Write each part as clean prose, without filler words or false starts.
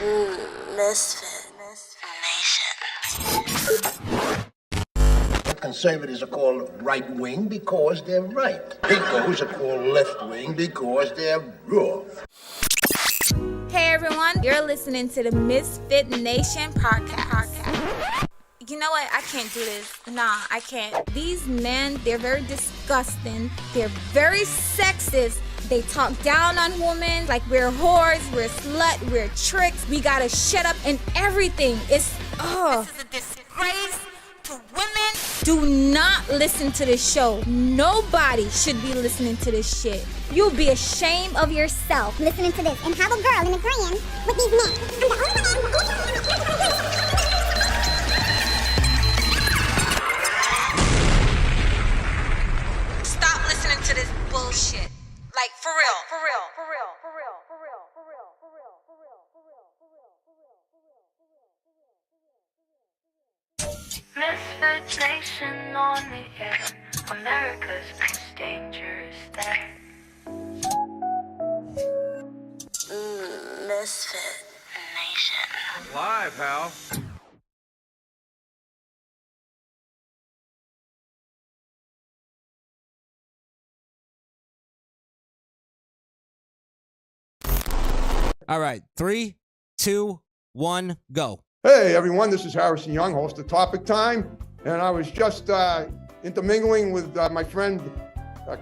Misfit Nation. Conservatives are called right wing because they're right. Pinkos are called left wing because they're wrong. Hey everyone, you're listening to the Misfit Nation podcast. You know what? I can't do this. Nah, I can't. These men, they're very disgusting. They're very sexist. They talk down on women like we're whores, we're slut, we're tricks. We gotta shut up and everything. This is a disgrace to women. Do not listen to this show. Nobody should be listening to this shit. You'll be ashamed of yourself listening to this and have a girl in agreeing with these men. Stop listening to this bullshit. Like, for real. Misfit Nation on the air. America's most dangerous day. Misfit Nation. Live, pal. All right, 3, 2, 1, go. Hey everyone, this is Harrison Young, host of Topic Time, and I was just intermingling with my friend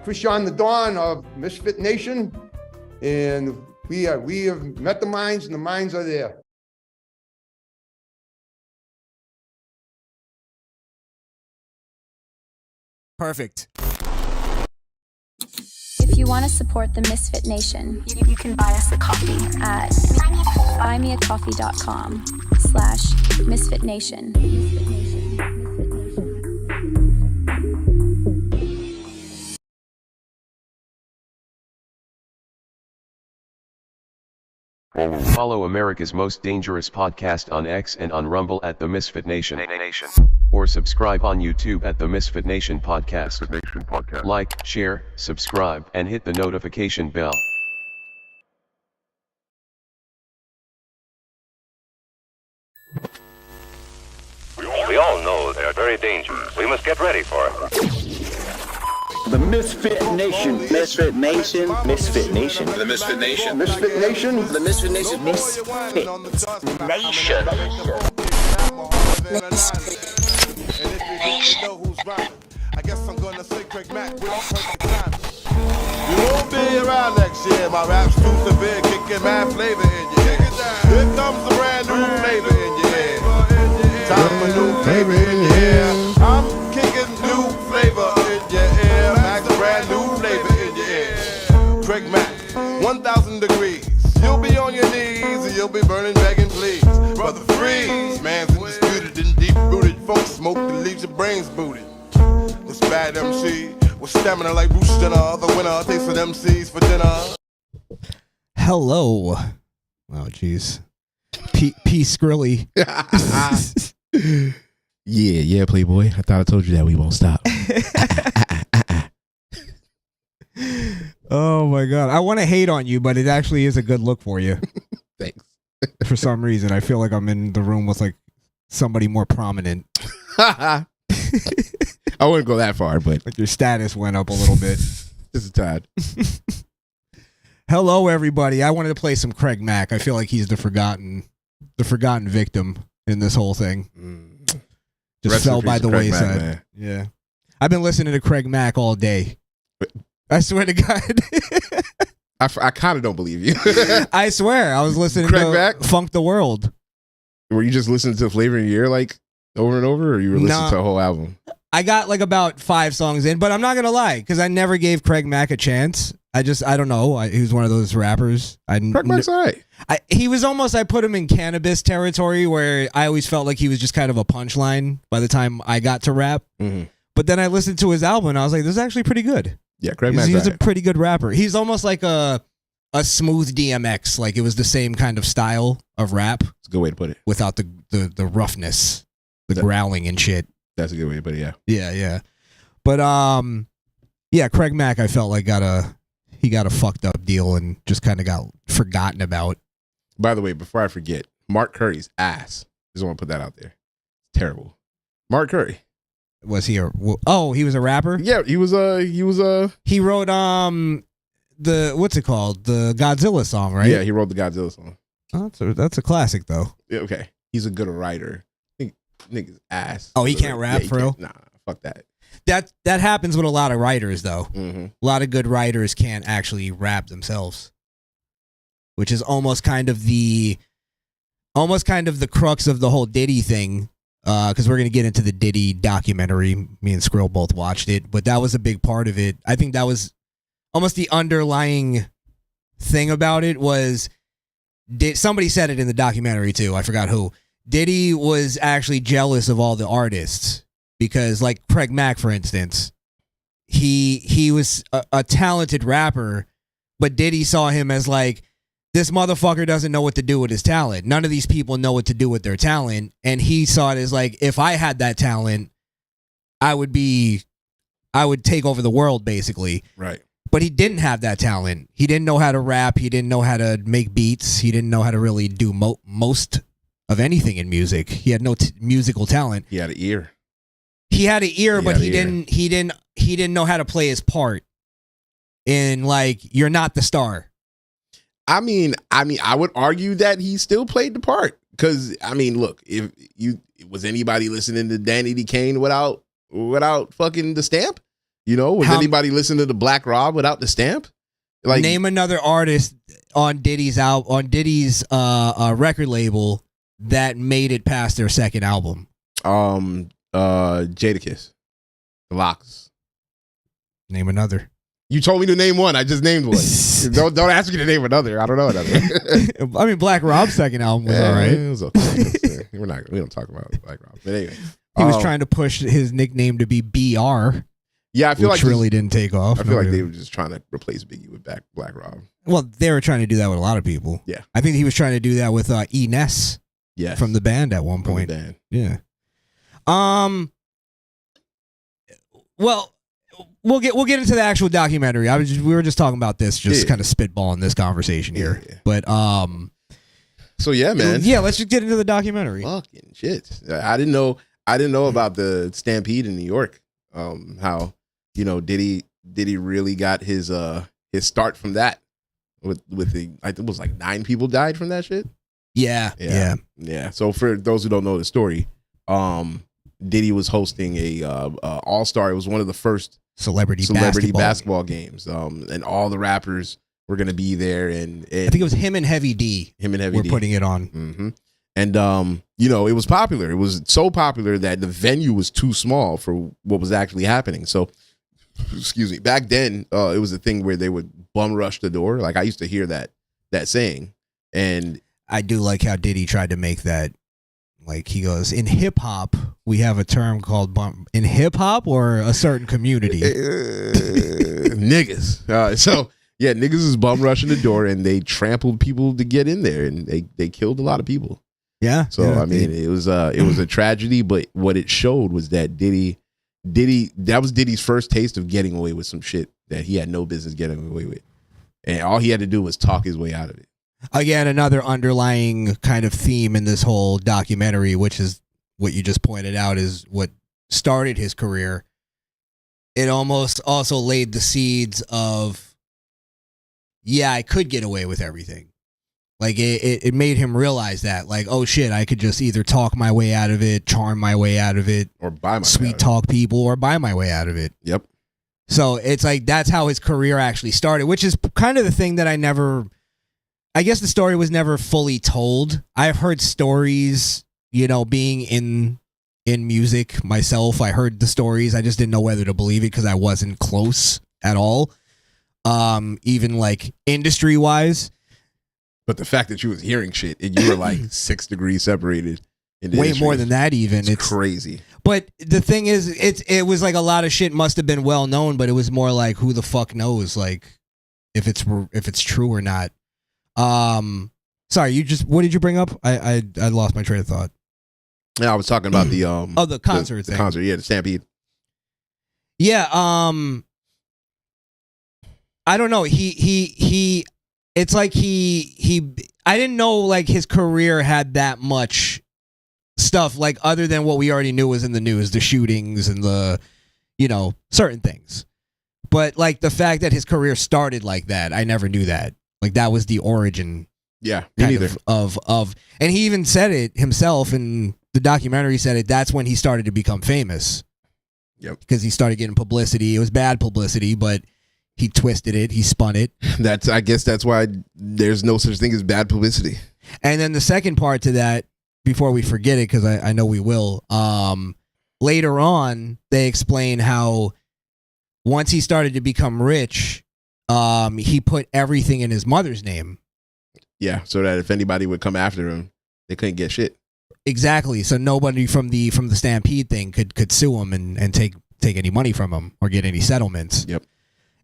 Krishan the Dawn of Misfit Nation, and we have met the minds, and the minds are there. Perfect. If you want to support the Misfit Nation, you can buy us a coffee at buymeacoffee.com/misfitnation. Follow America's most dangerous podcast on X and on Rumble at The Misfit Nation. Or subscribe on YouTube at The Misfit Nation Podcast. Like, share, subscribe, and hit the notification bell. We all know they are very dangerous. We must get ready for it. The Misfit Nation. Misfit Nation. Misfit Nation. The Misfit Nation. Misfit Nation. The Misfit Nation. Misfit Nation. I guess I'm gonna say Craig Mack with perfect time. You won't be around next year. My rap's too severe, kicking mad flavor in your ear. Here comes the brand new flavor in your ear. Time for new flavor in your ear. I'm kicking new flavor in your ear. Max, brand new flavor in your ear. Craig Mack, 1,000 degrees. You'll be on your knees and you'll be burning, begging, please. Brother, freeze. Man's indisputed and deep-rooted. Folks smoke that leaves your brains booted. This bad MC with stamina like Bruce Jenner. The winner takes for MCs for dinner. Hello. Oh, jeez. P. Skrilly. Yeah, Playboy. I thought I told you that we won't stop. Oh, my God. I want to hate on you, but it actually is a good look for you. Thanks. For some reason, I feel like I'm in the room with, like, somebody more prominent. I wouldn't go that far, but like your status went up a little bit. Just a tad. Hello, everybody. I wanted to play some Craig Mack. I feel like he's the forgotten victim in this whole thing. Just fell by the wayside. Mack, yeah, I've been listening to Craig Mack all day. I swear to God. I kind of don't believe you. I swear, I was listening Craig to Mack? Funk the World. Were you just listening to Flavor in Your Ear like over and over, or you were listening to a whole album? I got like about 5 songs in, but I'm not gonna lie, because I never gave Craig Mack a chance. I don't know. He was one of those rappers. Craig Mack's all right. He was almost, I put him in cannabis territory where I always felt like he was just kind of a punchline by the time I got to rap. Mm-hmm. But then I listened to his album and I was like, this is actually pretty good. Yeah, Craig Mack's He's a pretty good rapper. He's almost like a smooth DMX. Like it was the same kind of style of rap. It's a good way to put it. Without the roughness, growling and shit. That's a good way to put it, yeah. Yeah. But yeah, Craig Mack, I felt like got a fucked up deal and just kind of got forgotten about. By the way, before I forget, Mark Curry's ass. Just want to put that out there. Terrible. Mark Curry. Was he he was a rapper? Yeah, he wrote the what's it called? The Godzilla song, right? Yeah, he wrote the Godzilla song. Oh, that's a classic though. Yeah, okay. He's a good writer. Nigga's ass. Oh, he can't rap for real? Nah, fuck that. That happens with a lot of writers though. Mm-hmm. A lot of good writers can't actually rap themselves, which is almost kind of the crux of the whole Diddy thing. Because we're gonna get into the Diddy documentary. Me and Skrill both watched it, but that was a big part of it. I think that was almost the underlying thing about it was somebody said it in the documentary too. I forgot who. Diddy was actually jealous of all the artists because, like Craig Mack, for instance, he was a talented rapper, but Diddy saw him as like, this motherfucker doesn't know what to do with his talent. None of these people know what to do with their talent. And he saw it as like, if I had that talent, I would take over the world, basically. Right. But he didn't have that talent. He didn't know how to rap. He didn't know how to make beats. He didn't know how to really do most of anything in music. He had no musical talent. He had an ear. He had an ear, but he didn't know how to play his part. In like, you're not the star. I mean, I would argue that he still played the part because I mean, look, if was anybody listening to Danny D. Kane without fucking the stamp, was anybody listening to the Black Rob without the stamp? Like, name another artist on Diddy's record label that made it past their second album. Jadakiss, The Lox. Name another. You told me to name one. I just named one. don't ask me to name another. I don't know another. I mean, Black Rob's second album was all right. It was okay. We don't talk about Black Rob. But anyway, he was trying to push his nickname to be BR. Yeah, I feel which like really didn't take off. I feel like they were just trying to replace Biggie with Black Rob. Well, they were trying to do that with a lot of people. Yeah, I think he was trying to do that with E. Ness. Yes. From the band at one point. Yeah. Well, we'll get into the actual documentary. We were just talking about this, kind of spitballing this conversation here. Yeah. But so yeah, man. Yeah, let's just get into the documentary. Fucking shit. I didn't know about the Stampede in New York. How Diddy really got his start from that with the, I think it was like 9 people died from that shit. Yeah. So for those who don't know the story, Diddy was hosting a all-star. It was one of the first celebrity basketball games. And all the rappers were going to be there. And I think it was him and Heavy D. Were putting it on. Mm-hmm. And, it was popular. It was so popular that the venue was too small for what was actually happening. So, excuse me, back then, it was a thing where they would bum rush the door. Like, I used to hear that saying. And I do like how Diddy tried to make that. Like, he goes, in hip hop, we have a term called bum. In hip hop or a certain community? Niggas. So, yeah, niggas is bum rushing the door and they trampled people to get in there and they killed a lot of people. Yeah. So, I mean, it was a tragedy, but what it showed was that Diddy, that was Diddy's first taste of getting away with some shit that he had no business getting away with. And all he had to do was talk his way out of it. Again, another underlying kind of theme in this whole documentary, which is what you just pointed out, is what started his career. It almost also laid the seeds of, I could get away with everything. Like, it made him realize that, like, oh shit, I could just either talk my way out of it, charm my way out of it, or buy my sweet talk people, or buy my way out of it. Yep. So it's like, that's how his career actually started, which is kind of the thing that I guess the story was never fully told. I've heard stories, being in music myself. I heard the stories. I just didn't know whether to believe it because I wasn't close at all. Even like industry wise. But the fact that you was hearing shit and you were like 6 degrees separated. Way more than that even. It's crazy. But the thing is, it was like a lot of shit must have been well known, but it was more like, who the fuck knows, like, if it's true or not. Sorry, what did you bring up? I lost my train of thought. Yeah, I was talking about the the concert thing. The concert, yeah, the Stampede. Yeah, I don't know. He it's like I didn't know like his career had that much stuff like other than what we already knew was in the news, the shootings and the, certain things. But like the fact that his career started like that, I never knew that. Like that was the origin. Yeah, me neither. Of and he even said it himself in the documentary. Said it. That's when he started to become famous. Yep. Because he started getting publicity. It was bad publicity, but he twisted it. He spun it. I guess that's why there's no such thing as bad publicity. And then the second part to that, before we forget it, because I know we will. Later on, they explain how once he started to become rich, he put everything in his mother's name. Yeah, so that if anybody would come after him, they couldn't get shit. Exactly. So nobody from the Stampede thing could sue him and take any money from him or get any settlements. Yep.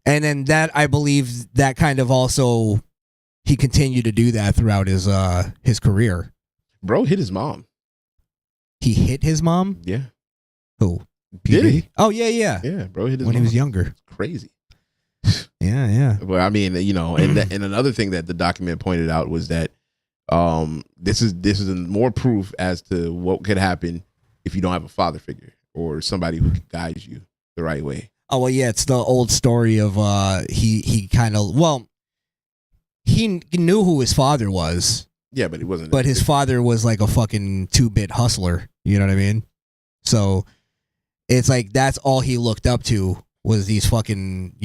And then that, I believe, that kind of also he continued to do that throughout his career. Bro hit his mom. He hit his mom? Yeah. Who? Diddy? Oh yeah. Yeah, bro hit his when mom. He was younger. Crazy. Yeah. Well, I mean, and another thing that the document pointed out was that this is more proof as to what could happen if you don't have a father figure or somebody who guides you the right way. Oh well, yeah, it's the old story of he kind of he knew who his father was. Yeah, but he wasn't. But his father was like a fucking 2-bit hustler. You know what I mean? So it's like that's all he looked up to was these fucking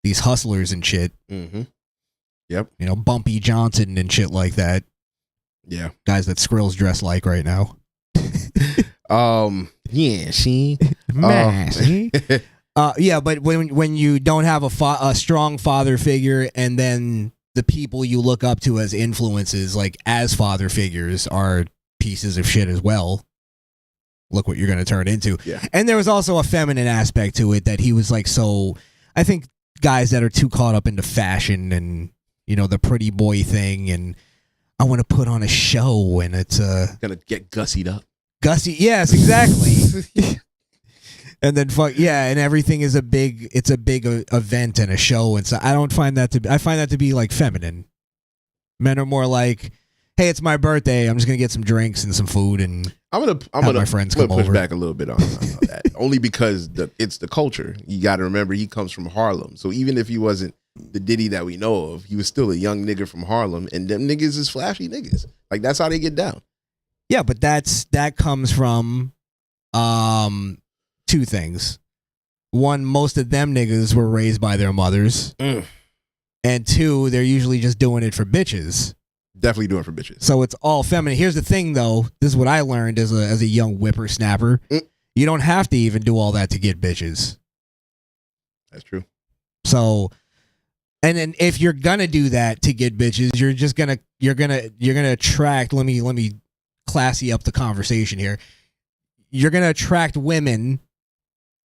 these hustlers and shit. Mm-hmm. Yep. Bumpy Johnson and shit like that. Yeah. Guys that Skrill's dressed like right now. Yeah, she. Yeah, but when you don't have a strong father figure, and then the people you look up to as influences, like as father figures, are pieces of shit as well. Look what you're going to turn into. Yeah. And there was also a feminine aspect to it that he was like, so I think guys that are too caught up into fashion and the pretty boy thing, and I want to put on a show, and it's gonna get gussied up. Gussy, yes, exactly. And then and everything is a big event and a show, and so I find that to be like feminine. Men are more like, hey, it's my birthday, I'm just gonna get some drinks and some food, and I'm gonna my friends come push over. back a little bit on that, only because it's the culture. You got to remember he comes from Harlem, so even if he wasn't the Diddy that we know of, he was still a young nigga from Harlem, and them niggas is flashy niggas. Like that's how they get down. Yeah, but that comes from two things. One, most of them niggas were raised by their mothers. And two, they're usually just doing it for bitches. Definitely doing it for bitches. So it's all feminine. Here's the thing, though. This is what I learned as a young whippersnapper. You don't have to even do all that to get bitches. That's true. So, and then if you're gonna do that to get bitches, you're gonna attract. Let me classy up the conversation here. You're gonna attract women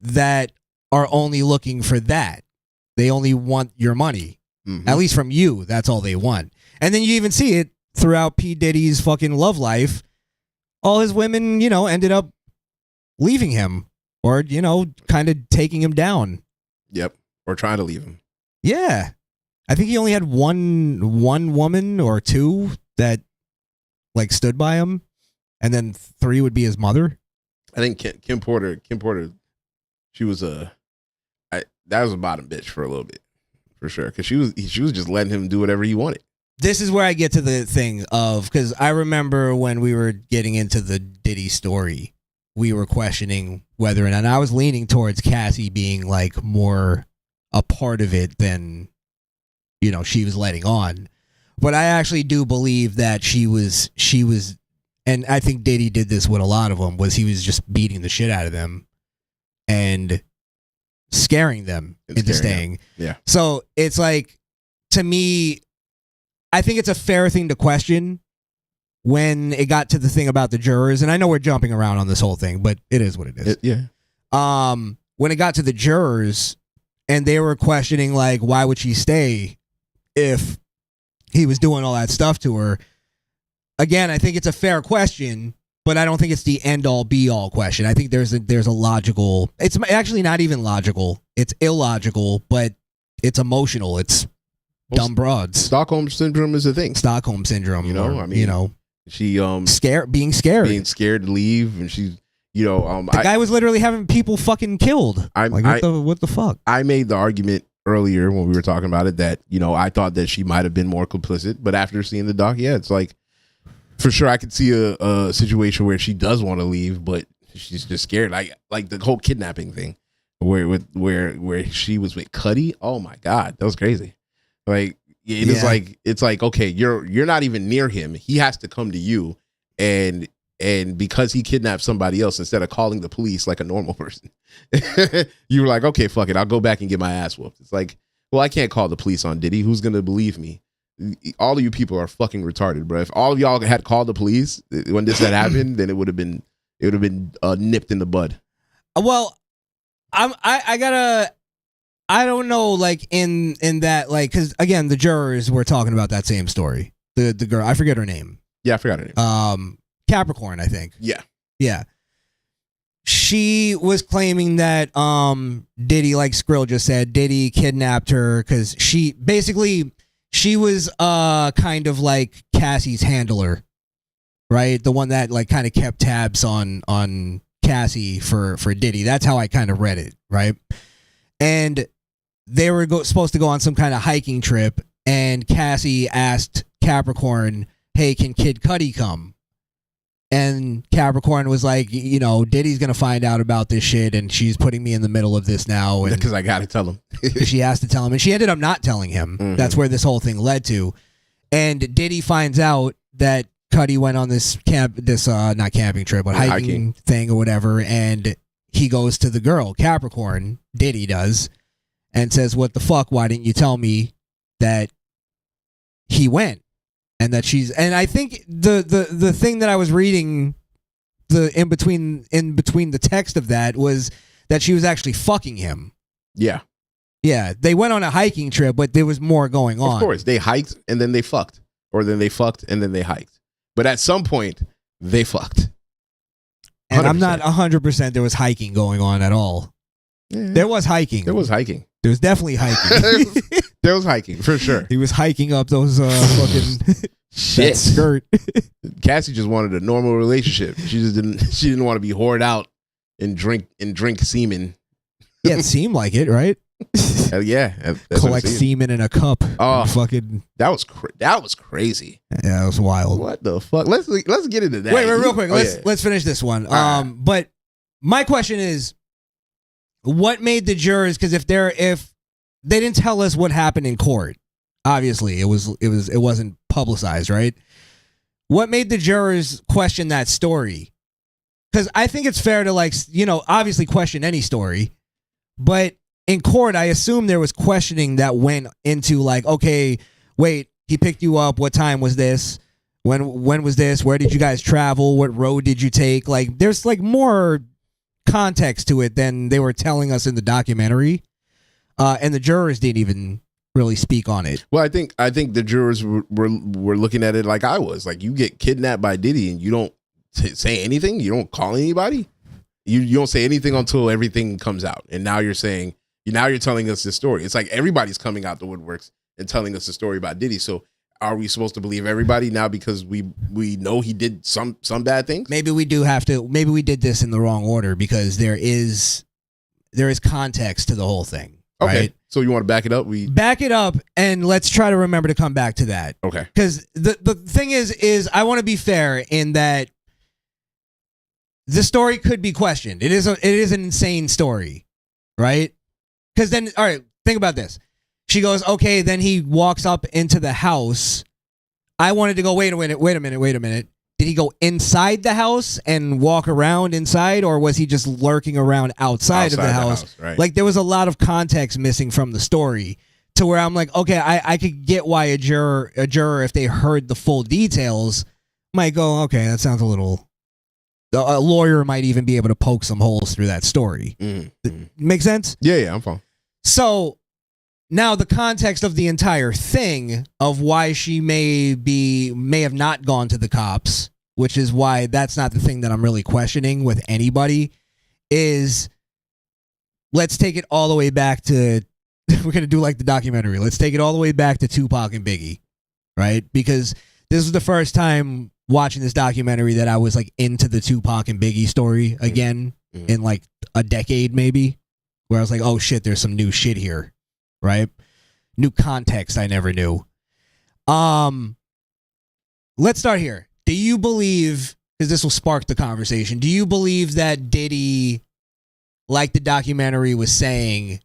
that are only looking for that. They only want your money. Mm-hmm. At least from you, that's all they want. And then you even see it throughout P. Diddy's fucking love life. All his women, ended up leaving him or, kind of taking him down. Yep. Or trying to leave him. Yeah. I think he only had one woman or two that like stood by him, and then 3 would be his mother. I think Kim Porter, she was that was a bottom bitch for a little bit, for sure. Because she was just letting him do whatever he wanted. This is where I get to the thing of, because I remember when we were getting into the Diddy story, we were questioning whether or not, and I was leaning towards Cassie being like more a part of it than, she was letting on. But I actually do believe that she was, and I think Diddy did this with a lot of them, was he was just beating the shit out of them and scaring them into staying. Yeah. So it's like, to me, I think it's a fair thing to question when it got to the thing about the jurors. And I know we're jumping around on this whole thing, but it is what it is. Yeah. When it got to the jurors and they were questioning, like, why would she stay if he was doing all that stuff to her? Again, I think it's a fair question, but I don't think it's the end-all, be-all question. I think there's a logical... It's actually not even logical. It's illogical, but it's emotional. It's dumb broads. Stockholm syndrome is a thing. Stockholm syndrome. You know, or, I mean, she being scared to leave, and she, the guy was literally having people fucking killed. What the fuck? I made the argument earlier when we were talking about it that I thought that she might have been more complicit, but after seeing the doc, yeah, it's like for sure I could see a situation where she does want to leave, but she's just scared. Like the whole kidnapping thing, where she was with Cuddy. Oh my god, that was crazy. Like it's like okay, you're not even near him. He has to come to you, and because he kidnapped somebody else, instead of calling the police like a normal person, you were like, okay, fuck it, I'll go back and get my ass whooped. It's like, well, I can't call the police on Diddy. Who's gonna believe me? All of you people are fucking retarded, bro. If all of y'all had called the police when this had happened, then it would have been nipped in the bud. Well, I don't know, like in that, like, because again, the jurors were talking about that same story. The girl, I forget her name. Yeah, I forgot her name. Capricorn, I think. Yeah. She was claiming that Diddy, like Skrill just said, Diddy kidnapped her because she was kind of like Cassie's handler, right? The one that like kind of kept tabs on Cassie for Diddy. That's how I kind of read it, right? And they were supposed to go on some kind of hiking trip, and Cassie asked Capricorn, "Hey, can Kid Cudi come?" And Capricorn was like, Diddy's gonna find out about this shit, and she's putting me in the middle of this now. And because I gotta tell him. She has to tell him, and she ended up not telling him. Mm-hmm. That's where this whole thing led to. And Diddy finds out that Cudi went on this not camping trip, but hiking thing or whatever, and he goes to the girl, Capricorn, Diddy does, and says, "What the fuck? Why didn't you tell me that he went?" And that and I think the thing that I was reading in between the text of that was that she was actually fucking him. Yeah. Yeah. They went on a hiking trip, but there was more going on. Of course. They hiked and then they fucked. Or then they fucked and then they hiked. But at some point, they fucked. 100%. And I'm not 100% there was hiking going on at all. Yeah. There was hiking. There was hiking. There was definitely hiking. There was hiking, for sure. He was hiking up those fucking shit skirt. Cassie just wanted a normal relationship. She didn't want to be whored out and drink semen. Yeah, it seemed like it, right? Yeah. Collect semen in a cup. Oh, fucking that was crazy. Yeah, that was wild. What the fuck? Let's get into that. Wait, real quick. Let's finish this one. But my question is, what made the jurors? Because if they didn't tell us what happened in court, obviously it wasn't publicized, right? What made the jurors question that story? Because I think it's fair to obviously question any story, but in court, I assume there was questioning that went into okay, wait, he picked you up. What time was this? When was this? Where did you guys travel? What road did you take? There's more context to it than they were telling us in the documentary, and the jurors didn't even really speak on it. Well, I think the jurors were looking at it like I was. You get kidnapped by Diddy and you don't say anything. You don't call anybody. You don't say anything until everything comes out. And now you're telling us this story. It's like everybody's coming out the woodworks and telling us a story about Diddy. So are we supposed to believe everybody now because we know he did some bad things? Maybe we do have to. Maybe we did this in the wrong order because there is context to the whole thing. Okay. Right? So you want to back it up? Back it up, and let's try to remember to come back to that. Okay. Because the thing is I want to be fair in that the story could be questioned. It is an insane story, right? Because then, all right, think about this. She goes, okay, then he walks up into the house. I wanted to go, wait a minute. Did he go inside the house and walk around inside, or was he just lurking around outside of the house? Right. There was a lot of context missing from the story to where I'm like, okay, I could get why a juror, if they heard the full details, might go, okay, that sounds a little... A lawyer might even be able to poke some holes through that story. Mm-hmm. Make sense? Yeah, I'm fine. So now the context of the entire thing of why she may have not gone to the cops, which is why that's not the thing that I'm really questioning with anybody, is let's take it all the way back to we're gonna do like the documentary. Let's take it all the way back to Tupac and Biggie, right? Because this was the first time watching this documentary that I was like into the Tupac and Biggie story again in like a decade maybe, where I was like, oh shit, there's some new shit here, right? New context I never knew. Let's start here. Do you believe, because this will spark the conversation, do you believe that Diddy, like the documentary was saying,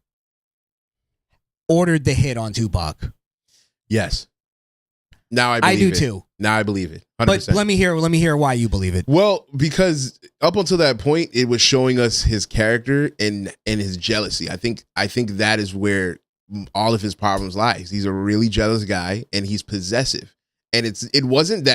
ordered the hit on Tupac? Yes. Now I believe it. I do too. Now I believe it. 100%. But let me hear why you believe it. Well, because up until that point, it was showing us his character and his jealousy. I think that is where all of his problems lies. He's a really jealous guy and he's possessive. And it wasn't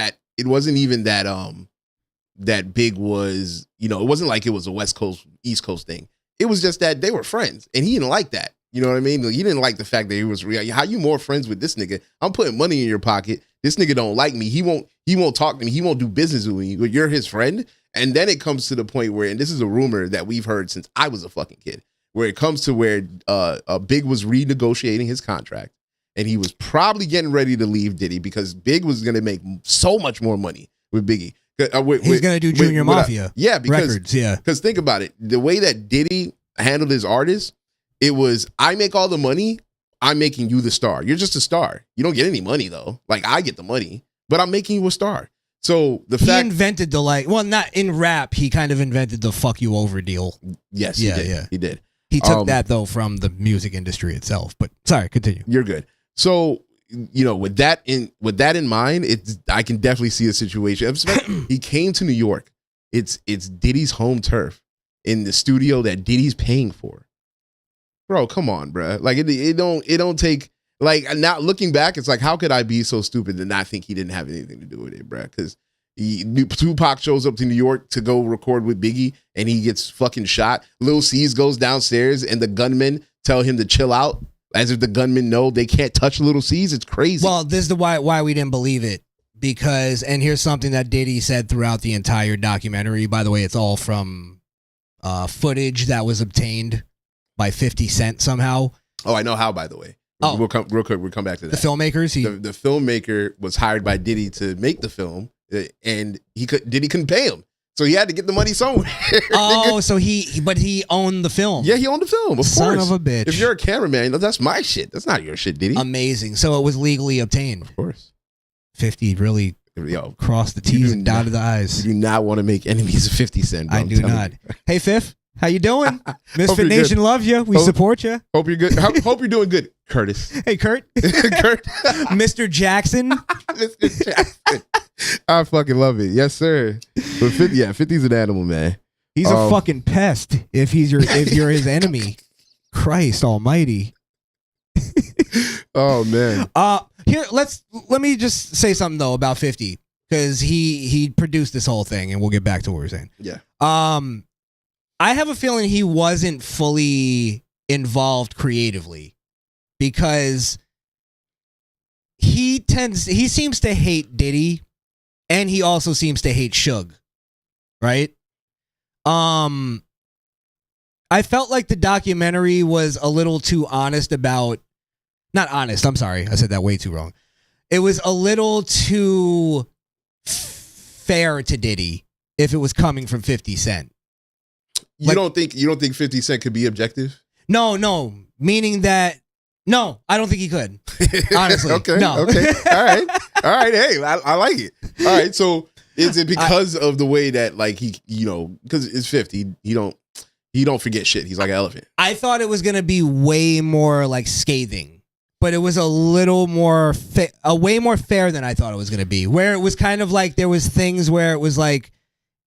even that Big was, it wasn't like it was a West Coast, East Coast thing. It was just that they were friends and he didn't like that. You know what I mean? Like, he didn't like the fact that he was real. How you more friends with this nigga? I'm putting money in your pocket. This nigga don't like me. He won't talk to me. He won't do business with me. But you're his friend. And then it comes to the point where, and this is a rumor that we've heard since I was a fucking kid, where it comes to where Big was renegotiating his contract. And he was probably getting ready to leave Diddy because Big was going to make so much more money with Biggie. He's going to do Junior Mafia. Records, yeah. Because think about it. The way that Diddy handled his artists, it was, I make all the money, I'm making you the star. You're just a star. You don't get any money, though. Like, I get the money, but I'm making you a star. So the fact... He invented the, not in rap, he kind of invented the fuck you over deal. Yes, he did. He did. He took that, though, from the music industry itself. But, sorry, continue. You're good. So, with that in mind, I can definitely see a situation. He came to New York. It's Diddy's home turf in the studio that Diddy's paying for. Bro, come on, bro. Like it don't take, like, now looking back, it's like, how could I be so stupid and not think he didn't have anything to do with it, bro? Because Tupac shows up to New York to go record with Biggie and he gets fucking shot. Lil C's goes downstairs and the gunmen tell him to chill out. As if the gunmen know they can't touch Little C's. It's crazy. Well, this is the why we didn't believe it. Because, and here's something that Diddy said throughout the entire documentary. By the way, it's all from footage that was obtained by 50 Cent somehow. Oh, I know how, by the way. We'll come real quick. We'll come back to that. The filmmakers? The filmmaker was hired by Diddy to make the film, and Diddy couldn't pay him. So he had to get the money somewhere. Oh, so he owned the film. Yeah, he owned the film. Of Son course. of a bitch. If you're a cameraman, that's my shit. That's not your shit, Diddy. Amazing. So it was legally obtained. Of course. 50 really crossed the T's and dotted the I's. You do not want to make enemies of 50 Cent, bro. I do not. Hey, Fifth, how you doing? Misfit Nation love you. We support you. Hope you're good. Hope you're doing good, Curtis. Hey, Kurt. Kurt. Mr. Jackson. Mr. Jackson. I fucking love it. Yes, sir. But 50's an animal, man. He's a fucking pest if you're his enemy. Christ almighty. Oh man. Here, let me just say something though about 50, because he produced this whole thing, and we'll get back to what we're saying. Yeah. I have a feeling he wasn't fully involved creatively, because he seems to hate Diddy, and he also seems to hate Suge, right? I felt like the documentary was a little too honest about, not honest, I'm sorry, I said that way too wrong. It was a little too fair to Diddy if it was coming from 50 Cent. You don't think 50 Cent could be objective? No, meaning that, no, I don't think he could. Honestly. Okay. No. Okay. All right. Hey, I like it. All right. So is it because of the way that, like, he, because it's 50, he don't forget shit. He's like an elephant. I thought it was going to be way more like scathing, but it was a little more, way more fair than I thought it was going to be, where it was kind of like there was things where it was like,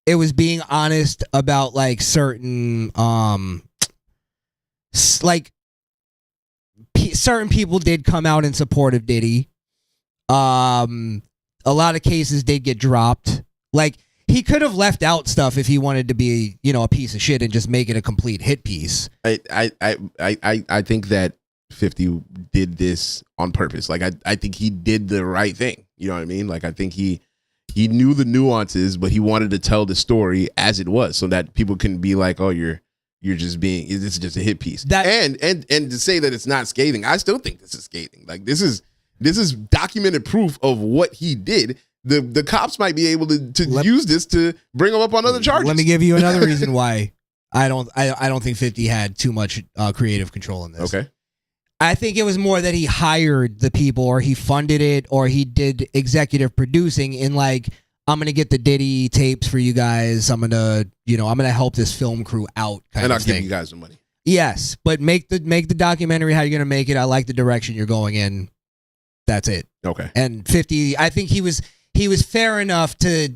it was being honest about like certain, certain people did come out in support of Diddy. A lot of cases did get dropped. Like, he could have left out stuff if he wanted to be, a piece of shit and just make it a complete hit piece. I think that 50 did this on purpose. Like, I think he did the right thing. You know what I mean? Like, I think he knew the nuances, but he wanted to tell the story as it was, so that people couldn't be like, oh, you're you're just being, this is just a hit piece. That- and to say that it's not scathing, I still think this is scathing. Like this is documented proof of what he did. The cops might be able to use this to bring him up on other charges. Let me give you another reason why I don't think 50 had too much creative control in this. Okay. I think it was more that he hired the people, or he funded it, or he did executive producing in like, I'm gonna get the Diddy tapes for you guys. I'm gonna help this film crew out. And I'll give you guys some money. Yes, but make the documentary how you're gonna make it. I like the direction you're going in. That's it. Okay. And 50, I think he was fair enough to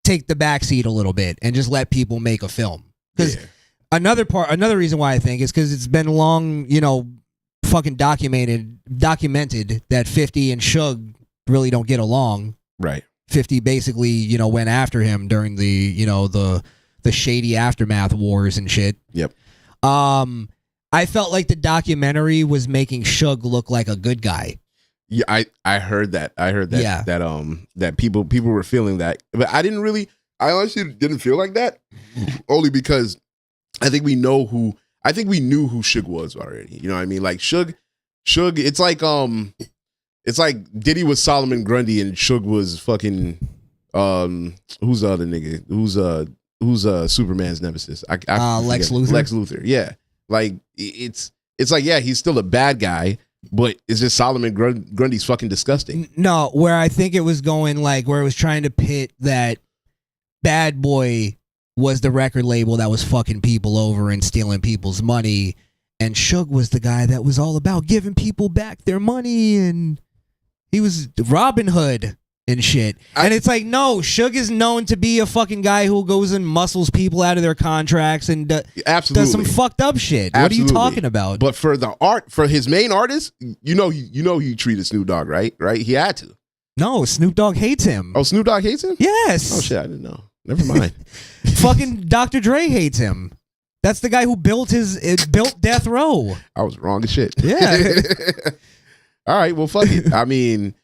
take the backseat a little bit and just let people make a film. Because another reason why I think is because it's been long, fucking documented that 50 and Suge really don't get along. Right. 50 basically, went after him during the shady aftermath wars and shit. Yep. I felt like the documentary was making Suge look like a good guy. Yeah, I heard that. Yeah. That people were feeling that. But I honestly didn't feel like that. Only because I think we knew who Suge was already. You know what I mean? Like Suge, it's like Diddy was Solomon Grundy and Suge was fucking who's the other nigga? Who's Superman's nemesis? Lex Luthor. Lex Luthor. Yeah. Like it's like, yeah, he's still a bad guy, but it's just Solomon Grundy's fucking disgusting. No, where I think it was going, like where it was trying to pit that Bad Boy was the record label that was fucking people over and stealing people's money, and Suge was the guy that was all about giving people back their money, and he was Robin Hood and shit. And it's like, no, Suge is known to be a fucking guy who goes and muscles people out of their contracts and does some fucked up shit. Absolutely. What are you talking about? But for his main artist, he treated Snoop Dogg right? He had to. No, Snoop Dogg hates him. Oh, Snoop Dogg hates him? Yes. Oh shit, I didn't know. Never mind. Fucking Dr. Dre hates him. That's the guy who built Death Row. I was wrong as shit. Yeah. All right, well, fuck it. I mean,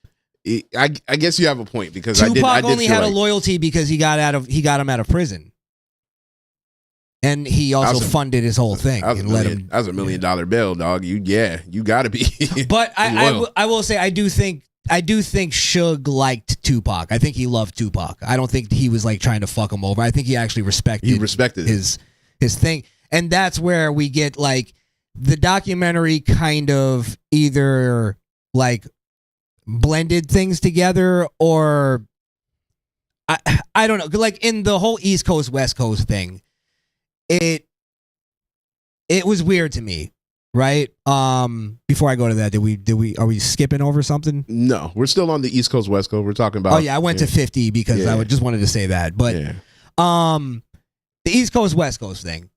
I guess you have a point because Tupac I did only feel had like, a loyalty because he got him out of prison, and he also funded his whole thing and let him. That was $1 million bill, dog. You got to be. But I will say I do think Suge liked Tupac. I think he loved Tupac. I don't think he was like trying to fuck him over. I think he actually respected his thing, and that's where we get like the documentary kind of either like blended things together, or I don't know. Like in the whole East Coast West Coast thing, it was weird to me, right? Before I go to that, are we skipping over something? No, we're still on the East Coast West Coast. We're talking about. Oh yeah, I went to 50 because I just wanted to say that, but the East Coast West Coast thing,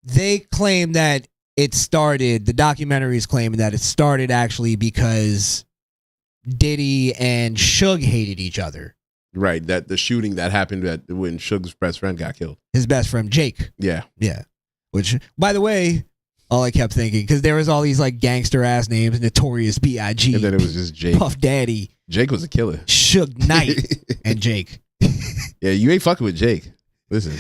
they claim that it started. The documentary is claiming that it started actually because Diddy and Suge hated each other. Right, that the shooting that happened when Suge's best friend got killed. His best friend Jake. Yeah. Which, by the way, all I kept thinking, because there was all these like gangster ass names, Notorious B.I.G. And then it was just Jake. Puff Daddy. Jake was a killer. Suge Knight and Jake. Yeah, you ain't fucking with Jake. Listen,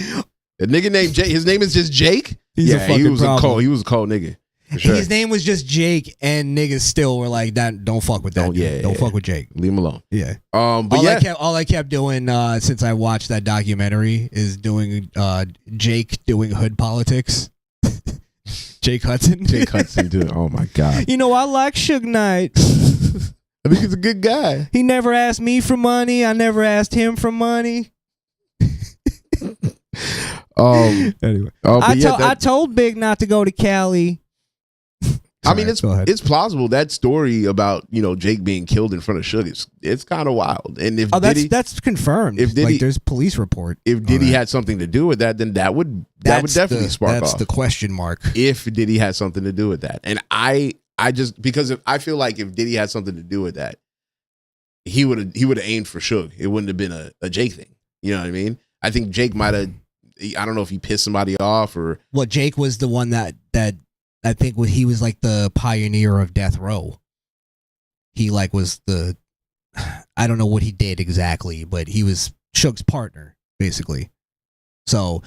a nigga named Jake. His name is just Jake. He's a fucking problem. He was a cold nigga. Sure. His name was just Jake, and niggas still were like, "That don't fuck with that. Don't fuck with Jake. Leave him alone." Yeah. But all I kept doing since I watched that documentary is doing Jake doing hood politics. Jake Hudson. Jake Hudson doing. Oh my god. I like Suge Knight. I think he's a good guy. He never asked me for money. I never asked him for money. Anyway, I told Big not to go to Cali. I mean, it's plausible. That story about Jake being killed in front of Suge, it's kind of wild. And if that's confirmed. If Diddy, like there's police report. If Diddy had something to do with that, then that would definitely spark off. That's the question mark. If Diddy had something to do with that, and I just because I feel like if Diddy had something to do with that, he would have aimed for Suge. It wouldn't have been a Jake thing. You know what I mean? I think Jake might have. I don't know if he pissed somebody off or. Well, Jake was the one that I think he was like the pioneer of Death Row. He like was the. I don't know what he did exactly, but he was Suge's partner basically. So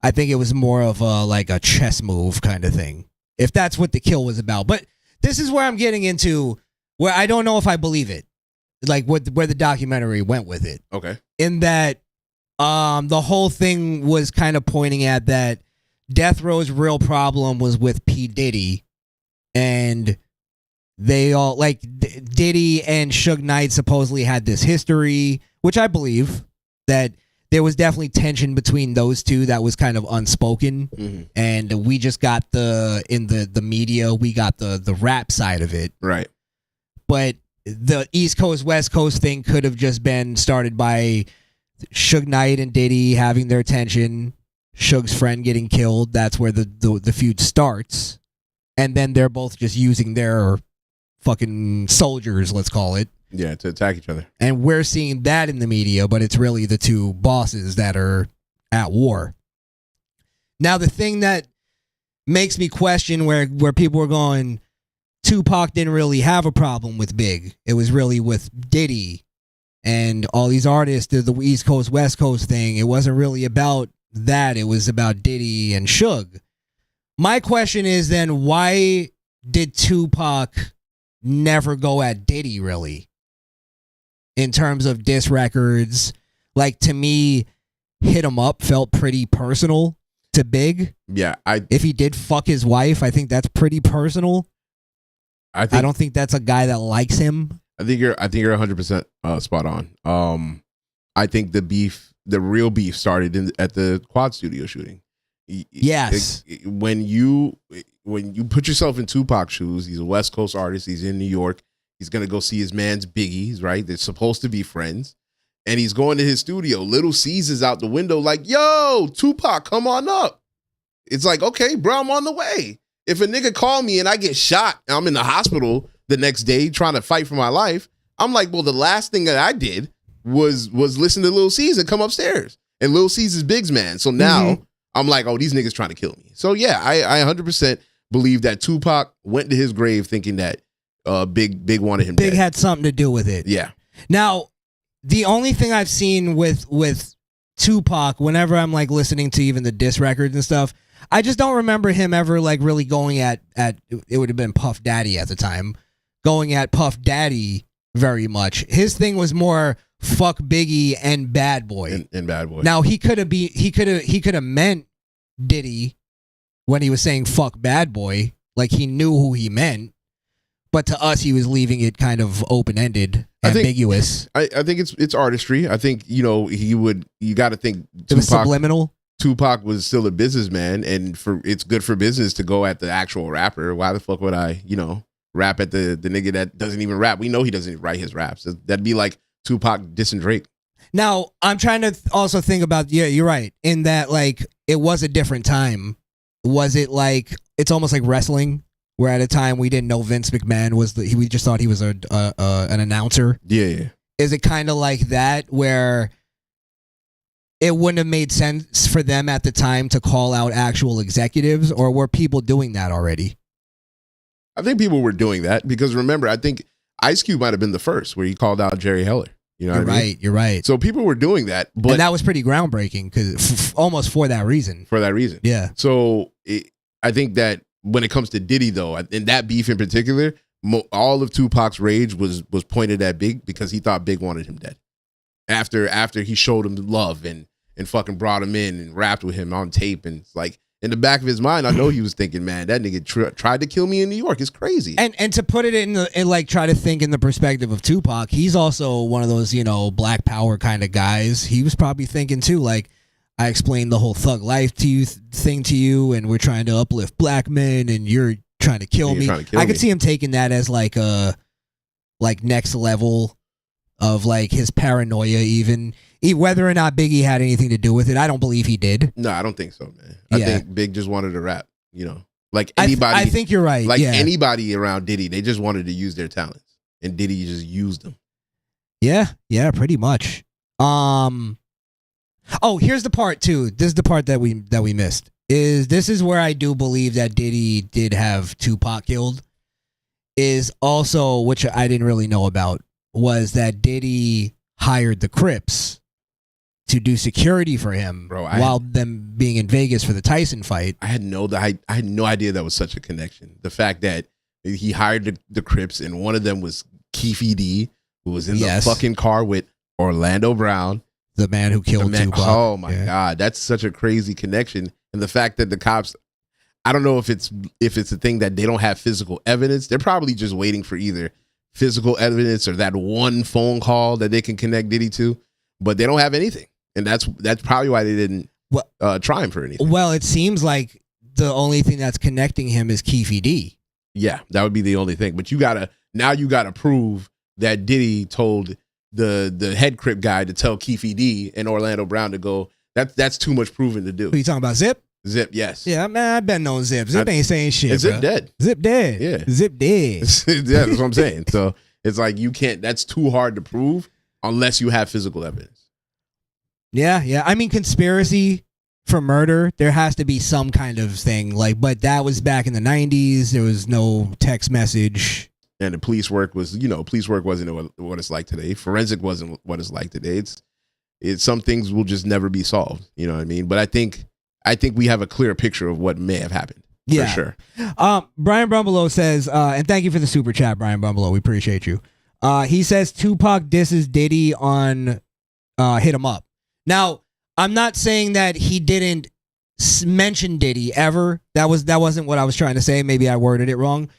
I think it was more of like a chess move kind of thing, if that's what the kill was about. But this is where I'm getting into where I don't know if I believe it, like where the documentary went with it. Okay. In that the whole thing was kind of pointing at that Death Row's real problem was with P. Diddy, and they all, like, Diddy and Suge Knight supposedly had this history, which I believe that there was definitely tension between those two that was kind of unspoken. Mm-hmm. And we just got in the media, we got the rap side of it. Right. But the East Coast, West Coast thing could have just been started by Suge Knight and Diddy having their tension, Suge's friend getting killed. That's where the feud starts. And then they're both just using their fucking soldiers, let's call it. Yeah, to attack each other. And we're seeing that in the media, but it's really the two bosses that are at war. Now, the thing that makes me question where people were going, Tupac didn't really have a problem with Big. It was really with Diddy and all these artists did the East Coast, West Coast thing. It wasn't really about that. It was about Diddy and Suge. My question is then, why did Tupac never go at Diddy, really? In terms of diss records, like, to me, Hit 'Em Up felt pretty personal to Big. Yeah, if he did fuck his wife, I think that's pretty personal. I don't think that's a guy that likes him. I think you're 100% spot on. I think the real beef started at the Quad Studio shooting. Yes. When you put yourself in Tupac's shoes, he's a West Coast artist. He's in New York. He's going to go see his man's Biggie, right? They're supposed to be friends. And he's going to his studio. Little Caesar's out the window like, yo, Tupac, come on up. It's like, okay, bro, I'm on the way. If a nigga call me and I get shot and I'm in the hospital the next day trying to fight for my life, I'm like, well, the last thing that I did was listen to Little Caesar come upstairs. And Little Caesar's Big's man. So now I'm like, oh, these niggas trying to kill me. So yeah, I 100% believe that Tupac went to his grave thinking that Big wanted him Big dead. had something to do with it. Yeah. Now, the only thing I've seen with Tupac, whenever I'm like listening to even the diss records and stuff, I just don't remember him ever like really going at it would have been Puff Daddy at the time, going at Puff Daddy very much. His thing was more fuck Biggie and Bad Boy. And Bad Boy. Now he could have meant Diddy when he was saying fuck Bad Boy, like he knew who he meant. But to us, he was leaving it kind of open-ended, ambiguous. I think it's artistry. I think, you got to think It was subliminal. Tupac was still a businessman, and it's good for business to go at the actual rapper. Why the fuck would I, rap at the nigga that doesn't even rap? We know he doesn't write his raps. That'd be like Tupac dissing Drake. Now, I'm trying to also think about, yeah, you're right, in that, like, it was a different time. Was it like, it's almost like wrestling, where at a time we didn't know Vince McMahon we just thought he was an announcer. Yeah. Is it kind of like that, where it wouldn't have made sense for them at the time to call out actual executives, or were people doing that already? I think people were doing that because, remember, I think Ice Cube might have been the first where he called out Jerry Heller. You know You're what I mean? right. You're right. So people were doing that, but and that was pretty groundbreaking because almost for that reason. For that reason, yeah. So I think that when it comes to Diddy, though, and that beef in particular, all of Tupac's rage was pointed at Big because he thought Big wanted him dead. After he showed him love and fucking brought him in and rapped with him on tape, and it's like, in the back of his mind, I know he was thinking, man, that nigga tried to kill me in New York. It's crazy. And to put it in like, try to think in the perspective of Tupac, he's also one of those, Black Power kind of guys. He was probably thinking too, like, I explained the whole thug life thing to you, and we're trying to uplift black men, and you're trying to kill me. I could see him taking that as like a next level of like his paranoia, even whether or not Biggie had anything to do with it. I don't believe he did. No, I don't think so, man. I think Big just wanted to rap, like anybody. I think you're right. Like anybody around Diddy, they just wanted to use their talents, and Diddy just used them. Yeah, pretty much. Oh, here's the part too. This is the part that we missed. This is where I do believe that Diddy did have Tupac killed. Is also, which I didn't really know about, was that Diddy hired the Crips to do security for him, Bro, while them being in Vegas for the Tyson fight. I had no idea that was such a connection. The fact that he hired the Crips, and one of them was Keefe D, who was in the fucking car with Orlando Brown, the man who killed Tupac. Oh my God, that's such a crazy connection. And the fact that the cops, I don't know if it's a thing that they don't have physical evidence. They're probably just waiting for either physical evidence or that one phone call that they can connect Diddy to, but they don't have anything. And that's probably why they didn't try him for anything. Well, it seems like the only thing that's connecting him is Keefe D. Yeah, that would be the only thing. But you gotta prove that Diddy told the head Crip guy to tell Keefe D and Orlando Brown to go. That's too much proving to do. Who you talking about, Zip? Zip, yes. Yeah, man, I've been on Zip. Zip ain't saying shit. Zip dead. Zip dead. Yeah. Zip dead. Yeah, that's what I'm saying. So it's like you can't. That's too hard to prove unless you have physical evidence. Yeah. I mean, conspiracy for murder, there has to be some kind of thing. But that was back in the 90s. There was no text message. And the police work was, police work wasn't what it's like today. Forensic wasn't what it's like today. It's some things will just never be solved. You know what I mean? But I think we have a clear picture of what may have happened. Yeah. For sure. Brian Brumbelow says, and thank you for the super chat, Brian Brumbelow. We appreciate you. He says Tupac disses Diddy on Hit 'Em Up. Now, I'm not saying that he didn't mention Diddy ever. That wasn't what I was trying to say. Maybe I worded it wrong.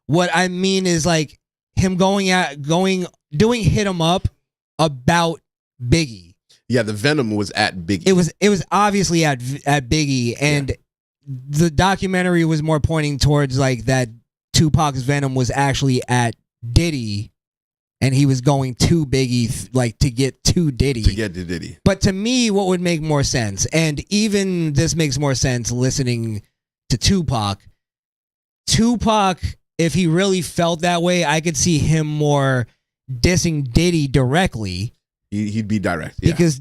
What I mean is like him doing Hit 'Em Up about Biggie. Yeah, the venom was at Biggie. It was obviously at Biggie, and the documentary was more pointing towards like that Tupac's venom was actually at Diddy, and he was going to Biggie like to get to Diddy. To get to Diddy. But to me, what would make more sense, and even this makes more sense listening to Tupac, if he really felt that way, I could see him more dissing Diddy directly. He'd be direct. Yeah. Because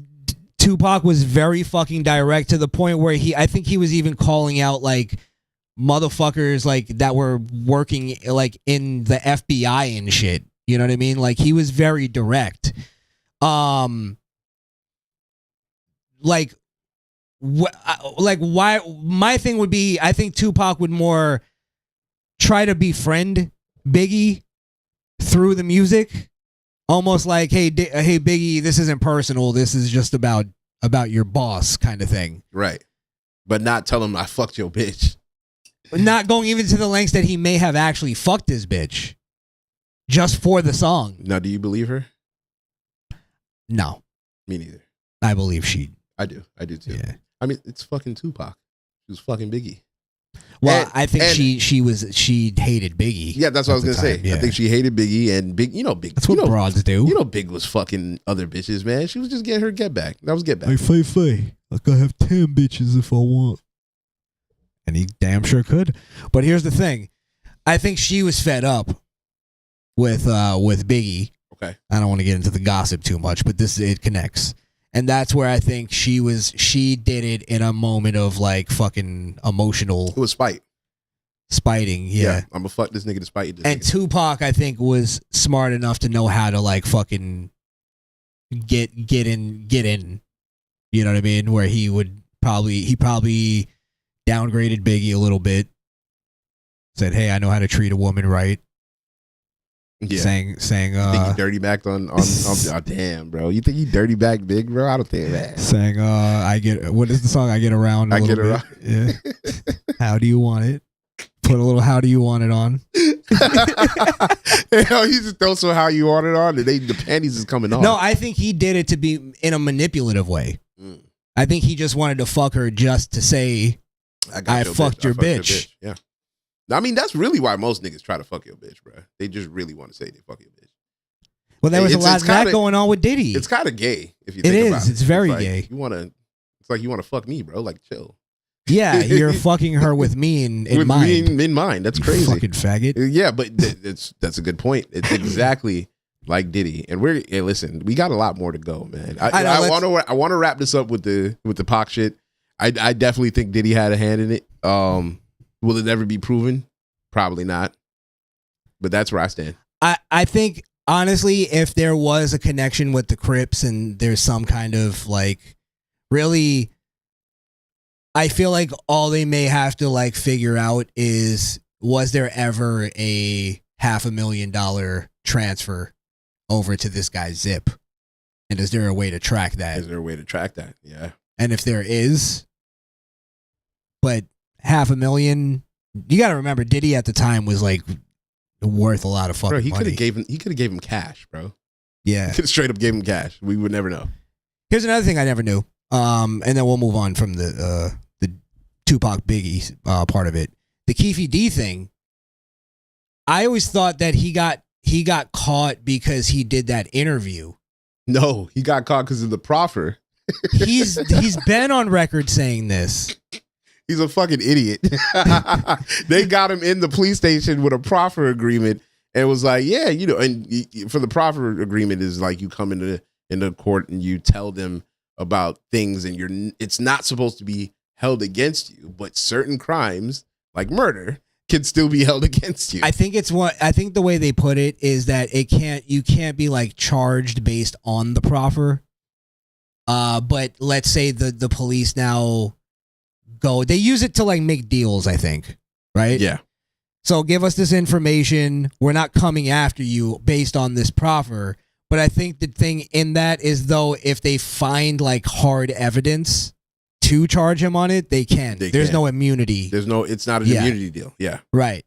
Tupac was very fucking direct to the point where I think he was even calling out like motherfuckers like that were working like in the FBI and shit. You know what I mean? Like he was very direct. Why my thing would be, I think Tupac would more try to befriend Biggie through the music. Almost like, hey, Biggie, this isn't personal. This is just about your boss kind of thing. Right. But not tell him I fucked your bitch. Not going even to the lengths that he may have actually fucked his bitch just for the song. Now, do you believe her? No. Me neither. I believe she. I do too. Yeah. I mean, it's fucking Tupac. She was fucking Biggie. Well, I think she hated Biggie. Yeah, that's what I was gonna say. Yeah. I think she hated Biggie, and Big. That's what broads do. Big was fucking other bitches, man. She was just getting her get back. That was get back. Like Faye, I could have 10 bitches if I want, and he damn sure could. But here's the thing, I think she was fed up with Biggie. Okay, I don't want to get into the gossip too much, but it connects. And that's where I think she did it in a moment of like fucking emotional. It was spiting, yeah. I'm gonna fuck this nigga to spite this. And nigga. Tupac, I think, was smart enough to know how to like fucking get in. You know what I mean? Where he probably downgraded Biggie a little bit. Said, "Hey, I know how to treat a woman right." Yeah. Saying think he dirty backed on oh, damn, bro. You think he dirty backed Big, bro? I don't think that. Saying what is the song? I get around. I get around. Yeah. How do you want it? Put a little how do you want it on. Hell, he just throw some how you want it on, and the panties is coming off. No, I think he did it to be in a manipulative way. I think he just wanted to fuck her just to say, I fucked your bitch. Yeah. I mean, that's really why most niggas try to fuck your bitch, bro. They just really want to say they fuck your bitch. Well, there was a lot of that going on with Diddy. It's kind of gay if you think about it. It's very gay. It's like you want to fuck me, bro. Like, chill. Yeah, you're fucking her with me in mind. Me in mind. That's crazy. You fucking faggot. Yeah, but that's a good point. It's exactly like Diddy. And listen, we got a lot more to go, man. I want to wrap this up with the Pac shit. I definitely think Diddy had a hand in it. Will it ever be proven? Probably not. But that's where I stand. I think, honestly, if there was a connection with the Crips and there's some kind of like really, I feel like all they may have to like figure out is, was there ever a $500,000 transfer over to this guy's Zip? And is there a way to track that? Is there a way to track that? Yeah. And if there is, but $500,000, you got to remember Diddy at the time was like worth a lot of fucking bro, he money. He could have gave him cash, bro. Yeah. He could have straight up gave him cash. We would never know. Here's another thing I never knew. And then we'll move on from the Tupac Biggie part of it. The Keefe D thing. I always thought that he got caught because he did that interview. No, he got caught because of the proffer. He's been on record saying this. He's a fucking idiot. They got him in the police station with a proffer agreement and was like, yeah, you know, and for the proffer agreement is like you come into court and you tell them about things and it's not supposed to be held against you, but certain crimes like murder can still be held against you. I think the way they put it is that you can't be like charged based on the proffer. But let's say the police now they use it to like make deals, I think, right? Yeah. So give us this information. We're not coming after you based on this proffer. But I think the thing in that is, though, if they find like hard evidence to charge him on it, they can. There's no immunity. It's not an immunity deal. Yeah. Right.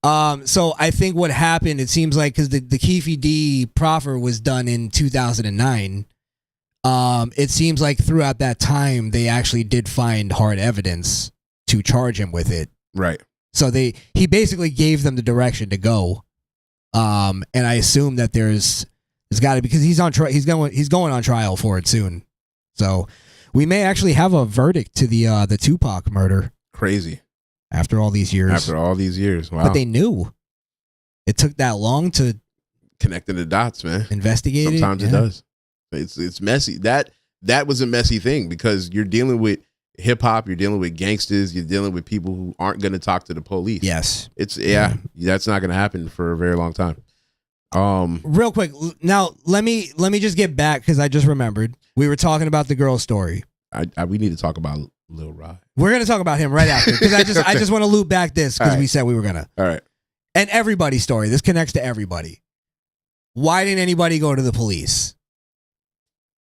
So I think what happened, it seems like, because the Keefe D proffer was done in 2009. It seems like throughout that time, they actually did find hard evidence to charge him with it. Right. So he basically gave them the direction to go. And I assume that there's got to, because he's going on trial for it soon. So we may actually have a verdict to the Tupac murder. Crazy. After all these years. Wow. But they knew. It took that long to connecting the dots, man. Investigate it. Sometimes it does. It's messy. That was a messy thing because you're dealing with hip hop, you're dealing with gangsters, you're dealing with people who aren't going to talk to the police. Yes. That's not going to happen for a very long time. Real quick, now let me just get back because I just remembered we were talking about the girl story. We need to talk about Lil Rod. We're gonna talk about him right after because I just want to loop back this because we said we were gonna. All right. And everybody's story. This connects to everybody. Why didn't anybody go to the police?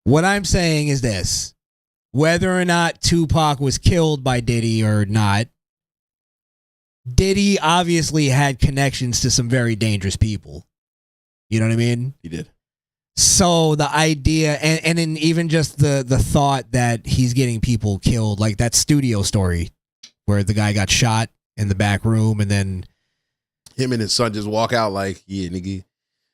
What I'm saying is this: whether or not Tupac was killed by Diddy or not, Diddy obviously had connections to some very dangerous people. You know what I mean? He did. So the idea, and then even just the thought that he's getting people killed, like that studio story where the guy got shot in the back room and then him and his son just walk out like, yeah, nigga.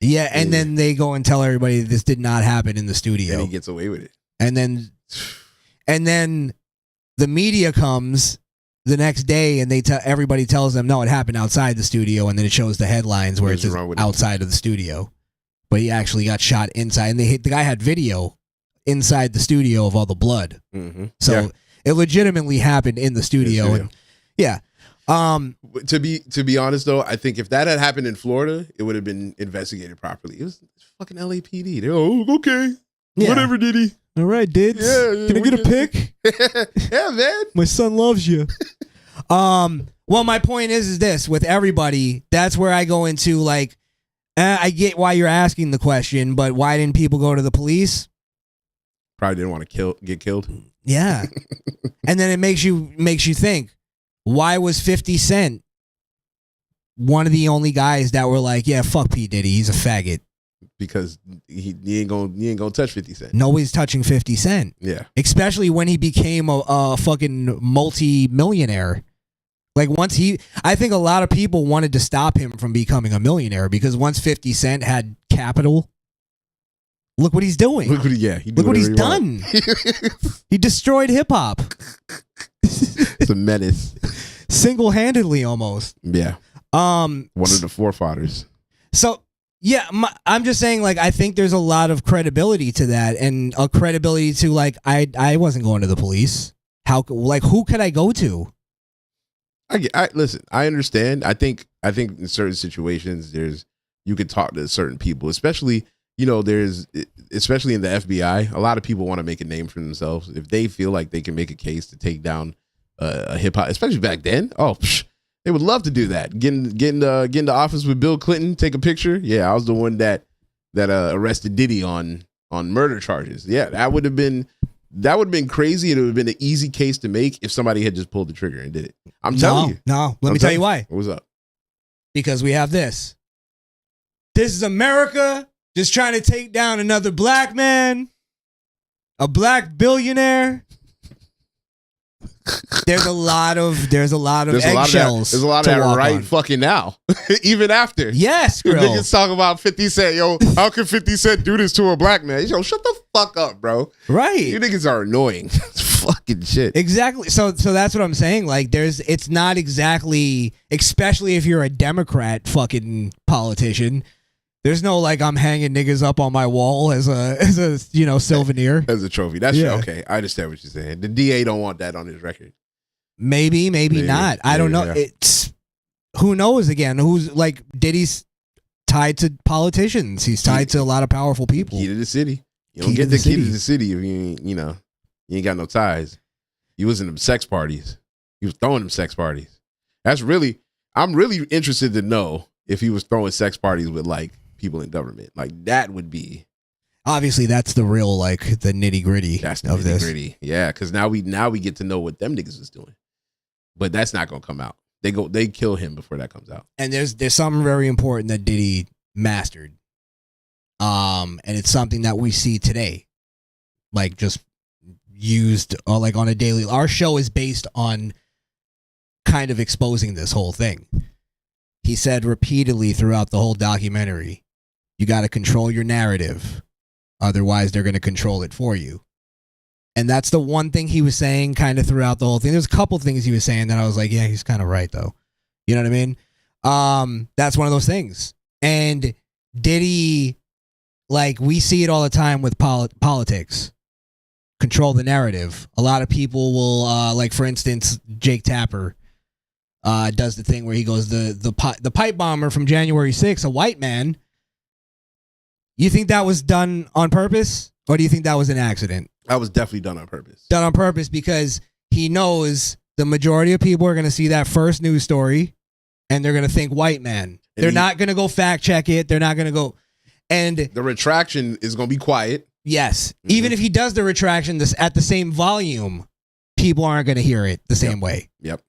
Yeah, and then they go and tell everybody this did not happen in the studio. And he gets away with it. And then the media comes the next day and everybody tells them, no, it happened outside the studio, and then it shows the headlines where it's outside of the studio. But he actually got shot inside, and the guy had video inside the studio of all the blood. Mm-hmm. So it legitimately happened in the studio. And, yeah. To be honest though, I think if that had happened in Florida, it would have been investigated properly. It was fucking LAPD. They're okay. Yeah. Whatever, Diddy. All right, Dids. Yeah, can I get a pic? Yeah, man. My son loves you. Well, my point is this: with everybody, that's where I go into like, I get why you're asking the question, but why didn't people go to the police? Probably didn't want to get killed. Yeah. And then it makes you think, why was 50 Cent one of the only guys that were like, yeah, fuck P. Diddy, he's a faggot? Because he ain't gonna touch 50 Cent. Nobody's touching 50 Cent. Yeah. Especially when he became a fucking multi-millionaire. Like I think a lot of people wanted to stop him from becoming a millionaire because once 50 Cent had capital, look what he's doing. Look what he's done. He destroyed hip hop. It's a menace. Single-handedly almost. Yeah. One of the forefathers. So yeah, I'm just saying, like, I think there's a lot of credibility to that, and a credibility to like, I wasn't going to the police. Who could I go to? Listen, I understand. I think in certain situations you could talk to certain people, especially there's, especially in the FBI, a lot of people want to make a name for themselves. If they feel like they can make a case to take down a hip hop, especially back then, they would love to do that. Get into office with Bill Clinton, take a picture. Yeah, I was the one that arrested Diddy on murder charges. Yeah, that would have been crazy. It would have been an easy case to make if somebody had just pulled the trigger and did it. I'm telling you. No, let me tell you why. What's up? Because we have this. This is America just trying to take down another black man, a black billionaire. There's a lot of eggshells. There's a lot of that right fucking now. Even after. Yes, girl. Niggas talk about 50 Cent. Yo, how can 50 Cent do this to a black man? Yo, shut the fuck up, bro. Right. You niggas are annoying. It's fucking shit. Exactly. So that's what I'm saying. Like, it's not exactly, especially if you're a Democrat fucking politician. There's no like I'm hanging niggas up on my wall as a souvenir. As a trophy. That's okay. I understand what you're saying. The DA don't want that on his record. Maybe not. I don't know. Yeah. It's who knows again. Who's like Diddy's tied to politicians. He's tied to a lot of powerful people. Key to the city. You don't get the key to the city if you ain't got no ties. He was in them sex parties. He was throwing them sex parties. I'm really interested to know if he was throwing sex parties with like people in government. Like that would be obviously that's the real like the nitty gritty of this. Yeah, because now we get to know what them niggas is doing. But that's not gonna come out. They kill him before that comes out. And there's something very important that Diddy mastered. And it's something that we see today. Like just used like on a daily. Our show is based on kind of exposing this whole thing. He said repeatedly throughout the whole documentary, you got to control your narrative. Otherwise, they're going to control it for you. And that's the one thing he was saying kind of throughout the whole thing. There's a couple things he was saying that I was like, yeah, he's kind of right, though. You know what I mean? That's one of those things. And Diddy, like, we see it all the time with politics. Control the narrative. A lot of people will, like, for instance, Jake Tapper does the thing where he goes, the pipe bomber from January 6th, a white man. You think that was done on purpose? Or do you think that was an accident? That was definitely done on purpose. Done on purpose because he knows the majority of people are going to see that first news story and they're going to think white man. They're not going to go fact check it. They're not going to go. And the retraction is going to be quiet. Yes. Mm-hmm. Even if he does the retraction at the same volume, people aren't going to hear it the same way. Yep.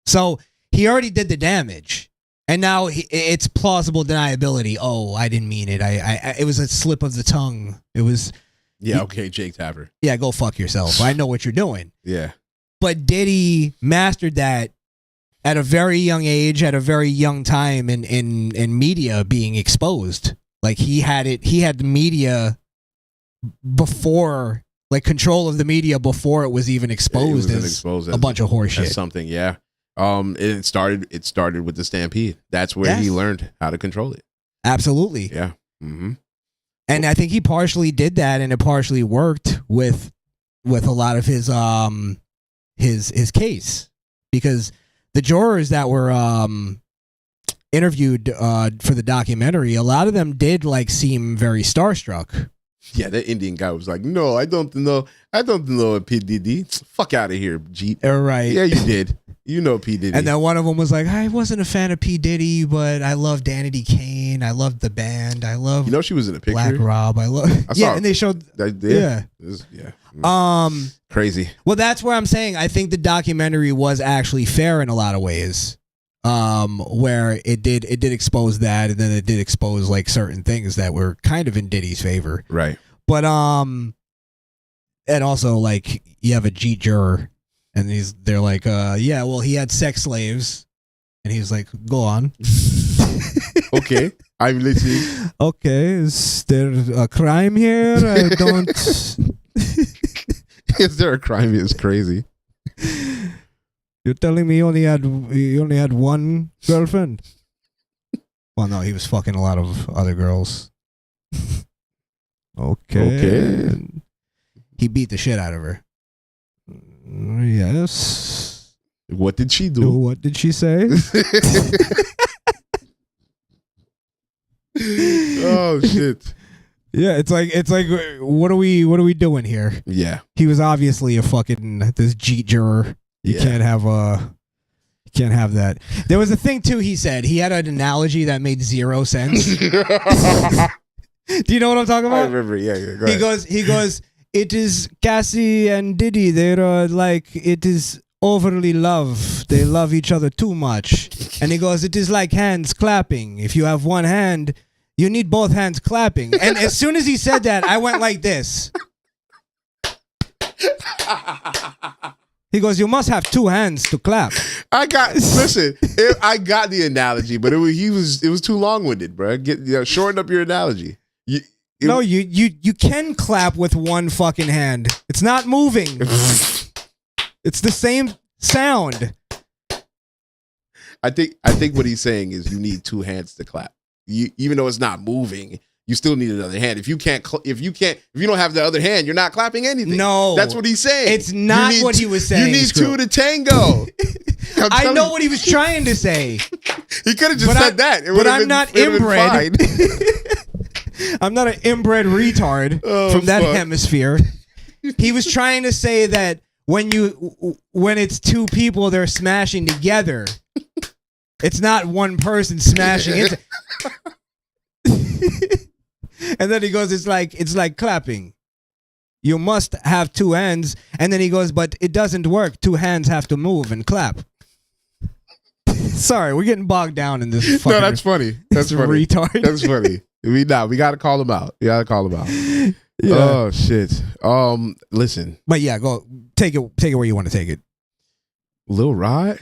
So he already did the damage. And now it's plausible deniability. Oh, I didn't mean it. It was a slip of the tongue. It was. Yeah, okay, Jake Tapper. Yeah, go fuck yourself. I know what you're doing. Yeah. But Diddy mastered that at a very young age, at a very young time in media being exposed. Like he had the media before, like control of the media before it was even exposed as a bunch of horseshit. Something, yeah. It started with the Stampede. That's where he learned how to control it. Absolutely. Yeah. Mm-hmm. And I think he partially did that, and it partially worked with a lot of his case, because the jurors that were interviewed for the documentary, a lot of them did like seem very starstruck. Yeah, that Indian guy was like, "No, I don't know a P. Diddy. Fuck out of here, Jeep." Right? Yeah, you did. You know P. Diddy. And then one of them was like, "I wasn't a fan of P. Diddy, but I love Danity Kane. I loved the band. I love she was in a picture. Black Rob. I love and they showed yeah. Crazy. Well, that's where I'm saying I think the documentary was actually fair in a lot of ways. Where it did expose that, and then it did expose like certain things that were kind of in Diddy's favor. Right. But and also like you have a Jeet juror, and they're like, yeah, well, he had sex slaves, and he's like, go on. Okay, I'm listening. Okay, is there a crime here? I don't. Is there a crime? It's crazy. You're telling me you only had one girlfriend? Well, no, he was fucking a lot of other girls. Okay. He beat the shit out of her. Yes. What did she do? What did she say? Oh shit. Yeah, it's like what are we doing here? Yeah. He was obviously a fucking this Jeet juror. You can't have that. There was a thing too. He said he had an analogy that made zero sense. Do you know what I'm talking about? I remember. Yeah. Go ahead. He goes. It is Cassie and Diddy. They're like it is overly love. They love each other too much. And he goes. It is like hands clapping. If you have one hand, you need both hands clapping. And as soon as he said that, I went like this. He goes, you must have two hands to clap. I got the analogy, but it was too long-winded, bro. Shorten up your analogy. You can clap with one fucking hand. It's not moving. It's the same sound. I think what he's saying is you need two hands to clap. Even though it's not moving, you still need another hand. If you don't have the other hand, you're not clapping anything. No, that's what he's saying. It's not what he was saying. You need two to tango. I know what he was trying to say. He could have just said that. But I'm not inbred. I'm not an inbred retard from that hemisphere. He was trying to say that when it's two people, they're smashing together. It's not one person smashing into. And then he goes, it's like clapping. You must have two hands. And then he goes, but it doesn't work. Two hands have to move and clap. Sorry, we're getting bogged down in this. No, that's funny. That's funny. Retard. That's funny. We got to call him out. Yeah. Oh shit. Listen. But yeah, go take it where you want to take it. Lil Rod,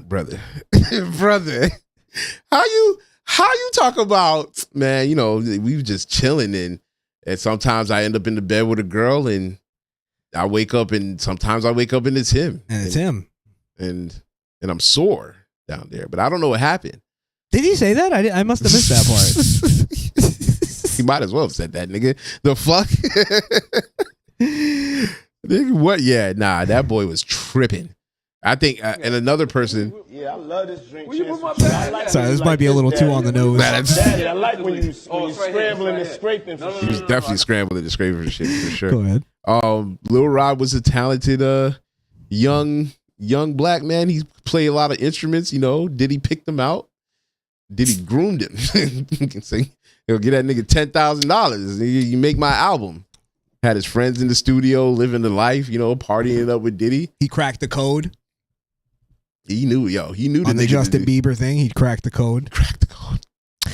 brother. Brother. How you talk about, man, we were just chilling and sometimes I end up in the bed with a girl and I wake up and sometimes I wake up and it's him. And it's him. And I'm sore down there, but I don't know what happened. Did he say that? I must have missed that part. He might as well have said that, nigga. The fuck? Nigga, what? Yeah, nah, that boy was tripping. I think, and another person. Yeah, I love this drink. Sorry, this might be a little too on the nose. Daddy, I like when you scrambling and scraping for shit. He was definitely scrambling and scraping for shit, for sure. Go ahead. Lil Rod was a talented young black man. He played a lot of instruments, Diddy picked him out. Diddy groomed him. You can say, he'll get that nigga $10,000. You make my album. Had his friends in the studio, living the life, partying it up with Diddy. He cracked the code. He knew on the Justin Bieber thing. He cracked the code.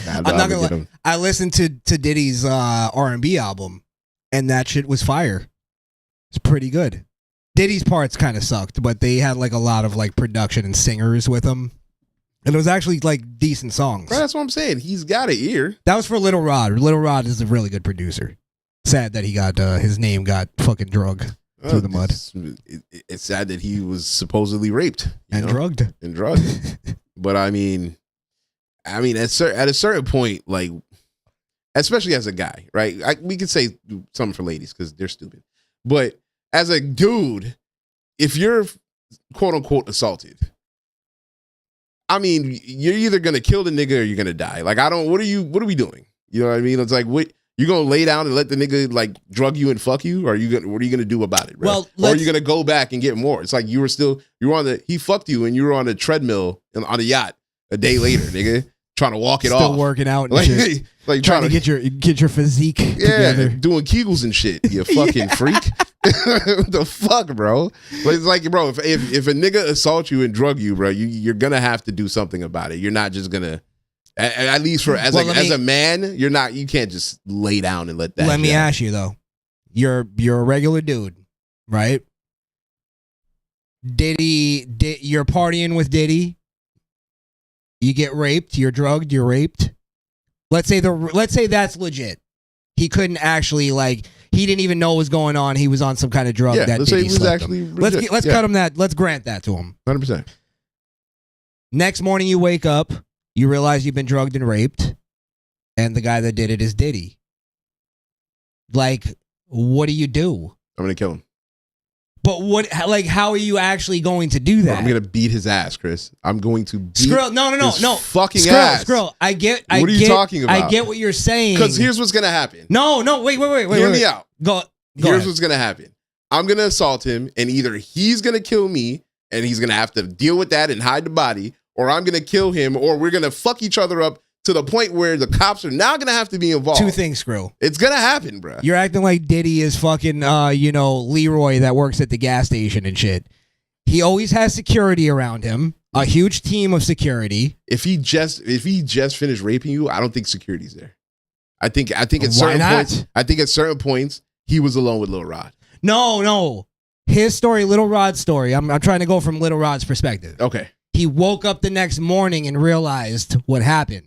I'm not gonna lie. I listened to Diddy's R&B album, and that shit was fire. It's pretty good. Diddy's parts kind of sucked, but they had like a lot of like production and singers with them, and it was actually like decent songs. Right, that's what I'm saying. He's got an ear. That was for Little Rod. Little Rod is a really good producer. Sad that he got his name got fucking drugged through the mud. It's sad that he was supposedly raped and drugged. But I mean, at a certain point, like, especially as a guy, right? We could say something for ladies because they're stupid. But as a dude, if you're quote unquote assaulted, I mean, you're either gonna kill the nigga or you're gonna die. Like, what are we doing? You know what I mean? It's like, what? You gonna lay down and let the nigga like drug you and fuck you, or what are you gonna do about it, bro? Well, or are you gonna go back and get more? It's like he fucked you and you were on a treadmill on a yacht a day later, nigga, trying to walk it off, still working out, and shit. like trying to get your physique together, doing Kegels and shit. You fucking freak. What the fuck, bro? But it's like, bro, if a nigga assaults you and drug you, bro, you're gonna have to do something about it. You're not just gonna. At least as a man, you can't just lay down and let that. Let me ask you though, you're a regular dude, right? You're partying with Diddy. You get raped. You're drugged. You're raped. Let's say that's legit. He couldn't actually he didn't even know what was going on. He was on some kind of drug that let's Diddy say he was actually him. Let's cut him that. Let's grant that to him. 100%. Next morning you wake up. You realize you've been drugged and raped, and the guy that did it is Diddy. Like, what do you do? I'm gonna kill him. But what? Like, how are you actually going to do that? I'm gonna beat his ass, Chris. I'm going to beat Skrill. No. Fucking Skrill, ass. Skrill. I get. What are you talking about? I get what you're saying. Because here's what's gonna happen. No. Wait. Hear me out. Go Here's ahead. what's gonna happen. I'm gonna assault him, and either he's gonna kill me, and he's gonna have to deal with that and hide the body, or I'm gonna kill him, or we're gonna fuck each other up to the point where the cops are now gonna have to be involved. Two things, Skrill. It's gonna happen, bro. You're acting like Diddy is fucking, Leroy that works at the gas station and shit. He always has security around him, a huge team of security. If he just finished raping you, I don't think security's there. I think at Why certain not? points, I think at certain points he was alone with Lil Rod. No. His story, Little Rod's story. I'm trying to go from Little Rod's perspective. Okay. He woke up the next morning and realized what happened.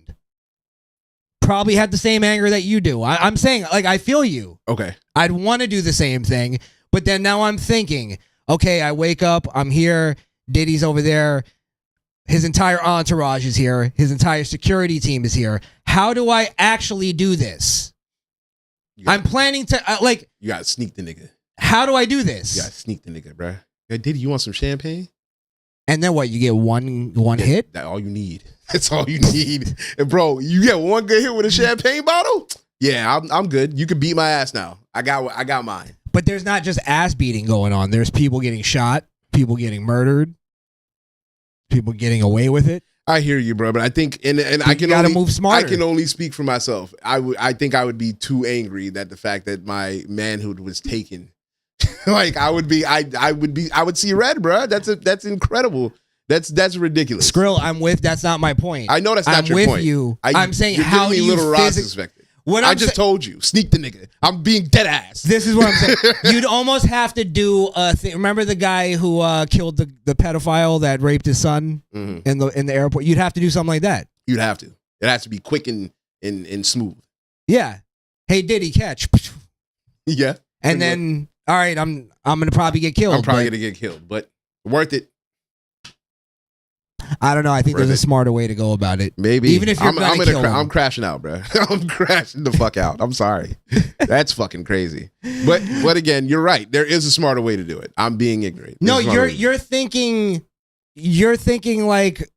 Probably had the same anger that you do. I'm saying, like, I feel you. Okay. I'd want to do the same thing, but then now I'm thinking, okay, I wake up, I'm here, Diddy's over there, his entire entourage is here, his entire security team is here. How do I actually do this? I'm planning to, you gotta sneak the nigga. How do I do this? You gotta sneak the nigga, bro. Hey, Diddy, you want some champagne? And then what? You get one hit? That's all you need. That's all you need. And bro, you get one good hit with a champagne bottle? Yeah, I'm good. You can beat my ass now. I got mine. But there's not just ass beating going on. There's people getting shot, people getting murdered, people getting away with it. I hear you, bro, but I think and I can gotta only move smarter. I can only speak for myself. I think I would be too angry that the fact that my manhood was taken. Like I would see red, bro. That's incredible. That's ridiculous. Skrill, I'm with. That's not my point. I know that's not your with point. you. I'm saying you're how giving do me you Little Rod's perspective. What I just told you, sneak the nigga. I'm being dead ass. This is what I'm saying. You'd almost have to do a thing. Remember the guy who killed the pedophile that raped his son in the airport? You'd have to do something like that. You'd have to. It has to be quick and smooth. Yeah. Hey, Diddy, catch. Yeah. And then, all right, I'm gonna probably get killed. I'm probably gonna get killed, but worth it. I don't know. I think Worth there's a it. smarter way to go about it. Maybe. Even if you're gonna kill him. I'm crashing out, bro. I'm crashing the fuck out. I'm sorry. That's fucking crazy. But again, you're right. There is a smarter way to do it. I'm being ignorant. No, There's a you're thinking like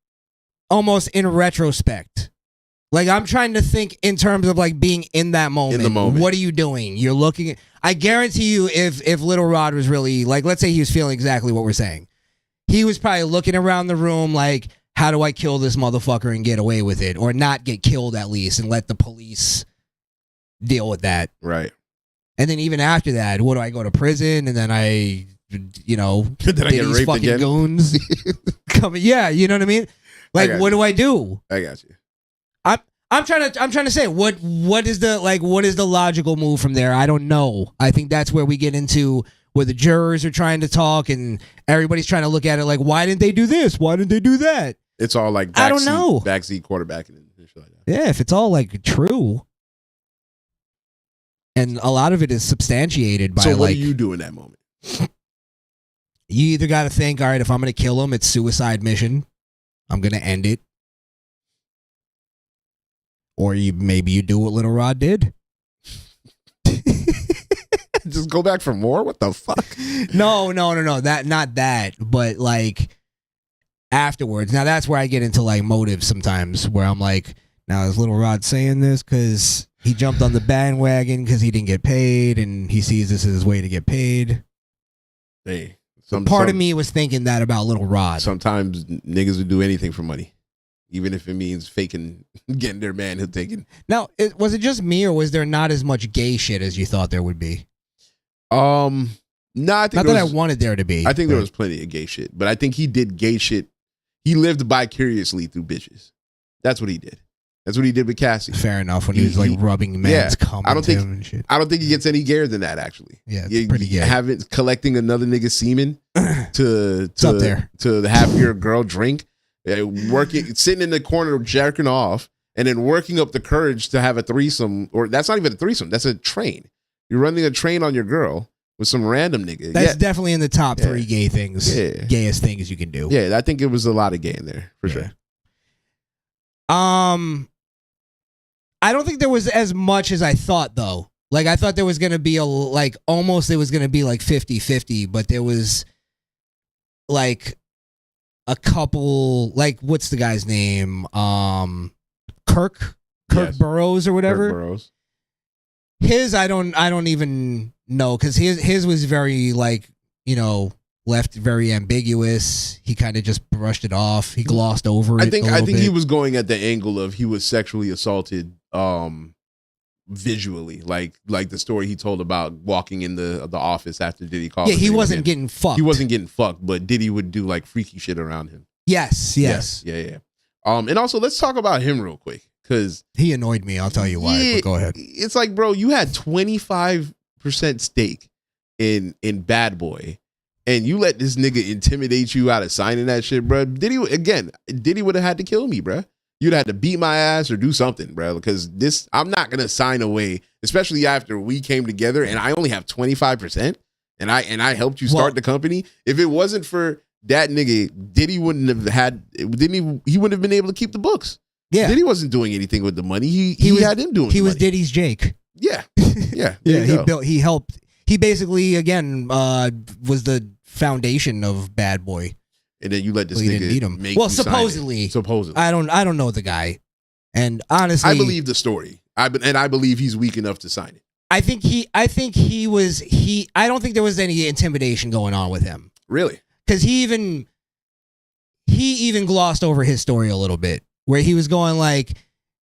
almost in retrospect. Like I'm trying to think in terms of like being in that moment. In the moment. What are you doing? You're looking. I guarantee you, if Little Rod was really like, let's say he was feeling exactly what we're saying, he was probably looking around the room like, how do I kill this motherfucker and get away with it, or not get killed at least, and let the police deal with that. Right. And then even after that, what do I go to prison? And then I Then I get these raped fucking again? goons come. Yeah, you know what I mean. Like, got what you. do I do? I got you. I'm trying to say what is the logical move from there? I don't know. I think that's where we get into where the jurors are trying to talk and everybody's trying to look at it like, why didn't they do this? Why didn't they do that? It's all like I don't know. backseat quarterbacking and shit like that. Yeah, if it's all like true, and a lot of it is substantiated by So what like do you do in that moment? you either got to think, all right, if I'm going to kill him, it's suicide mission. I'm going to end it. Or maybe you do what Little Rod did. Just go back for more? What the fuck? No. That not that, but like afterwards. Now that's where I get into like motives sometimes, where I'm like, now is Little Rod saying this because he jumped on the bandwagon because he didn't get paid, and he sees this as his way to get paid. Hey, part of me was thinking that about Little Rod. Sometimes niggas would do anything for money, even if it means faking getting their manhood taken. Now, was it just me, or was there not as much gay shit as you thought there would be? No, I think not that I wanted there to be. I think there was plenty of gay shit, but I think he did gay shit. He lived vicariously through bitches. That's what he did. That's what he did with Cassie. Fair enough. When he was like rubbing man's cum into him and shit. I don't think he gets any gayer than that. Actually, yeah, it's pretty gay. Collecting another nigga's semen to up there. to have your girl drink, working, sitting in the corner jerking off, and then working up the courage to have a threesome. Or that's not even a threesome. That's a train. You're running a train on your girl with some random nigga. That's definitely in the top 3 gay things. Yeah. Gayest things you can do. Yeah, I think it was a lot of gay in there for sure. I don't think there was as much as I thought though. Like, I thought there was going to be almost it was going to be like 50-50, but there was like a couple, like, what's the guy's name? Kirk Burrows or whatever. Kirk Burrows. His, I don't even know, because his was very, like, you know, left very ambiguous. He kind of just brushed it off. He glossed over it. I think he was going at the angle of he was sexually assaulted visually, like the story he told about walking in the office after Diddy called. Yeah, he wasn't getting fucked. He wasn't getting fucked, but Diddy would do like freaky shit around him. Yes. Yeah. And also, let's talk about him real quick, because he annoyed me. I'll tell you why. But go ahead. It's like, bro, you had 25% stake in Bad Boy, and you let this nigga intimidate you out of signing that shit, bro. Diddy would have had to kill me, bro. You'd have to beat my ass or do something, bro, because I'm not gonna sign away, especially after we came together and I only have 25%, and I helped you start the company. If it wasn't for that nigga, Diddy wouldn't have been able to keep the books. Yeah, Diddy wasn't doing anything with the money. He had him doing. He was money. Diddy's Jake. Yeah. He helped. He basically, again, was the foundation of Bad Boy. And then you let this didn't need nigga him. make Well, you sign supposedly. it. Supposedly. I don't know the guy, and honestly, I believe the story. I believe he's weak enough to sign it. I don't think there was any intimidation going on with him. Really? Because he even glossed over his story a little bit, where he was going like,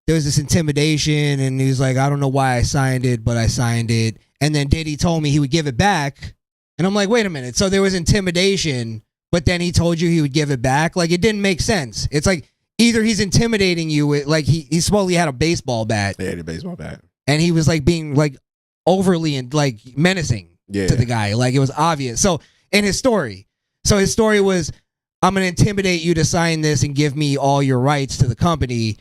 there was this intimidation, and he was like, I don't know why I signed it, but I signed it. And then Diddy told me he would give it back. And I'm like, wait a minute. So there was intimidation, but then he told you he would give it back? Like, it didn't make sense. It's like, either he's intimidating you with, like, he supposedly had a baseball bat. Yeah, the baseball bat. And he was like being like overly and like menacing to the guy. Like, it was obvious. So in his story. So his story was, I'm going to intimidate you to sign this and give me all your rights to the company.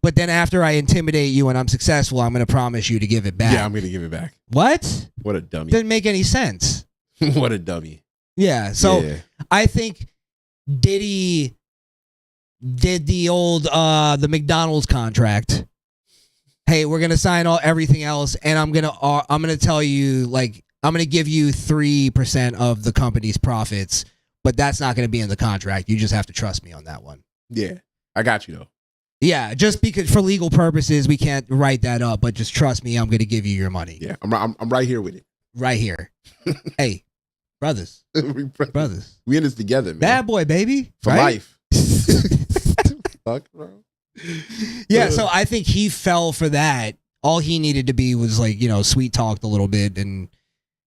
But then after I intimidate you and I'm successful, I'm going to promise you to give it back. Yeah, I'm going to give it back. What? What a dummy. Didn't make any sense. What a dummy. Yeah. So I think Diddy did the old the McDonald's contract. Hey, we're gonna sign everything else, and I'm gonna tell you, like, I'm gonna give you 3% of the company's profits, but that's not gonna be in the contract. You just have to trust me on that one. Yeah, I got you though. Yeah, just because for legal purposes we can't write that up, but just trust me, I'm gonna give you your money. Yeah, I'm right here with it. Right here. Hey, brothers. Brothers. We in this together, man. Bad Boy, baby. For right? life. Fuck, bro. Yeah, so I think he fell for that. All he needed to be was, like, you know, sweet talked a little bit, and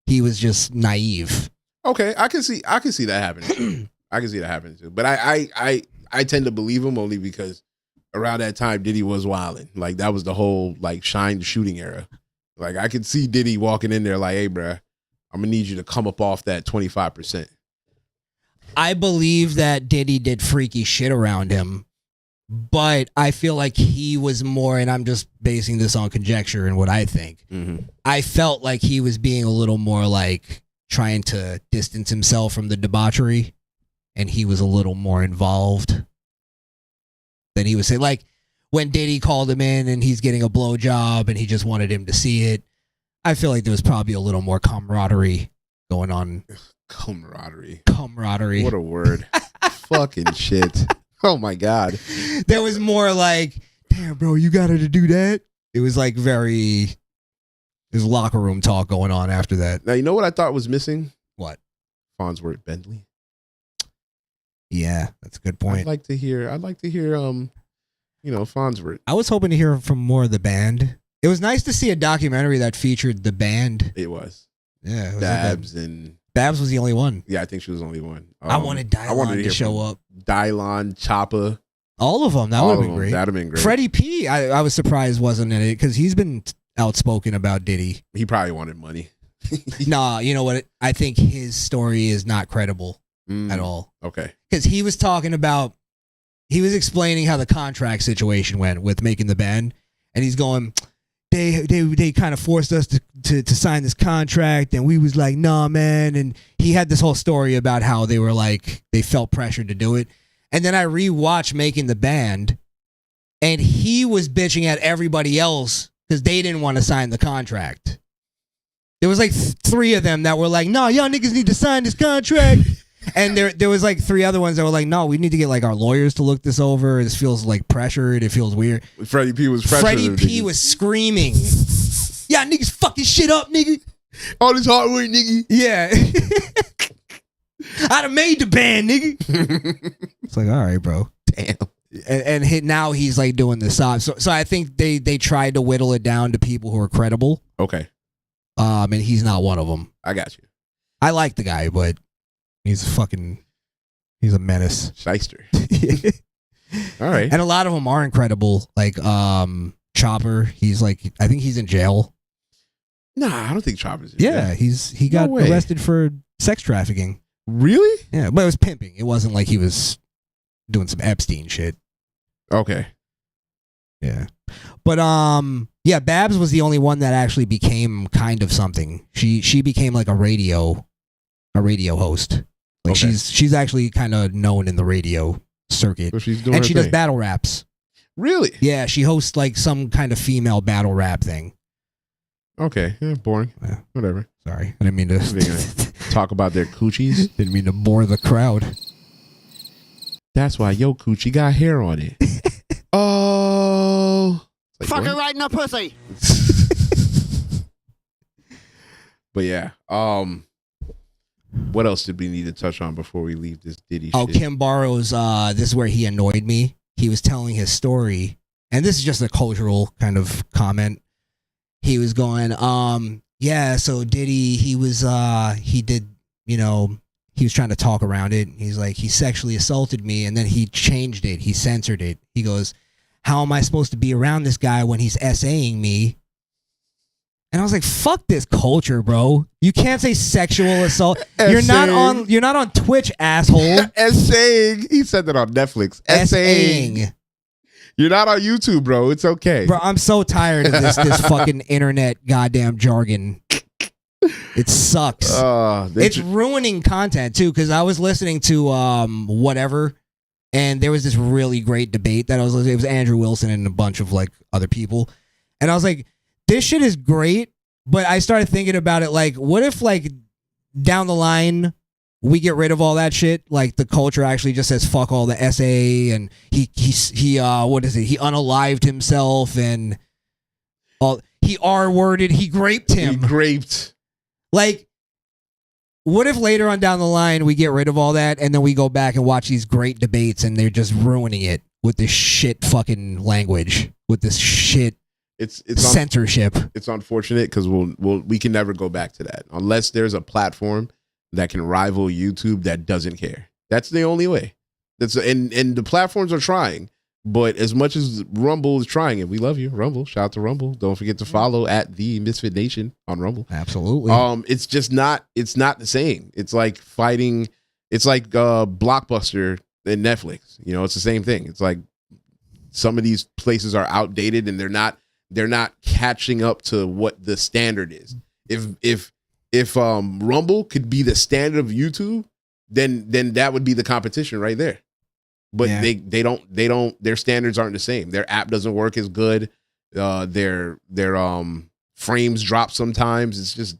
he was just naive. Okay, I can see that happening. I can see that happening too. But I tend to believe him only because around that time Diddy was wilding. Like, that was the whole, like, Shine shooting era. Like, I could see Diddy walking in there like, hey, bruh, I'm gonna need you to come up off that 25%. I believe that Diddy did freaky shit around him, but I feel like he was more, and I'm just basing this on conjecture and what I think. Mm-hmm. I felt like he was being a little more like trying to distance himself from the debauchery, and he was a little more involved than he was saying. Like, when Diddy called him in and he's getting a blowjob and he just wanted him to see it, I feel like there was probably a little more camaraderie going on. Camaraderie. Camaraderie. What a word. Fucking shit. Oh my God. There was more like, damn, bro, you got her to do that? It was like there's locker room talk going on after that. Now, you know what I thought was missing? What? Farnsworth Bentley. Yeah, that's a good point. I'd like to hear Farnsworth. I was hoping to hear from more of the band. It was nice to see a documentary that featured the band. It was. Yeah. It was Babs and... Babs was the only one. Yeah, I think she was the only one. I wanted Dylon to show up. Dylon, Choppa. All of them. That would have been great. That would have been great. Freddie P, I was surprised wasn't in it because he's been outspoken about Diddy. He probably wanted money. Nah, you know what? I think his story is not credible at all. Okay. Because he was explaining how the contract situation went with making the band, and he's going, they kind of forced us to sign this contract, and we was like, nah, man. And he had this whole story about how they were like, they felt pressured to do it. And then I rewatched Making the Band, and he was bitching at everybody else because they didn't want to sign the contract. There was like 3 of them that were like, no, y'all niggas need to sign this contract. And there was like 3 other ones that were like, no, we need to get like our lawyers to look this over. This feels like pressured. It feels weird. Freddie P was pressured. Freddie P was screaming, "Yeah, niggas fucking shit up, nigga. All this hard work, nigga." Yeah. I'd have made the band, nigga. It's like, all right, bro. Damn. And now he's like doing the song. So I think they tried to whittle it down to people who are credible. Okay. And he's not one of them. I got you. I like the guy, but he's a menace. Shyster. All right. And a lot of them are incredible. Like Chopper, he's like, I think he's in jail. Nah, I don't think Chopper's in jail. He got arrested for sex trafficking. Really? Yeah, but it was pimping. It wasn't like he was doing some Epstein shit. Okay. Yeah. But yeah, Babs was the only one that actually became kind of something. She became like a radio host. Like she's actually kind of known in the radio circuit. So she's doing and her she does thing. battle raps. Really? Yeah, she hosts like some kind of female battle rap thing. Okay. Yeah, boring. Yeah. Whatever. Sorry. I didn't mean to talk about their coochies. Didn't mean to bore the crowd. That's why your coochie got hair on it. Oh. Like, Fucking what? right in the pussy. But yeah. What else did we need to touch on before we leave this Diddy Oh, shit? Kim Barrow's this is where he annoyed me. He was telling his story, and this is just a cultural kind of comment. He was going, yeah, so Diddy, he was trying to talk around it. He's like, he sexually assaulted me, and then he changed it. He censored it. He goes, how am I supposed to be around this guy when he's essaying me? And I was like, fuck this culture, bro. You can't say sexual assault. You're not on Twitch, asshole. Essaying. He said that on Netflix. Essaying. You're not on YouTube, bro. It's okay. Bro, I'm so tired of this fucking internet goddamn jargon. It sucks. It's ruining content too, because I was listening to whatever, and there was this really great debate that I was listening. It was Andrew Wilson and a bunch of like other people, and I was like, this shit is great, but I started thinking about it like, what if like down the line we get rid of all that shit? Like the culture actually just says fuck all the essay, and he what is it? He unalived himself and all. He R-worded. He graped him. He graped. Like, what if later on down the line we get rid of all that and then we go back and watch these great debates and they're just ruining it with this shit fucking language, with this shit it's censorship. It's unfortunate because we can never go back to that unless there's a platform that can rival YouTube that doesn't care. That's the only way. And the platforms are trying. But as much as Rumble is trying, and we love you, Rumble. Shout out to Rumble. Don't forget to follow at the Misfit Nation on Rumble. Absolutely. It's just not. It's not the same. It's like fighting. It's like Blockbuster and Netflix. You know, it's the same thing. It's like some of these places are outdated and they're not catching up to what the standard is. If Rumble could be the standard of YouTube, then that would be the competition right there. But yeah. they don't their standards aren't the same. Their app doesn't work as good. Their frames drop sometimes. It's just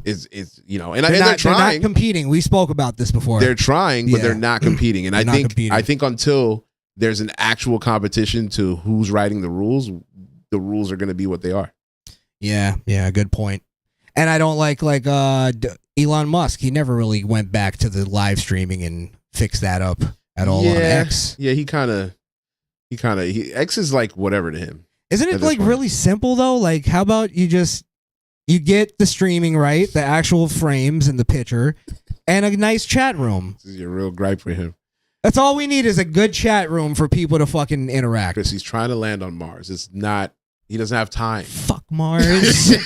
it's you know, and they're trying. They're not competing. We spoke about this before. They're trying, but they're not competing. And I think until there's an actual competition to who's writing the rules are going to be what they are. Yeah, good point. And I don't like Elon Musk. He never really went back to the live streaming and fixed that up at all on X. Yeah, he kind of X is like whatever to him. Isn't it like really simple though? Like, how about you get the streaming right, the actual frames and the picture, and a nice chat room. This is your real gripe for him. That's all we need is a good chat room for people to fucking interact. Chris, he's trying to land on Mars. It's not. He doesn't have time. Fuck Mars.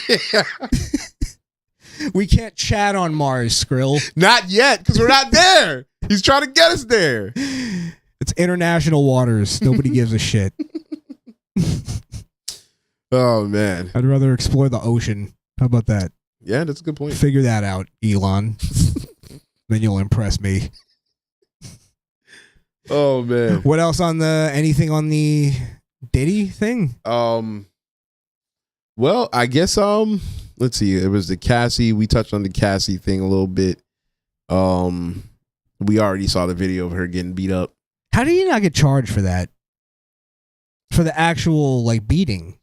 We can't chat on Mars, Skrill. Not yet, because we're not there. He's trying to get us there. It's international waters. Nobody gives a shit. Oh, man. I'd rather explore the ocean. How about that? Yeah, that's a good point. Figure that out, Elon. Then you'll impress me. Oh, man. What else on anything on the Diddy thing? Well, I guess let's see. It was the Cassie. We touched on the Cassie thing a little bit. We already saw the video of her getting beat up. How did he not get charged for that? For the actual like beating?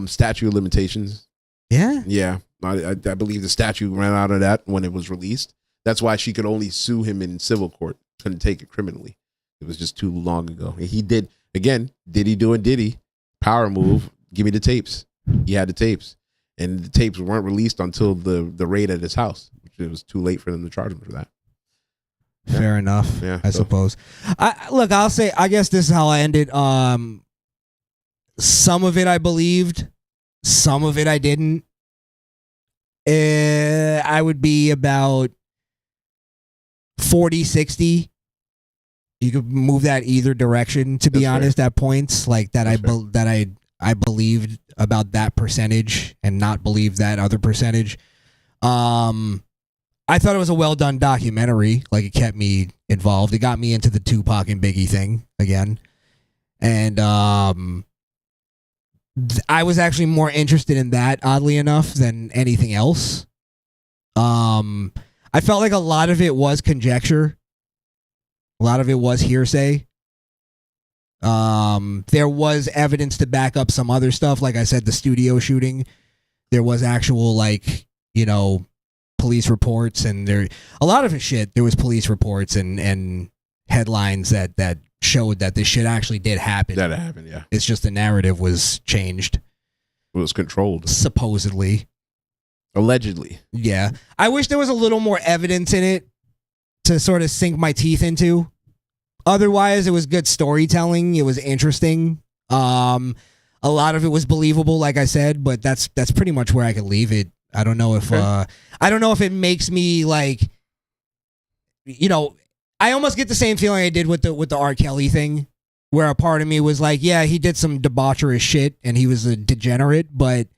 Statute of limitations. Yeah. Yeah. I believe the statute ran out of that when it was released. That's why she could only sue him in civil court. Couldn't take it criminally. It was just too long ago. And he did, again, Diddy doing Diddy. Power move. Give me the tapes. He had the tapes. And the tapes weren't released until the raid at his house. Which it was too late for them to charge him for that. Fair enough. Yeah, I suppose. I'll say, I guess this is how I ended. Some of it I believed. Some of it I didn't. I would be about 40-60. You could move that either direction, to be honest, at points like that. I believed about that percentage and not believe that other percentage. I thought it was a well done documentary. Like, it kept me involved. It got me into the Tupac and Biggie thing again, and I was actually more interested in that, oddly enough, than anything else. I felt like a lot of it was conjecture. A lot of it was hearsay. There was evidence to back up some other stuff. Like I said, the studio shooting. There was actual, like, police reports, and a lot of it shit. There was police reports and headlines that showed that this shit actually did happen. That happened, yeah. It's just the narrative was changed. It was controlled. Supposedly. Allegedly. Yeah. I wish there was a little more evidence in it to sort of sink my teeth into. Otherwise, it was good storytelling. It was interesting. A lot of it was believable, like I said, but that's pretty much where I could leave it. I don't know if it makes me like, I almost get the same feeling I did with the R. Kelly thing, where a part of me was like, yeah, he did some debaucherous shit and he was a degenerate, but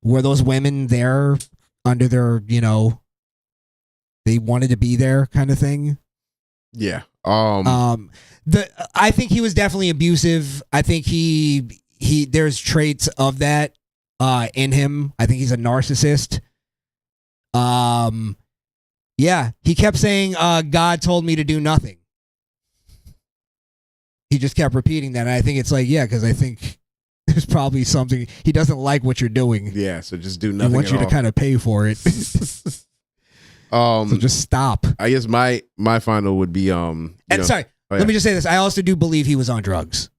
were those women there under their, they wanted to be there kind of thing? Yeah. I think he was definitely abusive. I think there's traits of that in him. I think he's a narcissist. Yeah, he kept saying, God told me to do nothing. He just kept repeating that. And I think it's like, yeah, because I think there's probably something. He doesn't like what you're doing. Yeah, so just do nothing. He wants you to kind of pay for it. So just stop. I guess my final would be sorry, let me just say this. I also do believe he was on drugs.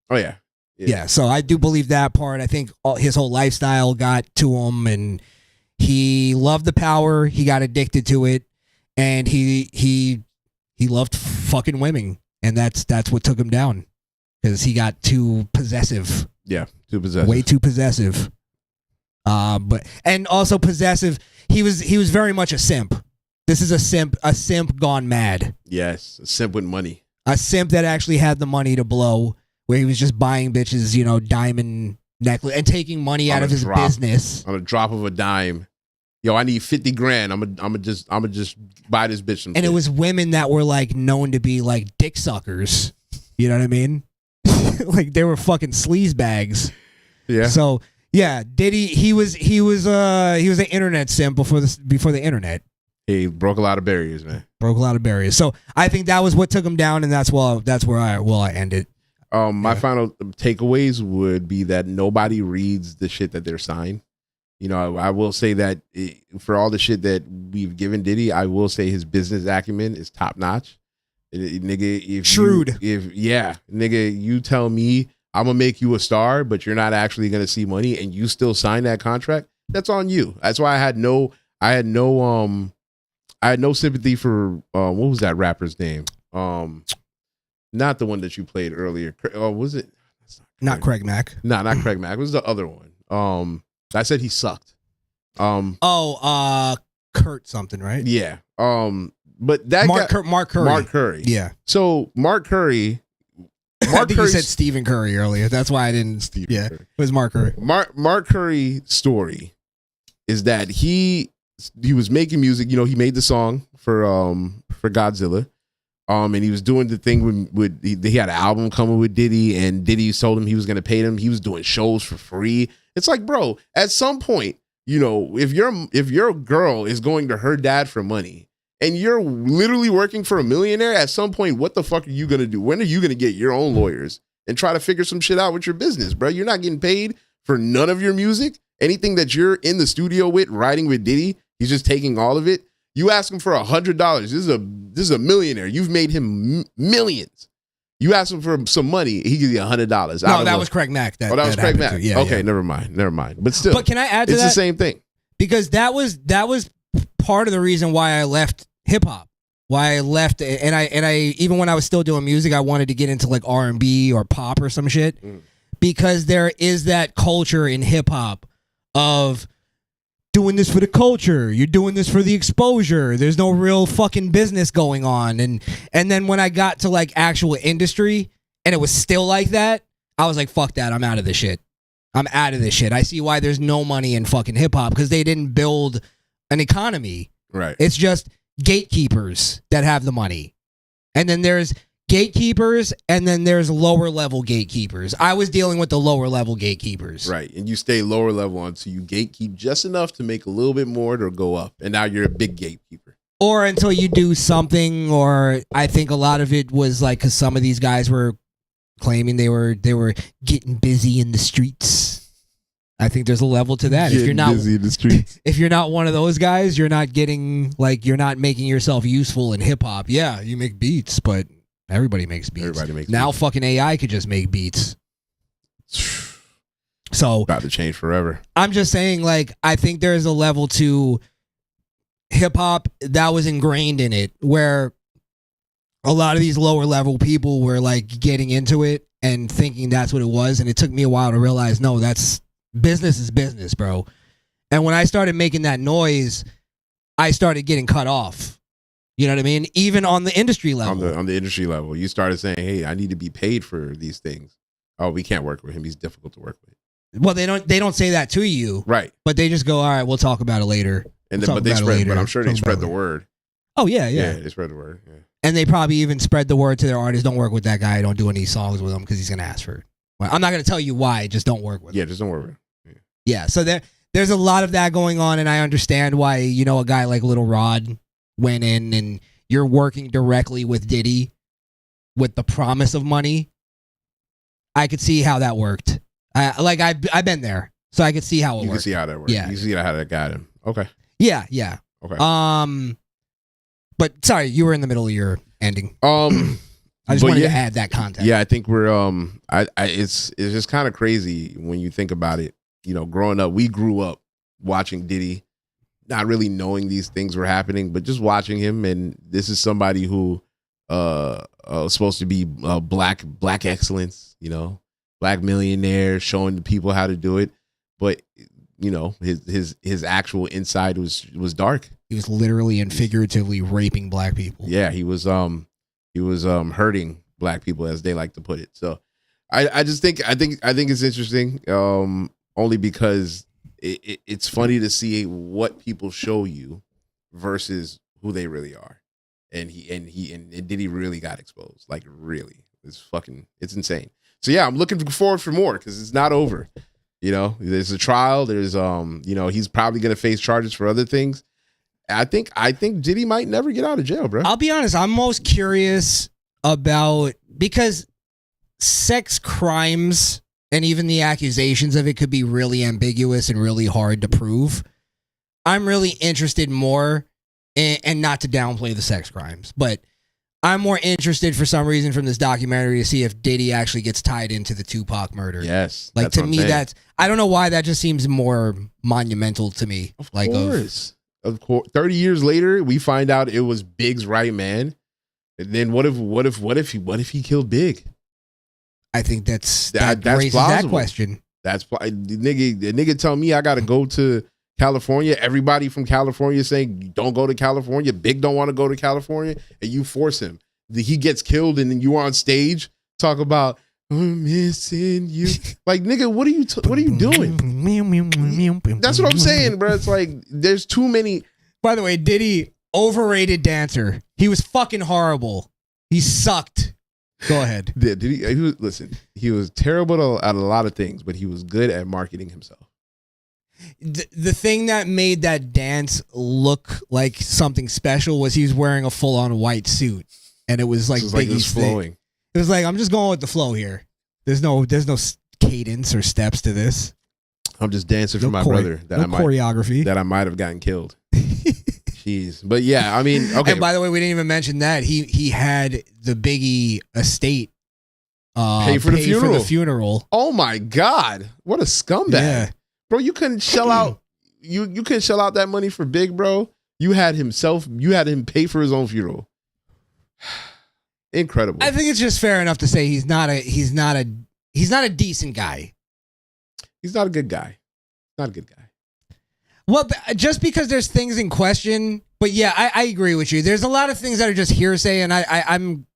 Oh yeah. Yeah, so I do believe that part. I think his whole lifestyle got to him, and he loved the power. He got addicted to it, and he loved fucking women, and that's what took him down, because he got too possessive. Yeah, too possessive. Way too possessive. And also possessive. He was very much a simp. This is a simp gone mad. Yes, a simp with money. A simp that actually had the money to blow, where he was just buying bitches, diamond necklace and taking money out of his business. On a drop of a dime. Yo, I need 50 grand. I'm just buy this bitch some And shit. it was women that were like known to be like dick suckers. You know what I mean? Like, they were fucking sleaze bags. Yeah. So yeah, Diddy, he was an internet simp before the internet. He broke a lot of barriers, man. Broke a lot of barriers. So I think that was what took him down, and that's where I ended. My final takeaways would be that nobody reads the shit that they're signed. I will say that for all the shit that we've given Diddy, I will say his business acumen is top notch. Nigga, shrewd. Nigga, you tell me I'm gonna make you a star, but you're not actually gonna see money, and you still sign that contract. That's on you. That's why I had no sympathy for what was that rapper's name? Not the one that you played earlier. Was it? Not Craig Mack. No, not Craig Mack. It was the other one. I said he sucked. Kurt something, right? Yeah. But that Mark Curry. Mark Curry. Yeah. So Mark Curry. I think you said Stephen Curry earlier. That's why I didn't. Curry. It was Mark Curry. Mark Curry's story is that he was making music. He made the song for Godzilla. And he was doing the thing with he had an album coming with Diddy, and Diddy told him he was going to pay him. He was doing shows for free. It's like, bro, at some point, you know, if your girl is going to her dad for money and you're literally working for a millionaire, at some point, what the fuck are you going to do? When are you going to get your own lawyers and try to figure some shit out with your business, bro? You're not getting paid for none of your music. Anything that you're in the studio with, writing with Diddy, he's just taking all of it. You ask him for $100. This is a millionaire. You've made him millions. You ask him for some money, he gives you $100. No, that was Craig Mack. That was Craig Mack. Yeah, okay, yeah. never mind. But still, But can I add to it's that? the same thing. Because that was part of the reason why I left hip hop. Why I left, and I even when I was still doing music, I wanted to get into like R&B or pop or some shit. Because there is that culture in hip hop of doing this for the culture. You're doing this for the exposure. There's no real fucking business going on. And then when I got to like actual industry and it was still like that, I was like, fuck that. I'm out of this shit. I see why there's no money in fucking hip hop, because they didn't build an economy. Right. It's just gatekeepers that have the money. And then there's gatekeepers, and then there's lower level gatekeepers. I was dealing with the lower level gatekeepers. Right. And you stay lower level until you gatekeep just enough to make a little bit more to go up. And now you're a big gatekeeper. Or until you do something, or I think a lot of it was like because some of these guys were claiming they were getting busy in the streets. I think there's a level to that. If you're not busy in the streets, if you're not one of those guys, you're not making yourself useful in hip hop. Yeah, you make beats, but everybody makes beats. Now fucking AI could just make beats. So about to change forever. I'm just saying, like, I think there's a level to hip hop that was ingrained in it, where a lot of these lower level people were like getting into it and thinking that's what it was. And it took me a while to realize, no, that's business is business, bro. And when I started making that noise, I started getting cut off. You know what I mean? Even on the industry level. On the industry level, you started saying, "Hey, I need to be paid for these things." Oh, we can't work with him. He's difficult to work with. Well, they don't say that to you, right? But they just go, "All right, we'll talk about it later." And then, but I'm sure they spread the word. Oh yeah. They spread the word. Yeah. And they probably even spread the word to their artists. Don't work with that guy. Don't do any songs with him because he's gonna ask for it. Well, I'm not gonna tell you why. Just don't work with him. Yeah, just don't work with him. Yeah. So there's a lot of that going on, and I understand why a guy like Little Rod went in, and you're working directly with Diddy with the promise of money. I could see how that worked. I've been there, so I could see how it worked. You can see how that worked. Yeah. You see how that got him. Okay. Yeah. Okay. But sorry, you were in the middle of your ending. I just wanted to add that context. Yeah, I think we're it's just kind of crazy when you think about it. Growing up, we grew up watching Diddy, not really knowing these things were happening, but just watching him. And this is somebody who supposed to be black excellence, black millionaire, showing the people how to do it. But his actual inside was dark. He was literally and figuratively raping black people. Yeah, he was hurting black people, as they like to put it. So I think it's interesting, only because it's funny to see what people show you versus who they really are. And Diddy really got exposed. Like, really. It's insane. So yeah, I'm looking forward for more, because it's not over. There's a trial. There's he's probably gonna face charges for other things. I think Diddy might never get out of jail, bro. I'll be honest, I'm most curious about, because sex crimes and even the accusations of it could be really ambiguous and really hard to prove. I'm really interested more and not to downplay the sex crimes, but I'm more interested for some reason from this documentary to see if Diddy actually gets tied into the Tupac murder. Yes. Like, to me, I don't know why, that just seems more monumental to me. Of course. 30 years later, we find out it was Big's right man. And then what if he killed Big? I think that's plausible. raises that question. The nigga tell me I got to go to California. Everybody from California saying don't go to California. Big don't want to go to California, and you force him. He gets killed, and then you on stage talk about I'm missing you. Like, nigga, what are you doing? That's what I'm saying, bro. It's like there's too many. By the way, Diddy, overrated dancer. He was fucking horrible. He sucked. Go ahead. Did he was, listen, he was terrible at a lot of things, but he was good at marketing himself. The thing that made that dance look like something special was he was wearing a full-on white suit, and it was like Biggie's flowing. It was like, I'm just going with the flow here. There's no cadence or steps to this. I'm just dancing for my brother choreography that I might have gotten killed. Jeez, but yeah, I mean, okay. And by the way, we didn't even mention that he had the Biggie estate pay for the funeral. Oh my God, what a scumbag! Yeah. Bro, you couldn't shell out you couldn't shell out that money for Big, bro. You had him pay for his own funeral. Incredible. I think it's just fair enough to say he's not a decent guy. He's not a good guy. Not a good guy. Well, just because there's things in question, but yeah, I agree with you. There's a lot of things that are just hearsay, and I'm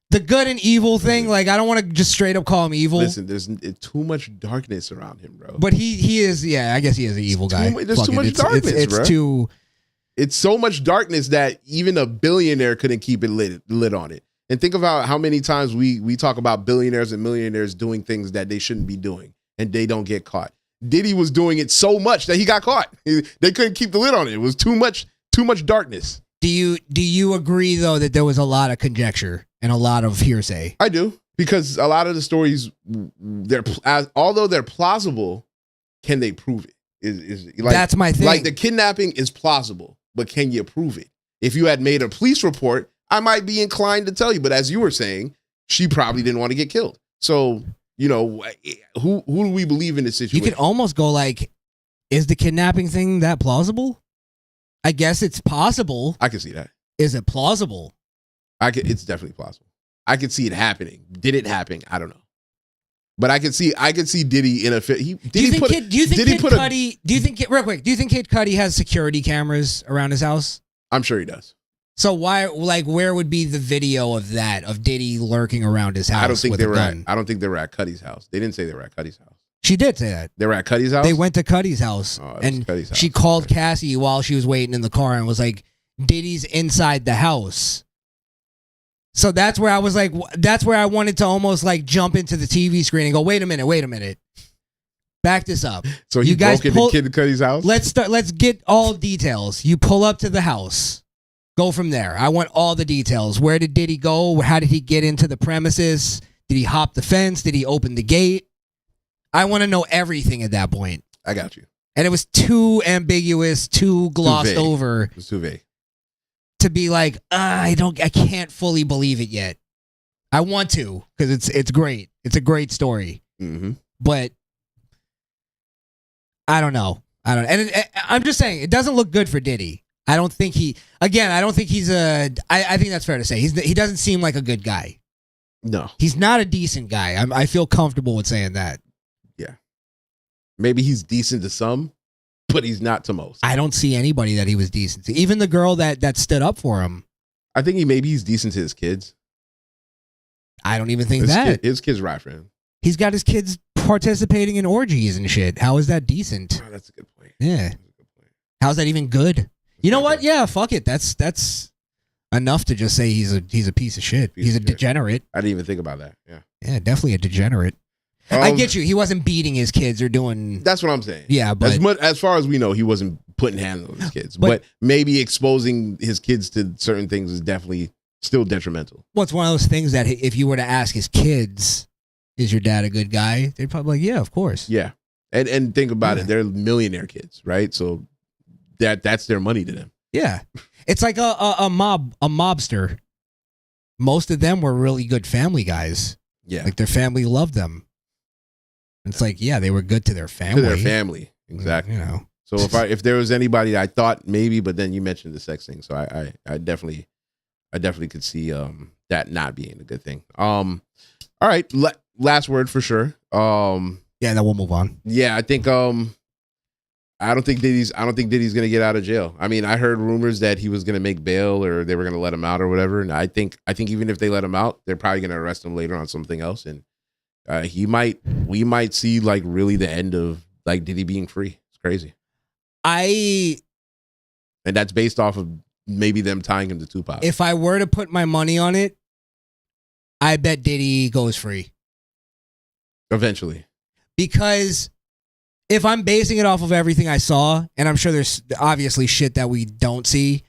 the good and evil thing. Like, I don't want to just straight up call him evil. Listen, there's too much darkness around him, bro. But he is, yeah, I guess he is an evil guy. There's too much darkness, bro. It's so much darkness that even a billionaire couldn't keep it lit on it. And think about how many times we talk about billionaires and millionaires doing things that they shouldn't be doing, and they don't get caught. Diddy was doing it so much that he got caught. They couldn't keep the lid on it. It was too much darkness. Do you agree though that there was a lot of conjecture and a lot of hearsay? I do, because a lot of the stories, although they're plausible, can they prove it? Is like, that's my thing. Like the kidnapping is plausible, but can you prove it? If you had made a police report, I might be inclined to tell you. But as you were saying, she probably didn't want to get killed. So, you know, who do we believe in this situation? You could almost go like, is the kidnapping thing that plausible? I guess it's possible. I can see that. Is it plausible? It's definitely plausible. I could see it happening. Did it happen? I don't know. But I could see Diddy in a fit. Do you think Kid Cudi has security cameras around his house? I'm sure he does. So where would be the video of that, of Diddy lurking around his house? I don't think they were at Cudi's house. They didn't say they were at Cudi's house. She did say that. They were at Cudi's house? They went to Cudi's house. And Cudi's house. She called Cassie while she was waiting in the car and was like, Diddy's inside the house. So that's where I was like, that's where I wanted to almost like jump into the TV screen and go, wait a minute. Back this up. So you guys broke into Kid Cudi's house? Let's get all details. You pull up to the house. Go from there. I want all the details. Where did Diddy go? How did he get into the premises? Did he hop the fence? Did he open the gate? I want to know everything at that point. I got you. And it was too ambiguous, too glossed over. It was too vague. To be like, I can't fully believe it yet. I want to, because it's great. It's a great story. Mm-hmm. But I don't know. And I'm just saying, it doesn't look good for Diddy. I think he's I think that's fair to say. He doesn't seem like a good guy. No. He's not a decent guy. I feel comfortable with saying that. Yeah. Maybe he's decent to some, but he's not to most. I don't see anybody that he was decent to. Even the girl that stood up for him. I think he's decent to his kids. I don't even think that. His kids ride for him. He's got his kids participating in orgies and shit. How is that decent? Oh, that's a good point. Yeah. How's that even good? You know what? Yeah, fuck it. That's enough to just say he's a piece of shit. He's a degenerate. I didn't even think about that. Yeah. Yeah, definitely a degenerate. I get you. He wasn't beating his kids or doing. That's what I'm saying. Yeah, but as far as we know, he wasn't putting hands on his kids. But maybe exposing his kids to certain things is definitely still detrimental. Well, it's one of those things that if you were to ask his kids, "Is your dad a good guy?" They'd probably be like, "Yeah, of course." Yeah, and think about it. They're millionaire kids, right? So that's their money to them. Yeah, it's like a mobster. Most of them were really good family guys. Yeah, like their family loved them. It's like, yeah, they were good to their family. To their family, exactly. You know. So if there was anybody I thought maybe, but then you mentioned the sex thing, so I definitely could see that not being a good thing. All right, last word for sure. Yeah, then we'll move on. Yeah, I think I don't think Diddy's gonna get out of jail. I mean, I heard rumors that he was gonna make bail or they were gonna let him out or whatever. And I think even if they let him out, they're probably gonna arrest him later on something else. And we might see like really the end of like Diddy being free. It's crazy. And that's based off of maybe them tying him to Tupac. If I were to put my money on it, I bet Diddy goes free. Eventually. Because if I'm basing it off of everything I saw, and I'm sure there's obviously shit that we don't see,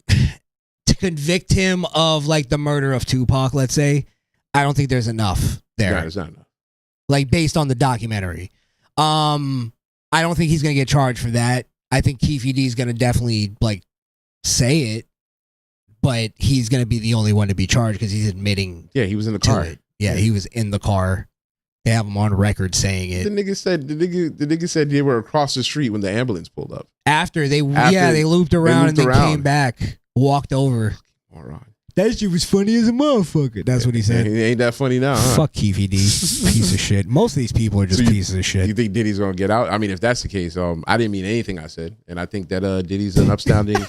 to convict him of like the murder of Tupac, let's say, I don't think there's enough there. No, there's not enough. Like based on the documentary. I don't think he's gonna get charged for that. I think Keefe D is gonna definitely like say it, but he's gonna be the only one to be charged because he's admitting. Yeah, he was in the car. Yeah, he was in the car. They have him on record saying it. The nigga said they were across the street when the ambulance pulled up. After they looped around and then came back, walked over. Moron. That shit was funny as a motherfucker. That's what he said. He ain't that funny now, huh? Fuck Keefe D. Piece of shit. Most of these people are just pieces of shit. You think Diddy's gonna get out? I mean, if that's the case, I didn't mean anything I said, and I think that Diddy's an upstanding,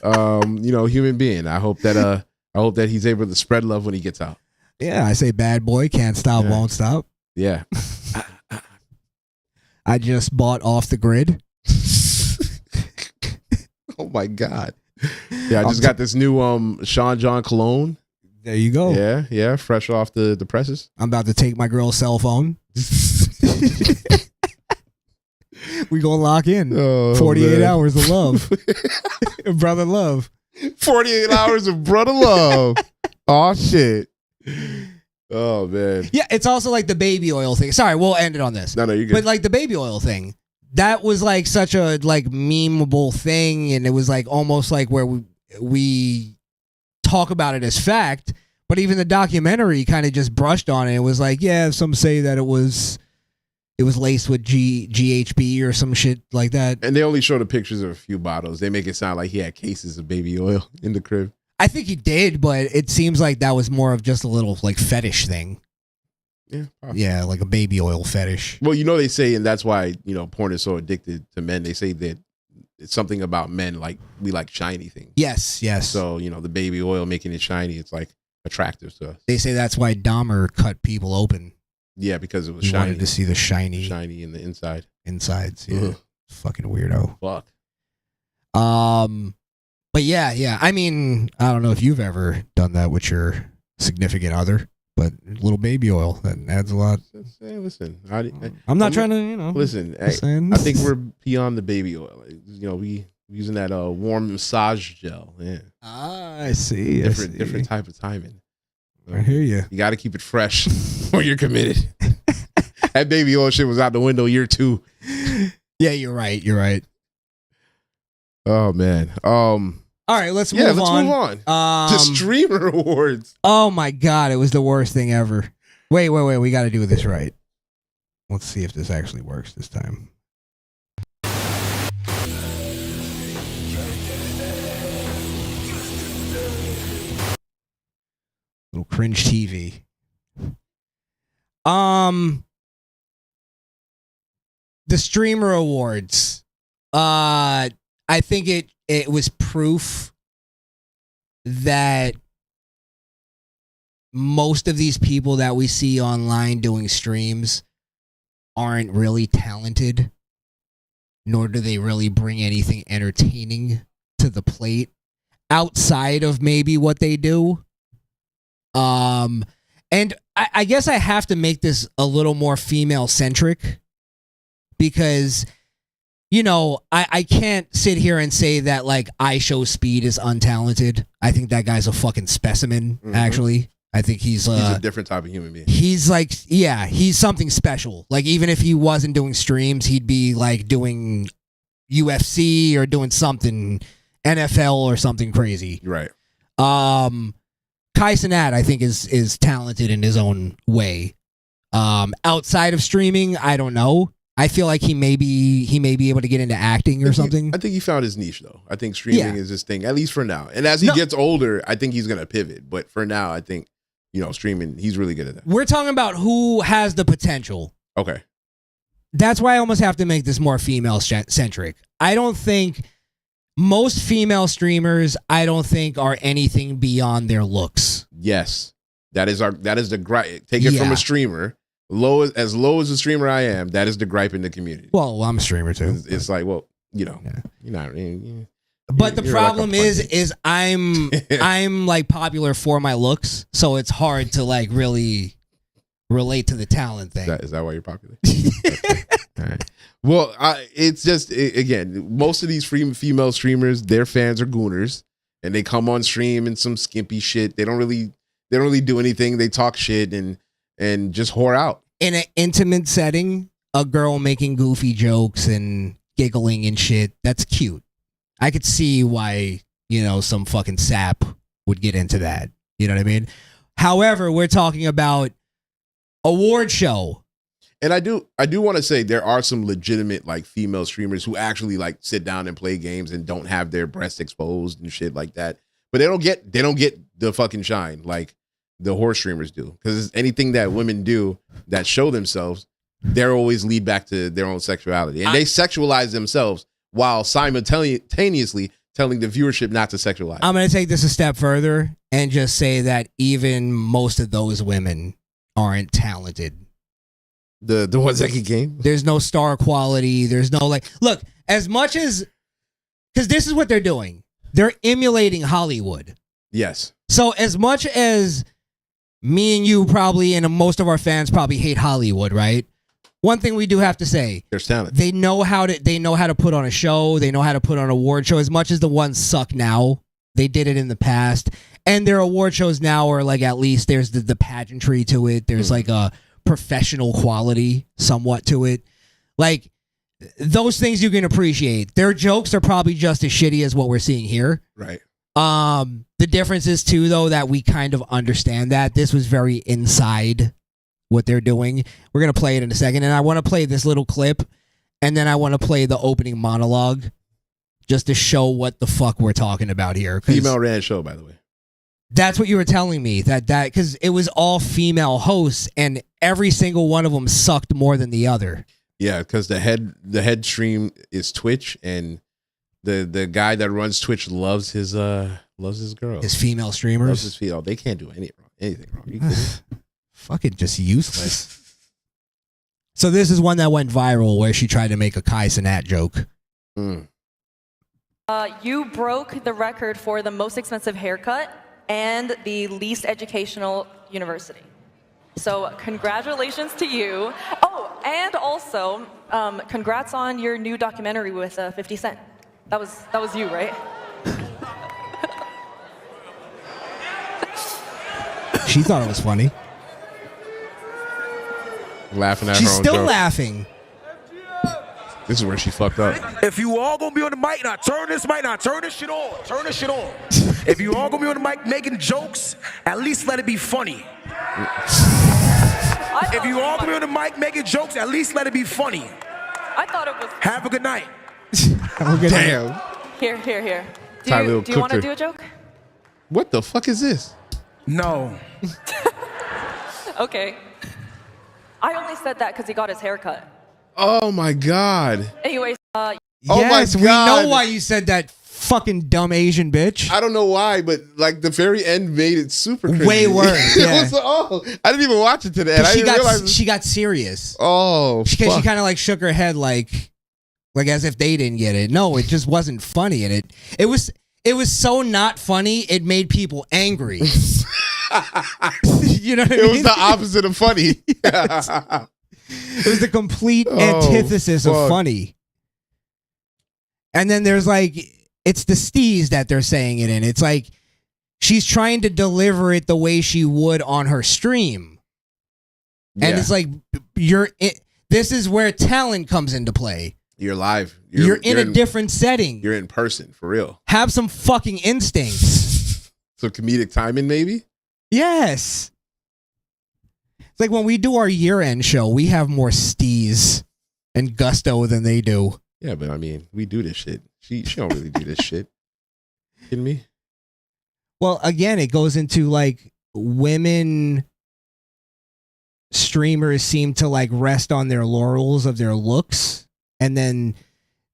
human being. I hope that he's able to spread love when he gets out. Yeah, I say bad boy, can't stop, won't stop. Yeah. I just bought Off the Grid. Oh my God. Yeah, I just got this new Sean John cologne. There you go. Yeah, fresh off the presses. I'm about to take my girl's cell phone. We gonna lock in. 48 hours of love. Brother love. 48 hours of brother love. Oh shit. Oh man. Yeah, it's also like the baby oil thing. Sorry, we'll end it on this. No, you're good. But like the baby oil thing, that was like such a like memeable thing, and it was like almost like where we talk about it as fact, but even the documentary kind of just brushed on it. It was like, yeah, some say that it was laced with GHB or some shit like that. And they only show the pictures of a few bottles. They make it sound like he had cases of baby oil in the crib. I think he did, but it seems like that was more of just a little like fetish thing. Yeah. Probably. Yeah, like a baby oil fetish. Well, they say, and that's why, porn is so addicted to men. They say that it's something about men, like we like shiny things. Yes. So, the baby oil making it shiny, it's like attractive to us. They say that's why Dahmer cut people open. Yeah, because it was he shiny. Wanted to see the shiny in the inside. Insides, yeah. Fucking weirdo. Fuck. But yeah. I mean, I don't know if you've ever done that with your significant other, but a little baby oil that adds a lot. Hey, listen, I'm not trying to, Listen, I think we're beyond the baby oil. We using that warm massage gel. Yeah. Ah, I see. Different type of timing. I hear you. You got to keep it fresh when you're committed. That baby oil shit was out the window year 2. Yeah, you're right. Oh man. All right, let's move on. The streamer awards. Oh my God, it was the worst thing ever. Wait. We got to do this right. Let's see if this actually works this time. Little cringe TV. The streamer awards. I think it was proof that most of these people that we see online doing streams aren't really talented, nor do they really bring anything entertaining to the plate outside of maybe what they do. And I guess I have to make this a little more female centric because, I can't sit here and say that like iShowSpeed is untalented. I think that guy's a fucking specimen, actually. I think he's a different type of human being. He's like, yeah, he's something special. Like even if he wasn't doing streams, he'd be like doing UFC or doing something NFL or something crazy. Right. Kai Cenat, I think, is talented in his own way. Outside of streaming, I don't know. I feel like he may be able to get into acting or something. I think he found his niche though. I think streaming is his thing, at least for now. And as he gets older, I think he's gonna pivot. But for now, I think streaming, he's really good at that. We're talking about who has the potential. Okay. That's why I almost have to make this more female centric. I don't think most female streamers, are anything beyond their looks. Yes, that is the gripe. Take it from a streamer. As low as a streamer I am, that is the gripe in the community. Well, I'm a streamer too. It's like, well, you're not. But the You're like a problem is I'm like popular for my looks, so it's hard to like really relate to the talent thing. Is that why you're popular? Okay. All right. Well, it's just again, most of these female streamers, their fans are gooners, and they come on stream in some skimpy shit. They don't really do anything. They talk shit and just whore out. In an intimate setting, a girl making goofy jokes and giggling and shit, that's cute. I could see why, some fucking sap would get into that. You know what I mean? However, we're talking about award show. And I do want to say there are some legitimate like female streamers who actually like sit down and play games and don't have their breasts exposed and shit like that. But they don't get the fucking shine like the horse streamers do. Because anything that women do that show themselves, they're always lead back to their own sexuality. And they sexualize themselves while simultaneously telling the viewership not to sexualize. I'm going to take this a step further and just say that even most of those women aren't talented. The ones that can game? There's no star quality. There's no look, as much as, because this is what they're doing. They're emulating Hollywood. Yes. So as much as me and you probably, and most of our fans probably hate Hollywood, right? One thing we do have to say, there's talent. They know how to put on a show. They know how to put on an award show. As much as the ones suck now, they did it in the past. And their award shows now are like, at least there's the pageantry to it. There's like a professional quality somewhat to it. Like those things you can appreciate. Their jokes are probably just as shitty as what we're seeing here. Right. The difference is too, though, that we kind of understand that this was very inside what they're doing. We're going to play it in a second. And I want to play this little clip. And then I want to play the opening monologue just to show what the fuck we're talking about here. Female ran show, by the way. That's what you were telling me. That because it was all female hosts and every single one of them sucked more than the other. Yeah, because the head stream is Twitch, and the guy that runs Twitch loves his girl. His female streamers. Loves his female. They can't do anything wrong. You kidding? Fucking just useless. So this is one that went viral where she tried to make a Kai Cenat joke. You broke the record for the most expensive haircut and the least educational university. So congratulations to you. Oh, and also, congrats on your new documentary with 50 Cent. That was you, right? She thought it was funny. Laughing at She's her own still joke. laughing. This is where she fucked up. If you all gonna be on the mic, now turn this mic, now turn this shit on. Turn this shit on. If you all gonna be on the mic making jokes, at least let it be funny. If you all gonna be on the mic making jokes, at least let it be funny. I thought it was. Have a good night. Damn. Here. Do Tyler you want to Cooker. do a joke? What the fuck is this? No. Okay. I only said that because he got his hair cut. Oh my god. Anyways, Oh Yes, my we God. know why you said that, fucking dumb Asian bitch. I don't know why, but like the very end made it super cringy. Way worse. It Yeah. was, I didn't even watch it to the end. I She didn't realize. she got serious. Oh, She fuck. kind of like shook her head like as if they didn't get it. No, it just wasn't funny, and it was so not funny. It made people angry. You know what I mean? It was the opposite of funny. It was the complete Oh, antithesis of fuck. funny. And then there's like, it's the steez that they're saying it in. It's like she's trying to deliver it the way she would on her stream. And Yeah. it's like, this is where talent comes into play. You're live. You're in a different setting. You're in person for real. Have some fucking instincts. So comedic timing, maybe. Yes. It's like when we do our year-end show, we have more steez and gusto than they do. Yeah, but I mean, we do this shit. She don't really do this shit. Kidding me? Well, again, it goes into like women streamers seem to like rest on their laurels of their looks, and then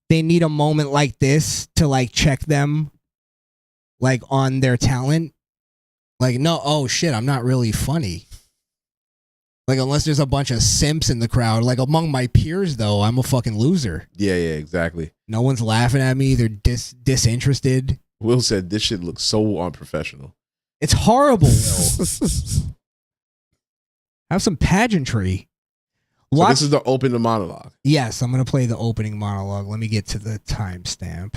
they need a moment like this to like check them like on their talent. Like, no, oh shit, I'm not really funny. Like, unless there's a bunch of simps in the crowd. Like, among my peers, though, I'm a fucking loser. Yeah, exactly. No one's laughing at me. They're disinterested. Will said this shit looks so unprofessional. It's horrible, Will. Have some pageantry. So this is the opening monologue. Yes, I'm going to play the opening monologue. Let me get to the timestamp.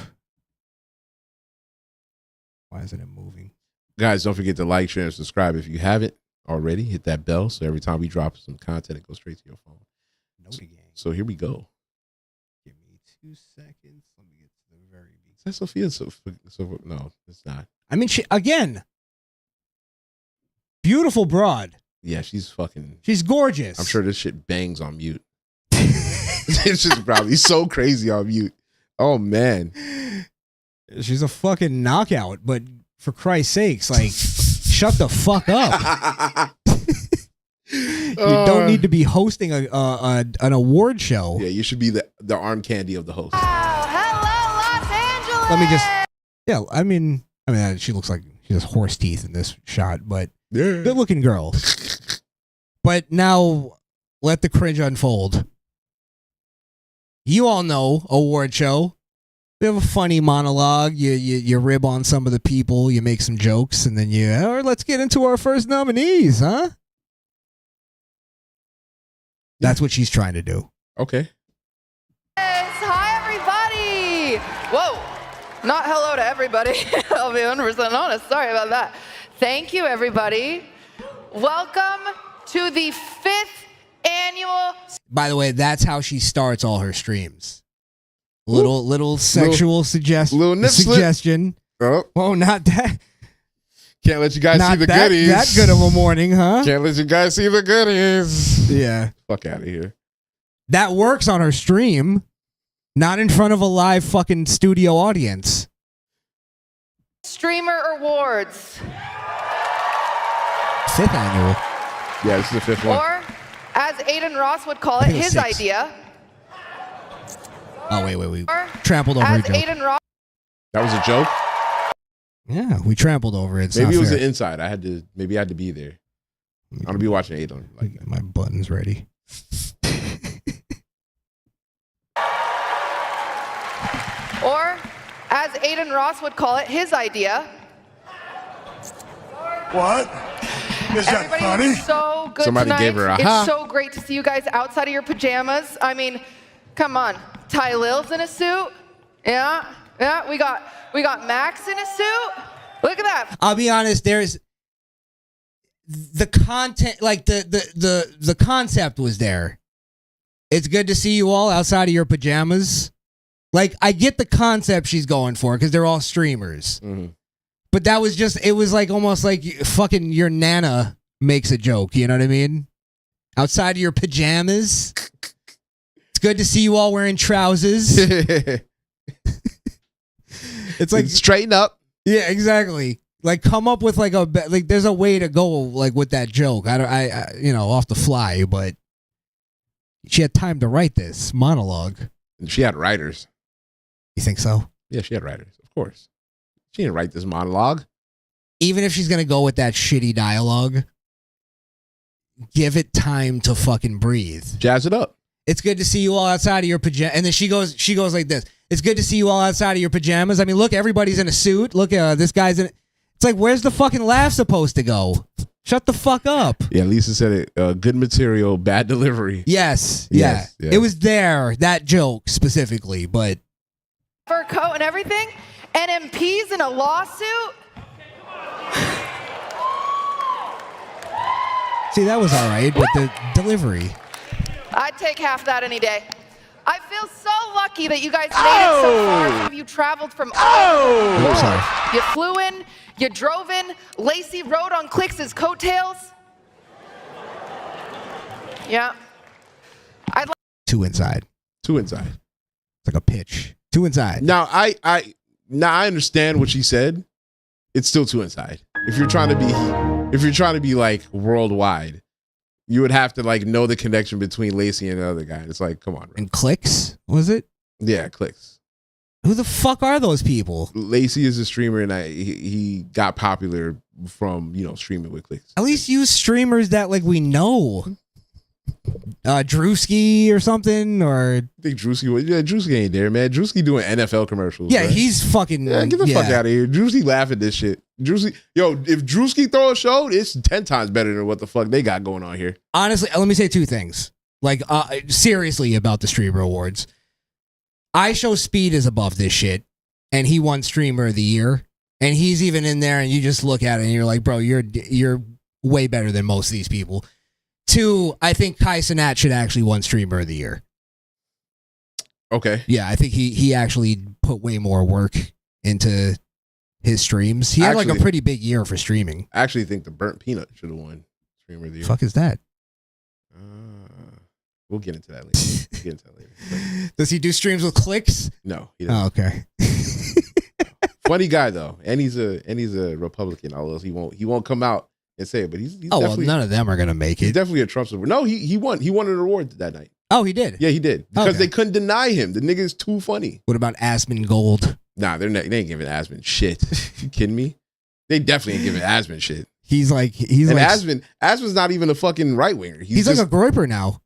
Why isn't it moving? Guys, don't forget to like, share, and subscribe if you haven't already. Hit that bell so every time we drop some content, it goes straight to your phone. So here we go. Give me 2 seconds. Let me get to the very beginning. Is that Sophia? So no, it's not. I mean, again, beautiful broad. Yeah, she's gorgeous. I'm sure this shit bangs on mute. It's just probably so crazy on mute. Oh, man. She's a fucking knockout, but for Christ's sakes, like, shut the fuck up. You don't need to be hosting an award show. Yeah, you should be the arm candy of the host. Let me just, I mean, she looks like she has horse teeth in this shot, but good looking girl. But now let the cringe unfold. You all know award show. We have a funny monologue. You rib on some of the people. You make some jokes, and then let's get into our first nominees, huh? That's what she's trying to do. Okay. Yes, hi everybody. Whoa, not hello to everybody. I'll be 100% honest. Sorry about that. Thank you, everybody. Welcome to the 5th annual. By the way, that's how she starts all her streams. Little sexual suggestion. Oh, not that. Can't let you guys see the that, goodies. That good of a morning, huh? Can't let you guys see the goodies. Yeah. Fuck out of here. That works on her stream, not in front of a live fucking studio audience. Streamer Awards. 5th annual. Yeah, this is the 5th one. Or, as Aiden Ross would call it, his 6th. idea. Oh, wait. We trampled over As a joke. Aiden Ross. That was a joke? Yeah, we trampled over it. It's maybe not it was fair. the inside. I had to be there. I'm gonna be watching Aiden like that. My button's ready. Or, as Aiden Ross would call it, his idea. What? Is that Everybody funny? was so good Somebody tonight. gave her a It's ha. so great to see you guys outside of your pajamas. I mean, come on. Ty Lil's in a suit. Yeah. We got Max in a suit. Look at that. I'll be honest. There's the content, like the concept was there. It's good to see you all outside of your pajamas. Like, I get the concept she's going for because they're all streamers. Mm-hmm. But that was it was like almost like fucking your Nana makes a joke. You know what I mean? Outside of your pajamas. It's good to see you all wearing trousers. It's like straighten up. Yeah, exactly. Like, come up with like there's a way to go like with that joke. I off the fly, but she had time to write this monologue. And she had writers. You think so? Yeah, she had writers, of course. She didn't write this monologue. Even if she's gonna go with that shitty dialogue, give it time to fucking breathe. Jazz it up. It's good to see you all outside of your pajamas. And then she goes like this. It's good to see you all outside of your pajamas. I mean, look, everybody's in a suit. Look, this guy's in. It's like, where's the fucking laugh supposed to go? Shut the fuck up. Yeah, Lisa said it. Good material, bad delivery. Yes. Yes, Yeah. yes. It was there, that joke specifically, but. Fur coat and everything. And MPs in a lawsuit. See, that was all right, but the delivery. I'd take half that any day. I feel so lucky that you guys made it so far. Some of you traveled from all over the world. sorry. You flew in, you drove in, Lacey rode on Clix's coattails. Yeah. I'd like Two inside. Two inside. It's like a pitch. Two inside. Now I understand what she said. It's still two inside. If you're trying to be like worldwide, you would have to like know the connection between Lacey and the other guy. It's like, come on, bro. And Clicks, was it? Yeah, Clicks. Who the fuck are those people? Lacey is a streamer, and he got popular from streaming with Clicks. At least use streamers that like we know. Drewski or something, or I think Drewski ain't there, man. Drewski doing NFL commercials. yeah, bro. he's fucking. Yeah, get the fuck out of here. Drewski laugh at this shit. Drewski, if Drewski throw a show, it's 10 times better than what the fuck they got going on here. Honestly, let me say two things. Like, seriously about the Streamer Awards. iShow Speed is above this shit, and he won Streamer of the Year, and he's even in there, and you just look at it, and you're like, bro, you're way better than most of these people. Two, I think Kai Cenat should actually won Streamer of the Year. Okay. Yeah, I think he actually put way more work into his streams. He had like a pretty big year for streaming. I actually think the Burnt Peanut should have won Streamer of the Year. Fuck is that? We'll get into that later. Does he do streams with clicks? No, he doesn't. Oh, okay. Funny guy though, and he's a Republican. Although he won't come out and say it, but he's definitely, none of them are gonna make he's it. definitely a Trump supporter. No, he won an award that night. Oh, he did. Yeah, he did because they couldn't deny him. The nigga's too funny. What about Asmongold? Nah, they ain't giving Asmon shit. You kidding me? They definitely ain't giving Asmon shit. He's like Asmon's not even a fucking right winger. He's like a groiper now.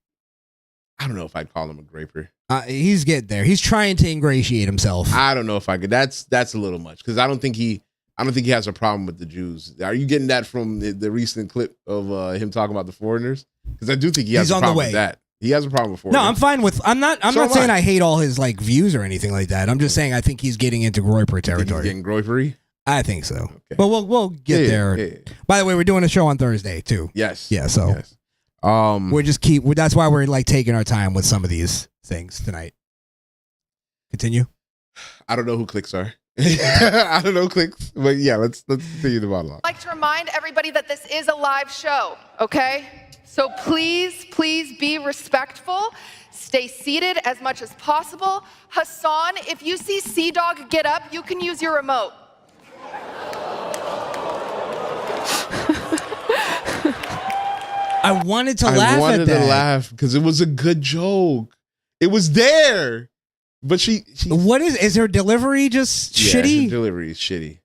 I don't know if I'd call him a graper. He's getting there. He's trying to ingratiate himself. I don't know if I could. That's a little much because I don't think he has a problem with the Jews. Are you getting that from the recent clip of him talking about the foreigners? Because I do think he has a problem with that. He has a problem with foreigners. No, I'm fine with. I'm not saying I hate all his like views or anything like that. I'm just saying I think he's getting into groiper territory. He's getting groipery. I think so. Okay. But we'll get there. Yeah. By the way, we're doing a show on Thursday too. Yes. Yeah. So. Yes. That's why we're like taking our time with some of these things tonight. Continue. I don't know who clicks are. I don't know clicks, but yeah, let's continue the monologue. I'd like to remind everybody that this is a live show, okay? So please be respectful. Stay seated as much as possible. Hassan, if you see Sea-Dog get up, you can use your remote. I wanted to laugh because it was a good joke. It was there, but she what is her delivery just shitty? Her delivery is shitty.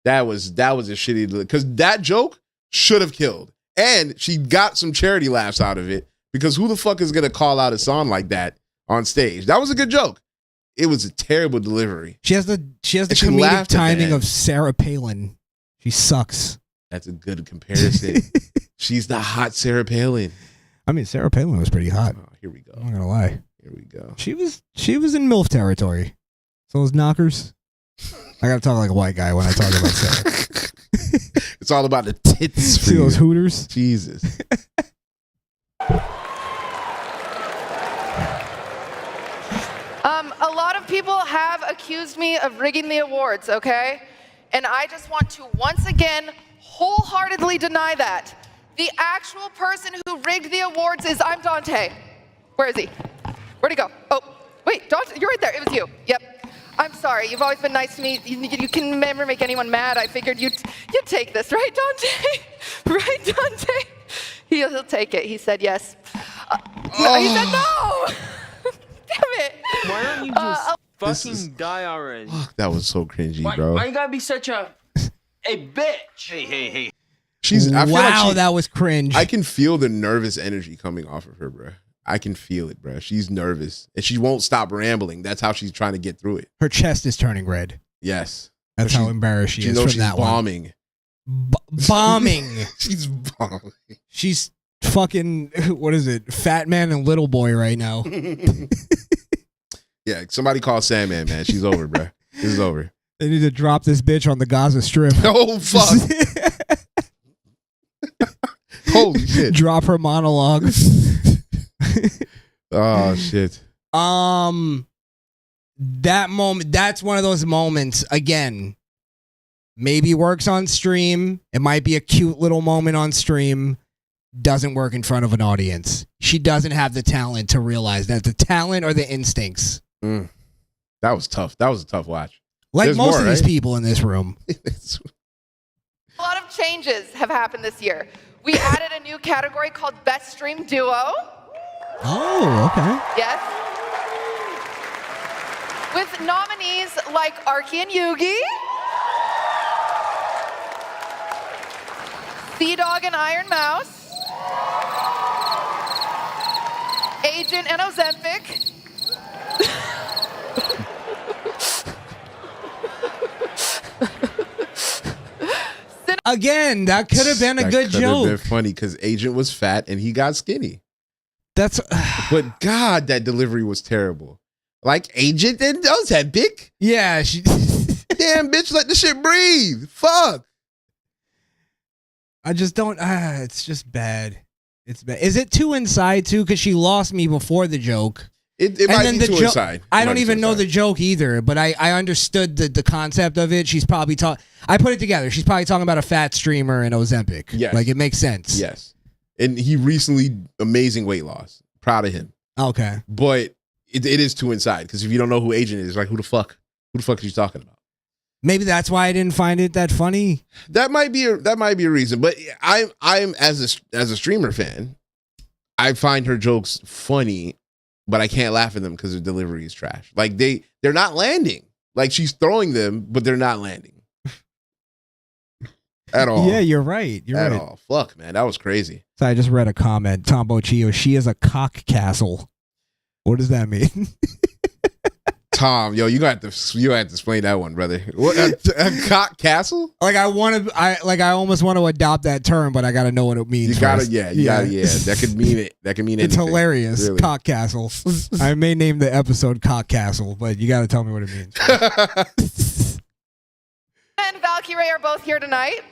That was a shitty because that joke should have killed, and she got some charity laughs out of it because who the fuck is gonna call out a song like that on stage? That was a good joke. It was a terrible delivery. She has the comedic timing of Sarah Palin. She sucks. That's a good comparison. She's the hot Sarah Palin. I mean, Sarah Palin was pretty hot. Oh, here we go. I'm not gonna lie. Here we go. She was in MILF territory. So was Knockers. I gotta talk like a white guy when I talk about Sarah. It's all about the tits. See those Hooters? Jesus. A lot of people have accused me of rigging the awards, okay? And I just want to once again wholeheartedly deny that. The actual person who rigged the awards is Dante. Where is he? Where'd he go? Oh, wait, Dante, you're right there. It was you. Yep. I'm sorry. You've always been nice to me. You can never make anyone mad. I figured you'd take this, right, Dante? Right, Dante? He'll take it. He said yes. He said no. Damn it. Why don't you just fucking die already? Fuck, that was so cringy, bro. Why you gotta be such a bitch? Hey. I feel like that was cringe. I can feel the nervous energy coming off of her, bro. I can feel it, bro. She's nervous and she won't stop rambling. That's how she's trying to get through it. Her chest is turning red. Yes. That's how embarrassed she is from that bombing. Bombing. She's bombing. She's fucking, what is it? Fat man and little boy right now. Yeah, somebody call Sandman, man. She's over, bro. This is over. They need to drop this bitch on the Gaza Strip. Oh, fuck. Holy shit. Drop her monologue. Oh, shit. That moment, that's one of those moments, again, maybe works on stream. It might be a cute little moment on stream. Doesn't work in front of an audience. She doesn't have the talent to realize that. The talent or the instincts. That was tough. That was a tough watch. Like There's most more, of these right? people in this room. A lot of changes have happened this year. We added a new category called Best Stream Duo. Oh, okay. Yes. With nominees like Arky and Yugi, Sea-Dog and Iron Mouse, Agent and Ozempic. Again, that could have been a good joke. Been funny because Agent was fat and he got skinny. That's. But God, that delivery was terrible. Like Agent and Ozempic. Yeah, she. Damn, bitch, let the shit breathe. Fuck. I just don't. It's just bad. It's bad. Is it too inside too? Because she lost me before the joke. It might be too inside. I don't even know the joke either, but I understood the concept of it. She's probably I put it together. She's probably talking about a fat streamer and Ozempic. Yes. Like it makes sense. Yes. And he recently amazing weight loss. Proud of him. Okay. But it is too inside because if you don't know who Agent is, like who the fuck are you talking about? Maybe that's why I didn't find it that funny. That might be a reason. But I'm as a streamer fan, I find her jokes funny, but I can't laugh at them because her delivery is trash. Like they're not landing. Like she's throwing them, but they're not landing at all. Yeah, you're right. You're at right. all. Fuck, man, that was crazy. So I just read a comment. Tom Bochio, she is a cock castle. What does that mean? Tom, yo, you have to explain that one, brother. What a cock castle? Like I almost want to adopt that term, but I got to know what it means. You gotta, yeah. That could mean it. That could mean it's anything. hilarious. Really. Cock castle. I may name the episode Cock Castle, but you got to tell me what it means. And Valkyrie are both here tonight.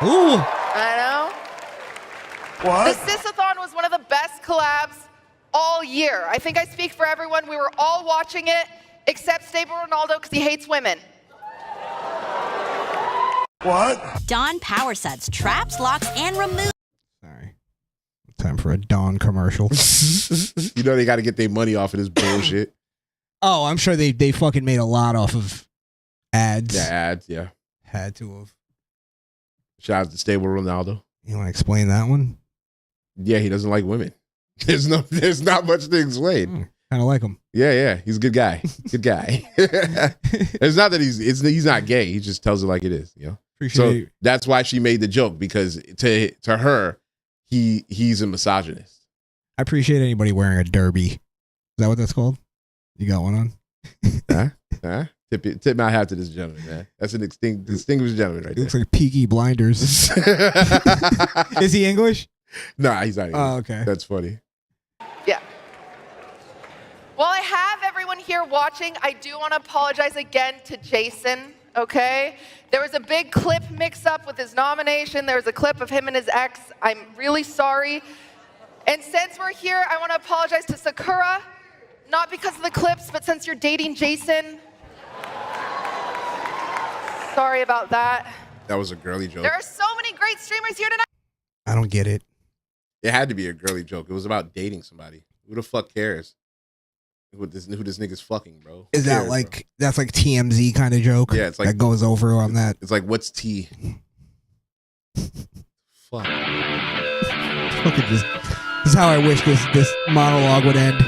Ooh. I know. What? The Sisathon was one of the best collabs all year. I think I speak for everyone. We were all watching it, except Stable Ronaldo because he hates women. What? Dawn power sets, traps, locks, and remove. Sorry. Time for a Dawn commercial. You know they got to get their money off of this bullshit. Oh, I'm sure they fucking made a lot off of ads. Yeah, ads, yeah. Had to have. Shout out to Stable Ronaldo. You want to explain that one? Yeah, he doesn't like women. There's not much to explain. Kind of like him. Yeah, he's a good guy. Good guy. It's not that he's not gay. He just tells it like it is. You know. Appreciate. That's why she made the joke because to her, he's a misogynist. I appreciate anybody wearing a derby. Is that what that's called? You got one on? Huh? Tip my hat to this gentleman, man. That's an distinguished gentleman right there. Looks like Peaky Blinders. Is he English? Nah, he's not English. Oh, okay. That's funny. Yeah. While I have everyone here watching, I do want to apologize again to Jason, okay? There was a big clip mix-up with his nomination. There was a clip of him and his ex. I'm really sorry. And since we're here, I want to apologize to Sakura, not because of the clips, but since you're dating Jason. Sorry about that. That was a girly joke. There are so many great streamers here tonight. I don't get it. It had to be a girly joke. It was about dating somebody. Who the fuck cares? Who this nigga's fucking, bro? Is that like that's like TMZ kind of joke? Yeah, it's like that goes over on that. It's like what's T? Fuck. This is how I wish this monologue would end.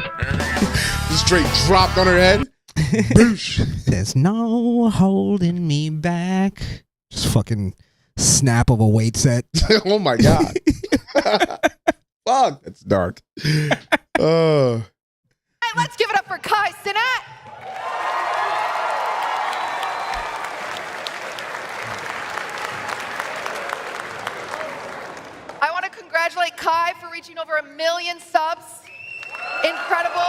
Just straight dropped on her head. Boosh. There's no holding me back. Just fucking snap of a weight set. Oh my god. Fuck, that's dark. Hey, let's give it up for Kai Cenat. I want to congratulate Kai for reaching over 1 million subs. Incredible.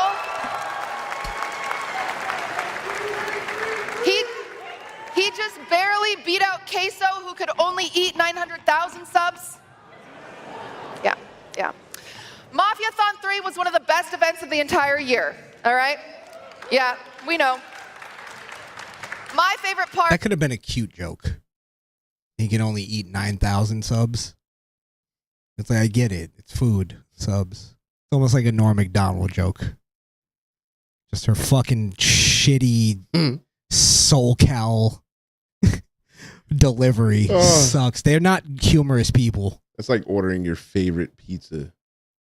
He just barely beat out Queso, who could only eat 900,000 subs. Yeah. Mafiathon 3 was one of the best events of the entire year, all right? Yeah, we know. My favorite part... That could have been a cute joke. He can only eat 9,000 subs. It's like, I get it. It's food. Subs. It's almost like a Norm Macdonald joke. Just her fucking shitty SoulCal delivery sucks. They're not humorous people. That's like ordering your favorite pizza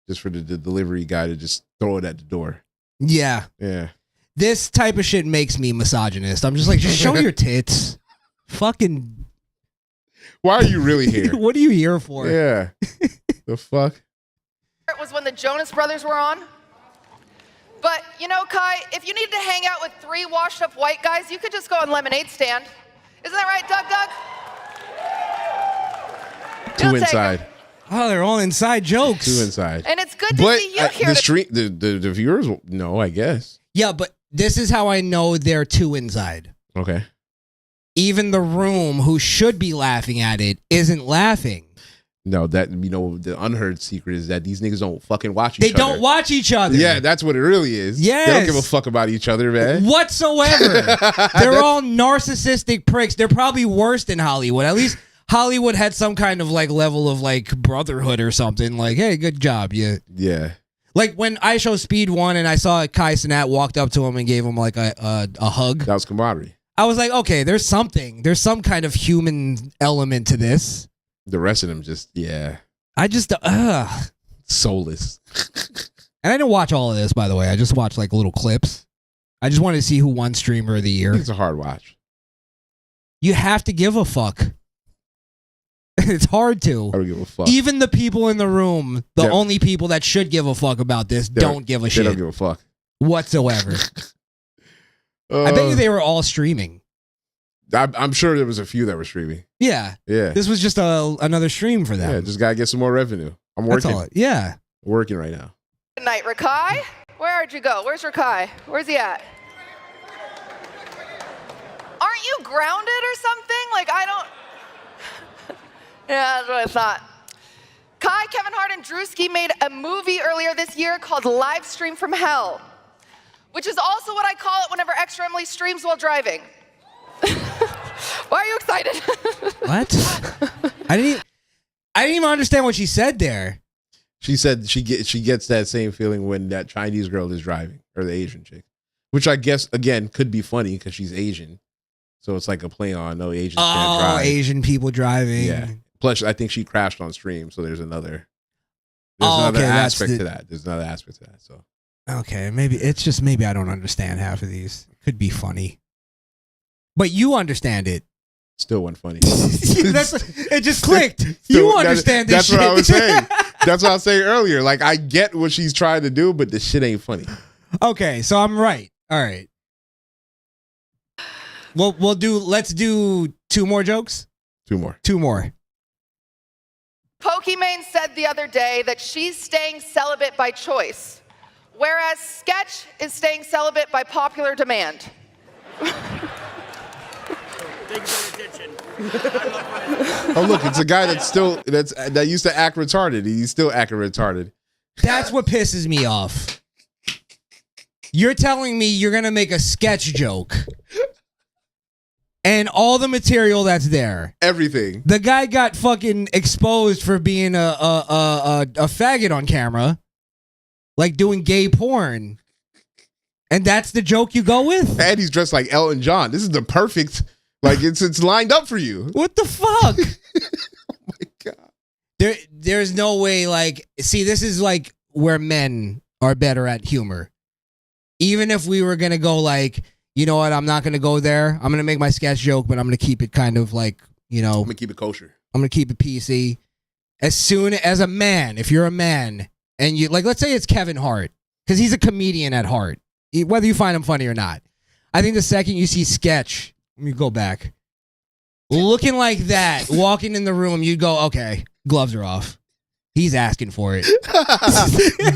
just for the delivery guy to just throw it at the door. Yeah. Yeah. This type of shit makes me misogynist. I'm just like, just show your tits. Fucking. Why are you really here? What are you here for? Yeah. The fuck? It was when the Jonas Brothers were on. But, you know, Kai, if you needed to hang out with 3 washed-up white guys, you could just go on Lemonade Stand. Isn't that right, Doug? 2 inside. Oh, they're all inside jokes. 2 inside. And it's good to see you here. The viewers, no, I guess. Yeah, but this is how I know they're 2 inside. Okay. Even the room who should be laughing at it isn't laughing. No, that, you know, the unheard secret is that these niggas don't fucking watch each other. They don't watch each other. Yeah, that's what it really is. Yes. They don't give a fuck about each other, man. Whatsoever. They're all narcissistic pricks. They're probably worse than Hollywood. At least Hollywood had some kind of like level of like brotherhood or something. Like, hey, good job. Yeah. Like when I Show Speed won and I saw Kai Cenat walked up to him and gave him like a hug. That was camaraderie. I was like, okay, there's something. There's some kind of human element to this. The rest of them just, I just, soulless. And I didn't watch all of this, by the way. I just watched like little clips. I just wanted to see who won Streamer of the Year. It's a hard watch. You have to give a fuck. It's hard to. I don't give a fuck. Even the people in the room, the only people that should give a fuck about this, don't give a shit. They don't give a fuck. Whatsoever. I bet you they were all streaming. I'm sure there was a few that were streaming. Yeah. Yeah. This was just another stream for them. Yeah, just gotta get some more revenue. I'm working. That's all. Yeah. Working right now. Good night, Rakai. Where'd you go? Where's Rakai? Where's he at? Aren't you grounded or something? Like, I don't... Yeah, that's what I thought. Kai, Kevin Hart, and Drewski made a movie earlier this year called Live Stream from Hell, which is also what I call it whenever Extra Emily streams while driving. Why are you excited? What? I didn't even understand what she said there. She said she gets that same feeling when that Chinese girl is driving, or the Asian chick, which I guess again could be funny because she's Asian, so it's like a play on no Asians can't drive. Asian people driving. Yeah. Plus, I think she crashed on stream, so there's another aspect to that. There's another aspect to that. So okay, maybe I don't understand half of these. Could be funny. But you understand it. Still wasn't funny. It just clicked. You understand this shit. That's what I was saying. That's what I was saying earlier. Like, I get what she's trying to do, but this shit ain't funny. Okay, so I'm right. All right. Let's do 2 more jokes? 2 more. 2 more. Pokimane said the other day that she's staying celibate by choice, whereas Sketch is staying celibate by popular demand. Oh, look, it's a guy that used to act retarded. He's still acting retarded. That's what pisses me off. You're telling me you're going to make a sketch joke and all the material that's there. Everything. The guy got fucking exposed for being a faggot on camera, like doing gay porn. And that's the joke you go with? And he's dressed like Elton John. This is the perfect, like it's lined up for you. What the fuck? Oh my God. There's no way, like, see, this is like where men are better at humor. Even if we were going to go like, you know what, I'm not going to go there. I'm going to make my sketch joke, but I'm going to keep it kind of like, you know. I'm going to keep it kosher. I'm going to keep it PC. As soon as a man, if you're a man, and you, like, let's say it's Kevin Hart, because he's a comedian at heart. Whether you find him funny or not. I think the second you see Sketch, let me go back, looking like that, walking in the room, you'd go, okay, gloves are off. He's asking for it.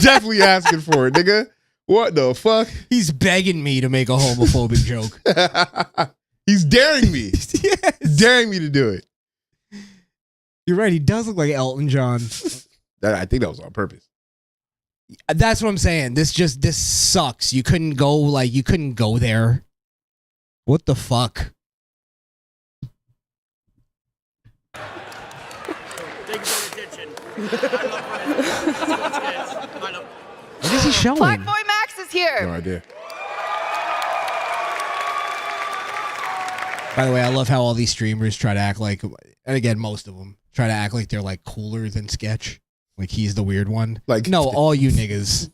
Definitely asking for it, nigga. What the fuck? He's begging me to make a homophobic joke. He's daring me. Yes. Daring me to do it. You're right, he does look like Elton John. I think that was on purpose. That's what I'm saying. This sucks. You couldn't go there. What the fuck? Thanks for the attention. What is he showing? Black Boy Max is here. No idea. By the way, I love how all these streamers try to act like, and again, most of them try to act like they're like cooler than Sketch. Like he's the weird one. Like, no, all you niggas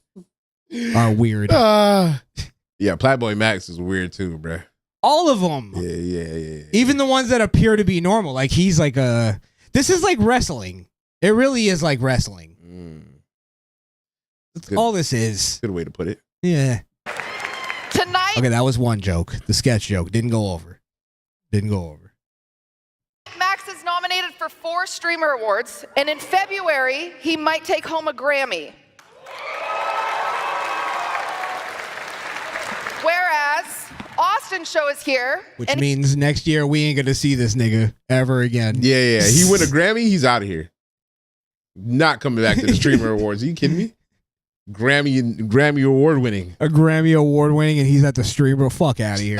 are weird. Yeah, Playboy Max is weird too, bruh. All of them. Yeah. Even the ones that appear to be normal. Like he's like this is like wrestling. It really is like wrestling. That's all this is. Good way to put it. Yeah. Tonight, Okay, that was one joke. The sketch joke didn't go over. Max is nominated for 4 streamer awards, and in February, he might take home a Grammy. Whereas Austin's show is here. Which means next year we ain't gonna see this nigga ever again. Yeah. He win a Grammy, he's out of here. Not coming back to the Streamer Awards. Are you kidding me? Grammy award winning. A Grammy award winning, and he's at the streamer. Fuck out of here.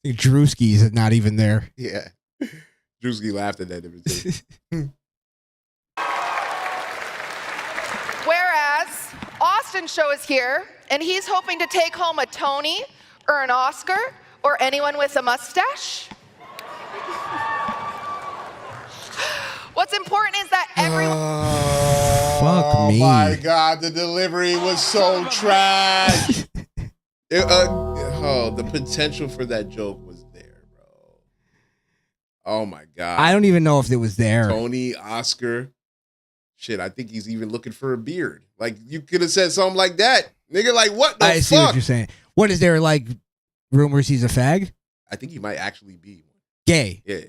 Drewski's not even there. Yeah. Drewski laughed at that invitation. Whereas Austin's show is here, and he's hoping to take home a Tony or an Oscar or anyone with a mustache. What's important is that everyone. Fuck me. Oh my God, the delivery was so trash. The potential for that joke was there, bro. Oh my God. I don't even know if it was there. Tony, Oscar. Shit, I think he's even looking for a beard. Like, you could have said something like that. Nigga, like, what the fuck? I see what you're saying. What is there, like, rumors he's a fag? I think he might actually be gay. Yeah.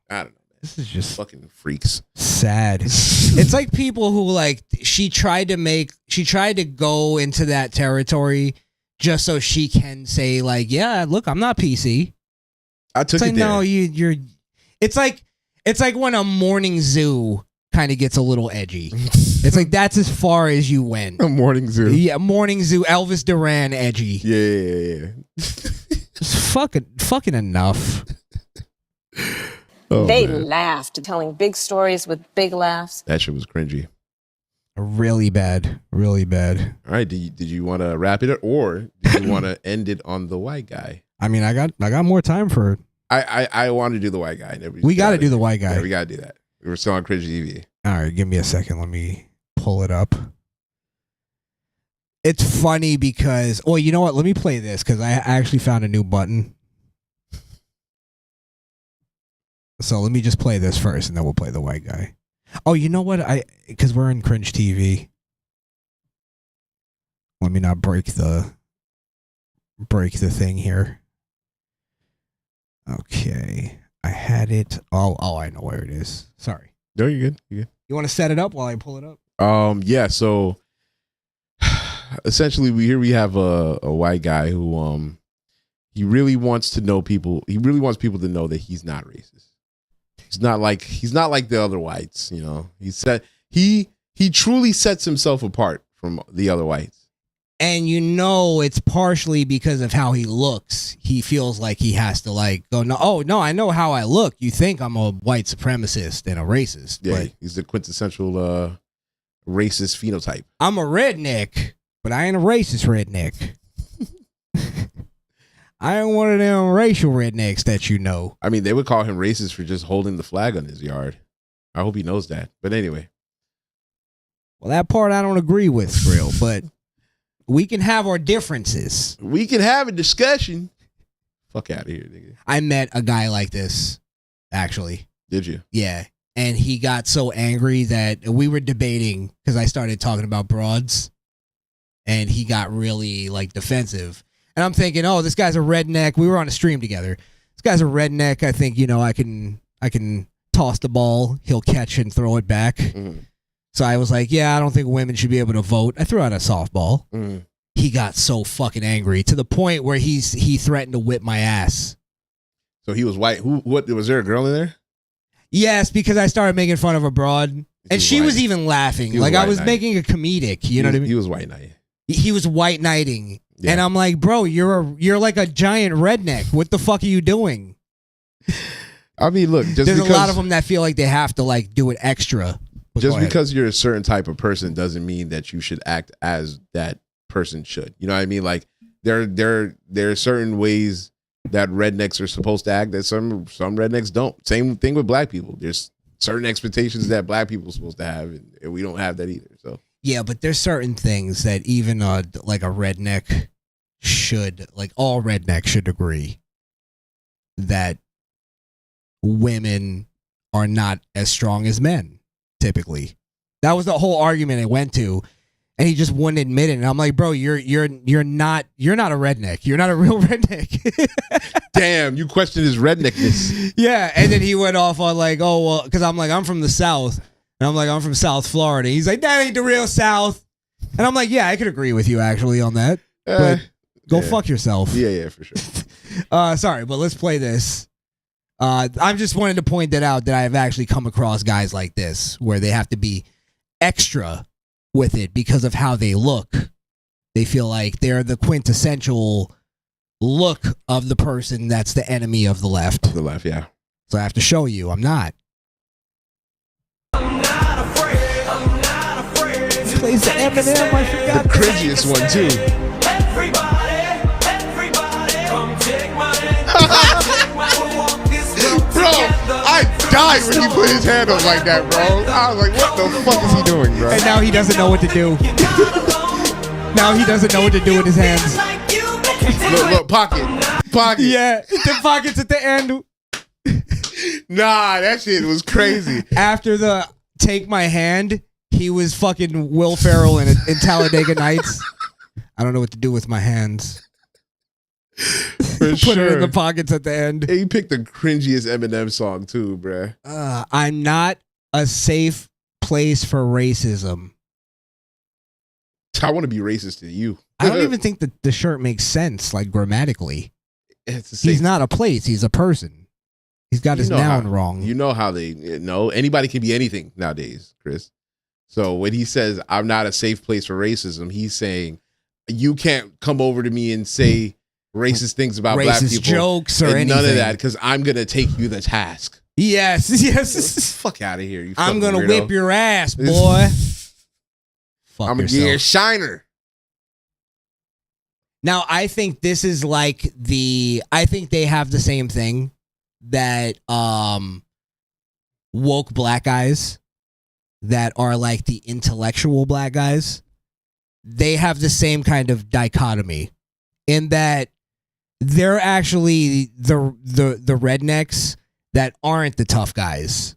I don't know. This is just fucking freaks. Sad. It's like people who, like, she tried to go into that territory just so she can say, like, yeah, look, I'm not PC. I took it there. No, you're. It's like when a morning zoo kind of gets a little edgy. It's like that's as far as you went. A morning zoo. Yeah, morning zoo. Elvis Duran edgy. Yeah. It's fucking enough. Oh, They man. laughed, telling big stories with big laughs. That shit was cringy. Really bad. Really bad. All right. Did you want to wrap it up, or did you want to end it on the white guy? I mean, I got more time for it. I want to do the white guy. We got to do the white guy. Yeah, we got to do that. We're still on Cringe TV. All right, give me a second. Let me pull it up. It's funny because, oh, you know what? Let me play this because I actually found a new button. So let me just play this first, and then we'll play the white guy. Oh, you know what? Because we're in Cringe TV. Let me not break the thing here. Okay, I had it. Oh, I know where it is. Sorry. No, you're good. You're good. You want to set it up while I pull it up? Yeah. So essentially, we have a white guy who he really wants to know people. He really wants people to know that he's not racist. He's not like the other whites. You know, he truly sets himself apart from the other whites. And you know it's partially because of how he looks. He feels like he has to like go, no, I know how I look. You think I'm a white supremacist and a racist. Yeah, but he's the quintessential racist phenotype. I'm a redneck, but I ain't a racist redneck. I ain't one of them racial rednecks that you know. I mean, they would call him racist for just holding the flag on his yard. I hope he knows that. But anyway. Well, that part I don't agree with, Skrill, but we can have our differences. We can have a discussion. Fuck out of here, nigga. I met a guy like this, actually. Did you? Yeah. And he got so angry that we were debating because I started talking about broads. And he got really like defensive. And I'm thinking, oh, this guy's a redneck. We were on a stream together. This guy's a redneck. I think, I can toss the ball. He'll catch and throw it back. Mm-hmm. So I was like, yeah, I don't think women should be able to vote. I threw out a softball. Mm-hmm. He got so fucking angry to the point where he threatened to whip my ass. So he was white. What was there a girl in there? Yes, because I started making fun of a broad. And she was even laughing. Like I was making a comedic. You know what I mean? He was white knight. He was white knighting. Yeah. And I'm like, bro, you're like a giant redneck. What the fuck are you doing? I mean, look, there's a lot of them that feel like they have to like do it extra. Just because you're a certain type of person doesn't mean that you should act as that person should. You know what I mean? Like there are certain ways that rednecks are supposed to act that some rednecks don't. Same thing with black people. There's certain expectations that black people are supposed to have, and we don't have that either. So yeah, but there's certain things that even like a redneck should, like all rednecks should agree that women are not as strong as men. Typically, that was the whole argument it went to, And he just wouldn't admit it. And I'm like, bro, you're not a redneck. You're not a real redneck. Damn, you questioned his redneckness. Yeah. And then he went off on like, oh, well, because I'm like, I'm from the South. And I'm like, I'm from South Florida. He's like, that ain't the real South. And I'm like, yeah, I could agree with you actually on that. But go fuck yourself. Yeah, for sure. Sorry, but let's play this. I'm just wanted to point that out that I have actually come across guys like this where they have to be extra with it because of how they look. They feel like they're the quintessential look of the person that's the enemy of the left. The left, yeah. So I have to show you, I'm not. Plays the Eminem, I forgot. The cringiest one, too. Bro, I died when he put his hand up like that, bro. I was like, what the fuck is he doing, bro? And now he doesn't know what to do. Now he doesn't know what to do with his hands. Look, pocket. Yeah, the pockets at the end. Nah, that shit was crazy. After the take my hand, he was fucking Will Ferrell in Talladega Nights. I don't know what to do with my hands. For Put it in the pockets at the end. He picked the cringiest Eminem song too, bruh. I'm not a safe place for racism. I want to be racist to you. I don't even think that the shirt makes sense, like grammatically. He's not a place. He's a person. He's got his noun wrong. You know how they know anybody can be anything nowadays, Chris. So when he says I'm not a safe place for racism, he's saying you can't come over to me and say racist things about black people, jokes or anything. None of that, because I'm gonna take you the task. Yes. Fuck out of here, you. I'm gonna weirdo. whip your ass, boy. I'm gonna get your shiner. Now I think this is like I think they have the same thing that woke black guys that are like the intellectual black guys. They have the same kind of dichotomy in that they're actually the rednecks that aren't the tough guys.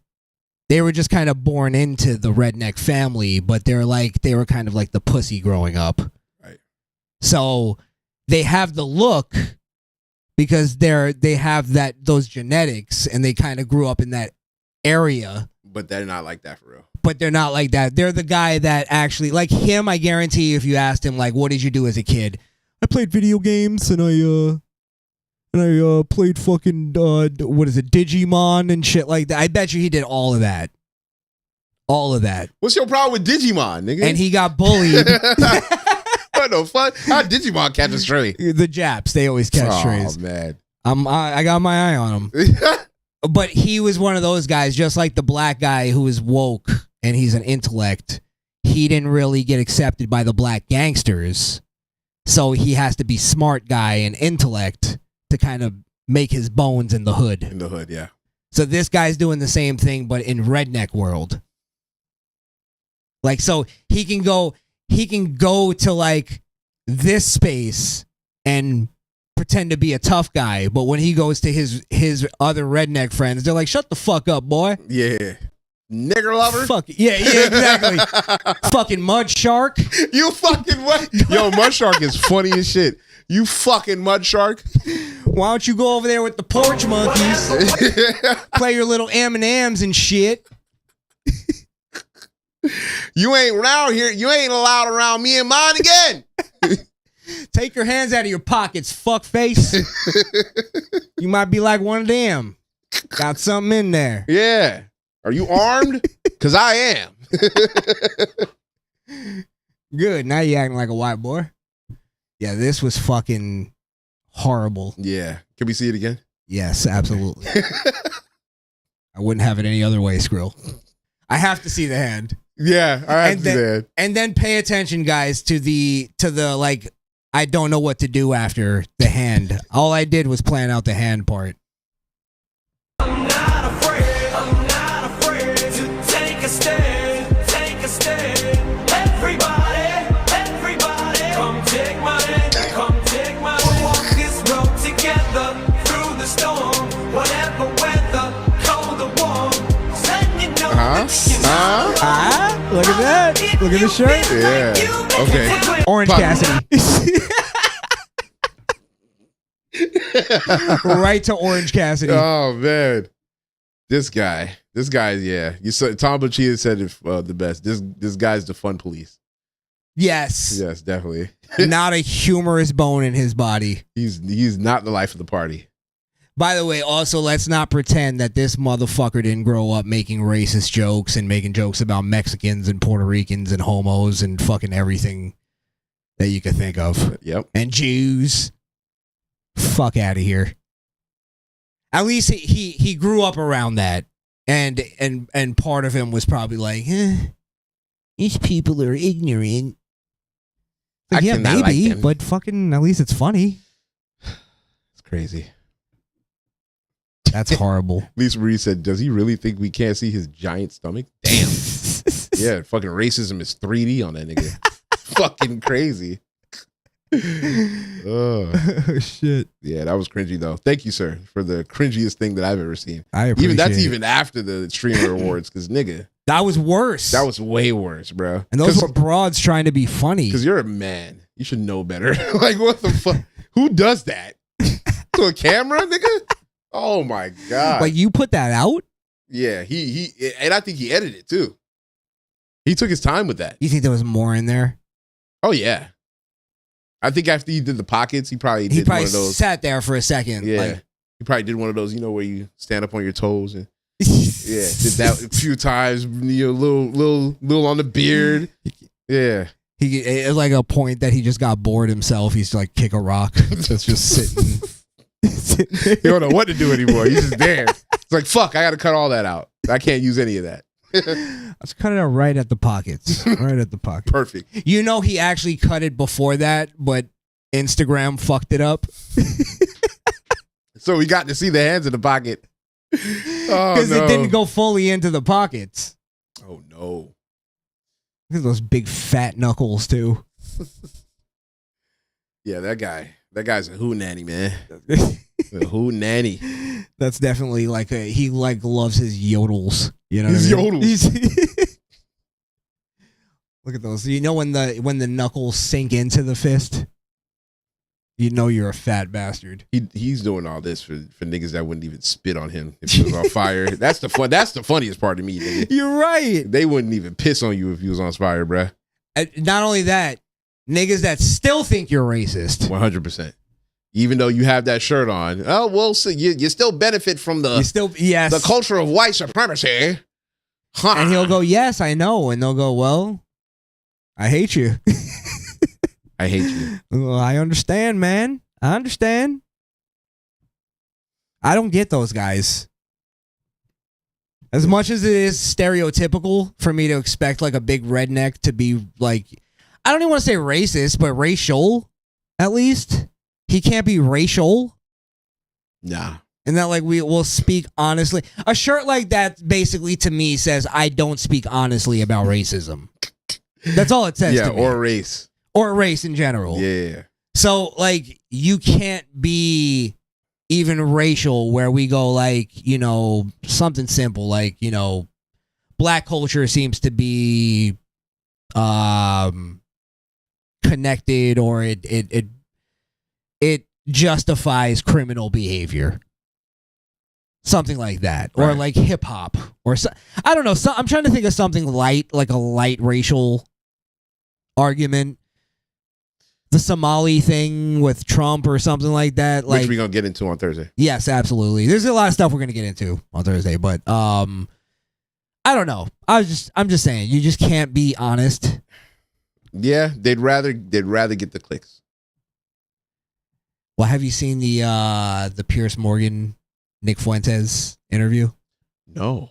They were just kind of born into the redneck family, but they were kind of like the pussy growing up. Right. So they have the look because they have those genetics and they kind of grew up in that area. But they're not like that for real. But they're not like that. They're the guy that actually, like him, I guarantee you, if you asked him, like, what did you do as a kid? I played video games and I played fucking, what is it, Digimon and shit like that. I bet you he did all of that. All of that. What's your problem with Digimon, nigga? And he got bullied. What the fuck? How did Digimon catch a stray? The Japs, they always catch strays. Oh, man. I got my eye on him. But he was one of those guys, just like the black guy who is woke and he's an intellect. He didn't really get accepted by the black gangsters. So he has to be smart guy and intellect to kind of make his bones in the hood. In the hood, yeah. So this guy's doing the same thing, but in redneck world. Like, so he can go to like this space and pretend to be a tough guy, but when he goes to his other redneck friends, they're like, shut the fuck up, boy. Yeah. Nigger lover? Fuck yeah, exactly. Fucking mud shark. You fucking what? Yo, mud shark is funny as shit. You fucking mud shark. Why don't you go over there with the porch monkeys? Play your little M&Ms and shit. You ain't around here. You ain't allowed around me and mine again. Take your hands out of your pockets, fuck face. You might be like one of them. Got something in there. Yeah. Are you armed? Because I am. Good. Now you acting like a white boy. Yeah, this was fucking horrible. Yeah. Can we see it again? Yes, absolutely. I wouldn't have it any other way, Skrill. I have to see the hand. Yeah, I have to see that. And then pay attention, guys, to the like, I don't know what to do after the hand. All I did was plan out the hand part. I'm not afraid to take a stand, Everybody, come take my hand, We'll walk this road together through the storm, whatever weather, cold or warm. Letting you know that you know. Look at that. Look at the shirt. Yeah. Okay. Orange Cassidy. Right to Orange Cassidy. Oh man, this guy, yeah. You said Tom Bachia said it the best. This guy's the fun police. Yes. Yes, definitely. Not a humorous bone in his body. He's not the life of the party. By the way, also let's not pretend that this motherfucker didn't grow up making racist jokes and making jokes about Mexicans and Puerto Ricans and homos and fucking everything that you could think of. Yep. And Jews. Fuck out of here. At least he grew up around that, and part of him was probably like, these people are ignorant. Like, yeah, maybe, like but fucking at least it's funny. It's crazy. That's horrible. Lisa Marie said, "Does he really think we can't see his giant stomach?" Damn. Yeah, fucking racism is 3D on that nigga. Fucking crazy. Oh shit. Yeah, that was cringy though. Thank you, sir, for the cringiest thing that I've ever seen. I appreciate it. Even after the streamer awards, because nigga, that was worse. That was way worse, bro. And those were broads trying to be funny. Because you're a man, you should know better. Like, what the fuck? Who does that to a camera, nigga? Oh my god! Like, you put that out? Yeah, he and I think he edited it too. He took his time with that. You think there was more in there? Oh yeah. I think after he did the pockets, he probably did one of those. Sat there for a second. Yeah, like, he probably did one of those, you know, where you stand up on your toes and yeah, did that a few times. You know, little on the beard. Yeah, he like a point that he just got bored himself. He's like kick a rock. That's just sitting. You don't know what to do anymore. He's just there. It's like fuck. I got to cut all that out. I can't use any of that. Let's cut it out right at the pockets. Right at the pocket. Perfect. You know, he actually cut it before that, but Instagram fucked it up. So we got to see the hands in the pocket. Because it didn't go fully into the pockets. Oh no. Look at those big fat knuckles too. Yeah, that guy's a hoo-nanny, man. A hoo-nanny. That's definitely like he like loves his yodels. You know, his what I mean? yodels. Look at those. You know when the knuckles sink into the fist, you know you're a fat bastard. He's doing all this for niggas that wouldn't even spit on him if he was on fire. That's the funniest part of me, nigga. You're right. They wouldn't even piss on you if you was on fire, bruh. Not only that, niggas that still think you're racist. 100%. Even though you have that shirt on. Oh, well, so you still benefit from the culture of white supremacy. Huh. And he'll go, yes, I know. And they'll go, well, I hate you. I hate you. Well, I understand, man. I understand. I don't get those guys. As much as it is stereotypical for me to expect like a big redneck to be like, I don't even want to say racist, but racial, at least. He can't be racial. Nah. And that like we will speak honestly. A shirt like that basically to me says I don't speak honestly about racism. That's all it says to me. Or race. Or race in general. Yeah. So like you can't be even racial where we go like, you know, something simple like, you know, black culture seems to be connected or it justifies criminal behavior. Something like that. Right. Or like hip hop. Or I don't know. I'm trying to think of something light, like a light racial argument. The Somali thing with Trump or something like that. Like, which we're going to get into on Thursday. Yes, absolutely. There's a lot of stuff we're going to get into on Thursday, but I don't know. I'm just saying, you just can't be honest. Yeah, they'd rather get the clicks. Well, have you seen the Pierce Morgan Nick Fuentes interview? No.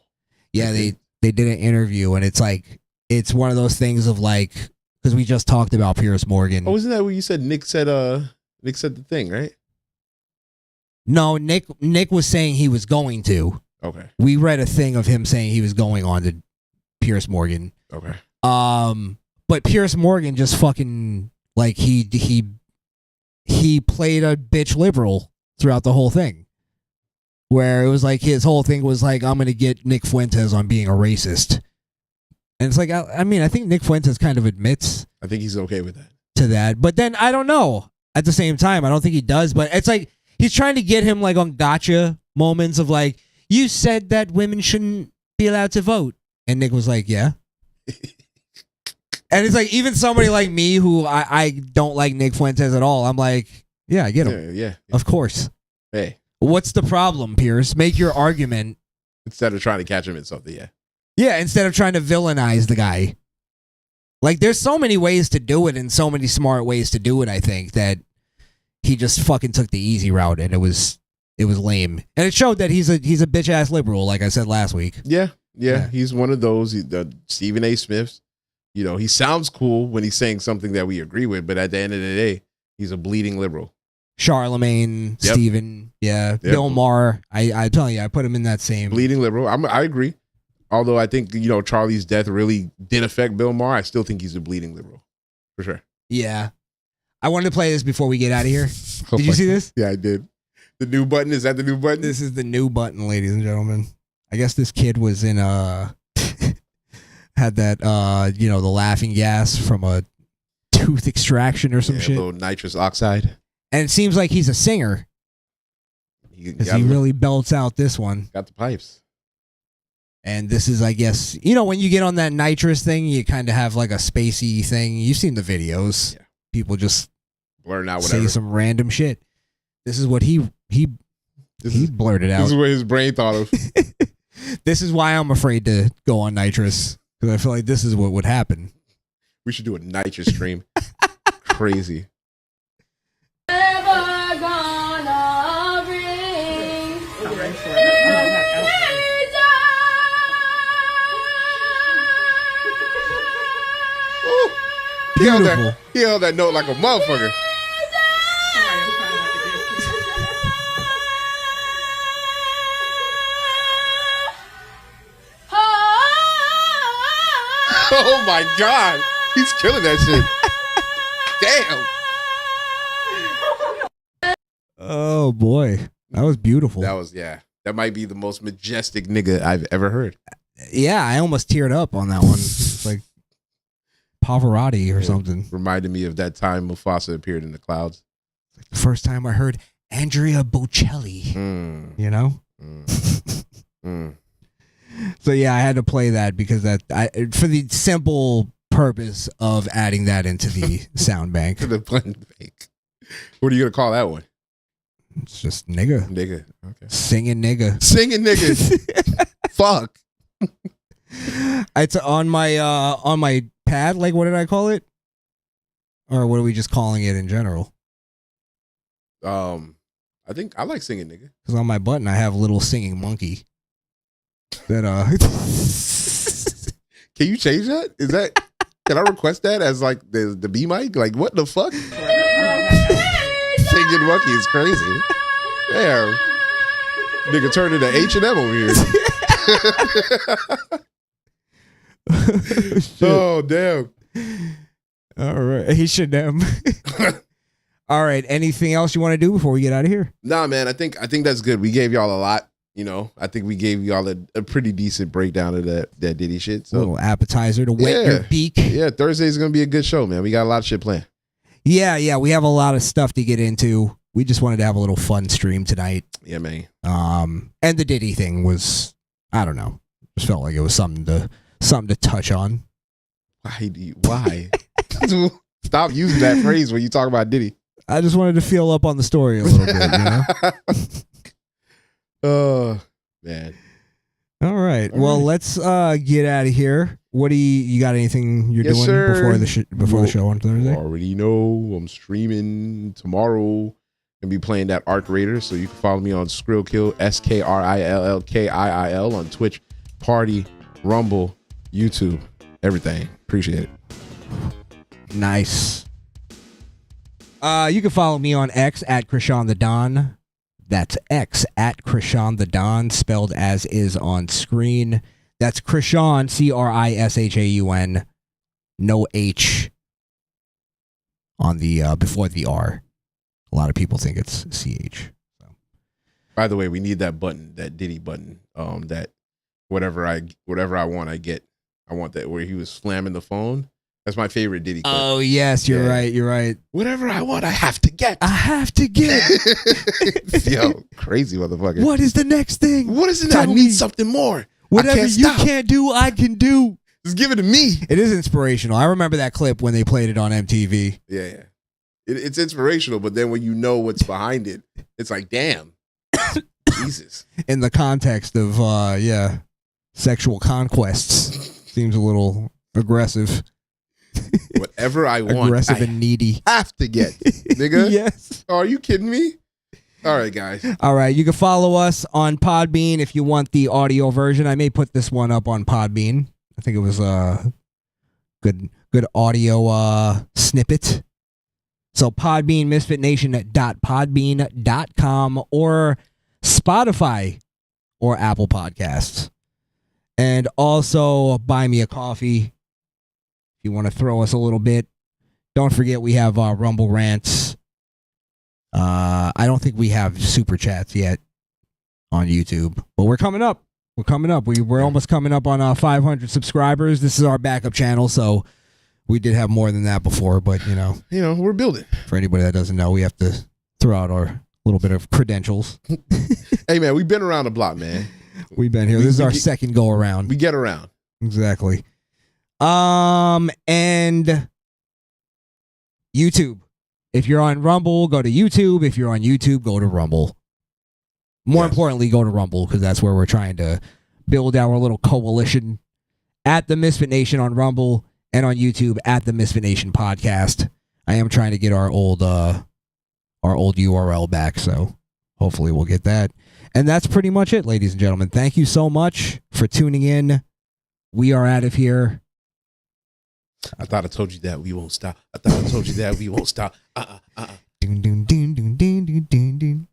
Yeah, they did an interview and it's like it's one of those things of like because we just talked about Pierce Morgan. Oh, isn't that what you said? Nick said the thing, right? No, Nick was saying he was going to. Okay. We read a thing of him saying he was going on to Pierce Morgan. Okay. But Pierce Morgan just fucking like he played a bitch liberal throughout the whole thing. Where it was like his whole thing was like, I'm going to get Nick Fuentes on being a racist. And it's like, I mean, I think Nick Fuentes kind of admits. I think he's okay with that. To that. But then I don't know. At the same time, I don't think he does. But it's like he's trying to get him like on gotcha moments of like, you said that women shouldn't be allowed to vote. And Nick was like, yeah. And it's like, even somebody like me who I don't like Nick Fuentes at all, I'm like, yeah, I get him. Yeah. Of course. Hey. What's the problem, Pierce? Make your argument. Instead of trying to catch him in something, yeah. Yeah, instead of trying to villainize the guy. Like, there's so many ways to do it and so many smart ways to do it, I think, that he just fucking took the easy route, and it was lame. And it showed that he's a bitch-ass liberal, like I said last week. Yeah. He's one of those, the Stephen A. Smiths. You know, he sounds cool when he's saying something that we agree with, but at the end of the day, he's a bleeding liberal. Charlemagne, Yep. Steven, Bill Maher. I tell you, I put him in that same bleeding liberal. I agree. Although I think, Charlie's death really did affect Bill Maher, I still think he's a bleeding liberal. For sure. Yeah. I wanted to play this before we get out of here. Did you see this? Yeah, I did. The new button, is that the new button? This is the new button, ladies and gentlemen. I guess this kid was in had that the laughing gas from a tooth extraction or some shit. A little nitrous oxide. And it seems like he's a singer. Because he really belts out this one. Got the pipes. And this is, I guess, when you get on that nitrous thing, you kind of have like a spacey thing. You've seen the videos. Yeah. People just blurting out whatever. Say some random shit. This is what he blurted out. This is what his brain thought of. This is why I'm afraid to go on nitrous. Because I feel like this is what would happen. We should do a nitrous stream. Crazy. Never gonna bring He held that note like a motherfucker. Oh my God. He's killing that shit. Damn. Oh boy. That was beautiful. That might be the most majestic nigga I've ever heard. Yeah, I almost teared up on that one. It's like Pavarotti or something. Reminded me of that time Mufasa appeared in the clouds. The first time I heard Andrea Bocelli. So yeah, I had to play that because for the simple purpose of adding that into the sound bank. The blend bank. What are you gonna call that one? It's just nigga. Nigga. Okay. Singing nigga. Singing nigga. Fuck. It's on my pad. Like, what did I call it? Or what are we just calling it in general? I think I like singing nigga. Because on my button I have a little singing monkey. That Can you change that? Can I request that as like the B mic? Like what the fuck? Singing monkey is crazy. Damn. Nigga turned into H&M over here. Oh damn. All right. He should All right. Anything else you want to do before we get out of here? Nah, man. I think that's good. We gave y'all a lot. I think we gave y'all a pretty decent breakdown of that Diddy shit. So a little appetizer to wet your beak. Yeah, Thursday's gonna be a good show, man. We got a lot of shit planned. Yeah, we have a lot of stuff to get into. We just wanted to have a little fun stream tonight. Yeah, man. And the Diddy thing was, I don't know, just felt like it was something to touch on. Why? Stop using that phrase when you talk about Diddy. I just wanted to feel up on the story a little bit, Oh, man. All right. Well, let's get out of here. What do you got? Anything you're doing before the show on Thursday? You already know I'm streaming tomorrow. Gonna be playing that Arc Raider, so you can follow me on Skrillkill, SKRILLKIIL on Twitch, Party, Rumble, YouTube, everything. Appreciate it. Nice. You can follow me on X at Krishan the Don. That's X at Krishan the Don, spelled as is on screen. That's Krishan, Krishaun, no H on the before the R. A lot of people think it's CH. So. By the way, we need that button, that Diddy button. That whatever I want, I get. I want that where he was slamming the phone. That's my favorite Diddy clip. Oh yes, you're right. You're right. Whatever I want, I have to get. I have to get. Yo, crazy motherfucker. What is the next thing? What is it? I need something more. Whatever you can't do, I can do. Just give it to me. It is inspirational. I remember that clip when they played it on MTV. Yeah. It's inspirational, but then when you know what's behind it, it's like, damn. Jesus. In the context of, sexual conquests. Seems a little aggressive. Whatever I want. Aggressive and needy. Have to get. Nigga? Yes. Oh, are you kidding me? All right, guys. All right. You can follow us on Podbean if you want the audio version. I may put this one up on Podbean. I think it was a good audio snippet. So Podbean, misfitnation.podbean.com or Spotify or Apple Podcasts. And also buy me a coffee if you want to throw us a little bit. Don't forget we have Rumble Rants. I don't think we have Super Chats yet on YouTube, but we're coming up. We're coming up. We're almost coming up on 500 subscribers. This is our backup channel, so we did have more than that before, but we're building. For anybody that doesn't know, we have to throw out our little bit of credentials. Hey man, we've been around the block, man. We've been here. This is our second go around. We get around. Exactly. And YouTube. If you're on Rumble, go to YouTube. If you're on YouTube, go to Rumble. More importantly, go to Rumble because that's where we're trying to build our little coalition at the Misfit Nation on Rumble and on YouTube at the Misfit Nation podcast. I am trying to get our old URL back, so hopefully we'll get that. And that's pretty much it, ladies and gentlemen. Thank you so much for tuning in. We are out of here. I thought I told you that we won't stop. I thought I told you that we won't stop. Ding, ding, ding, ding, ding, ding, ding, ding.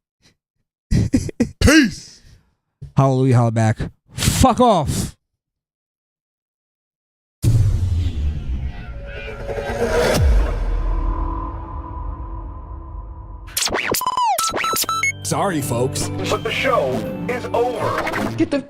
Peace. Hallelujah, holla back. Fuck off. Sorry, folks. But the show is over. Get the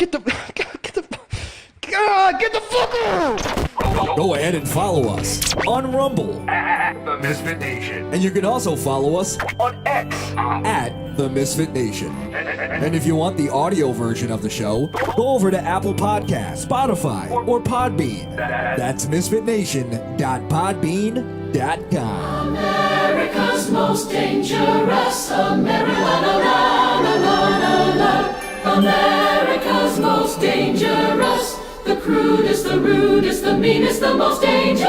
fuck out! Go ahead and follow us on Rumble At the Misfit Nation. and you can also follow us On X. at the Misfit Nation. And if you want the audio version of the show, go over to Apple Podcasts, Spotify, or Podbean. That's misfitnation.podbean.com. America's most dangerous. America's most dangerous. The crudest, the rudest, the meanest, the most dangerous.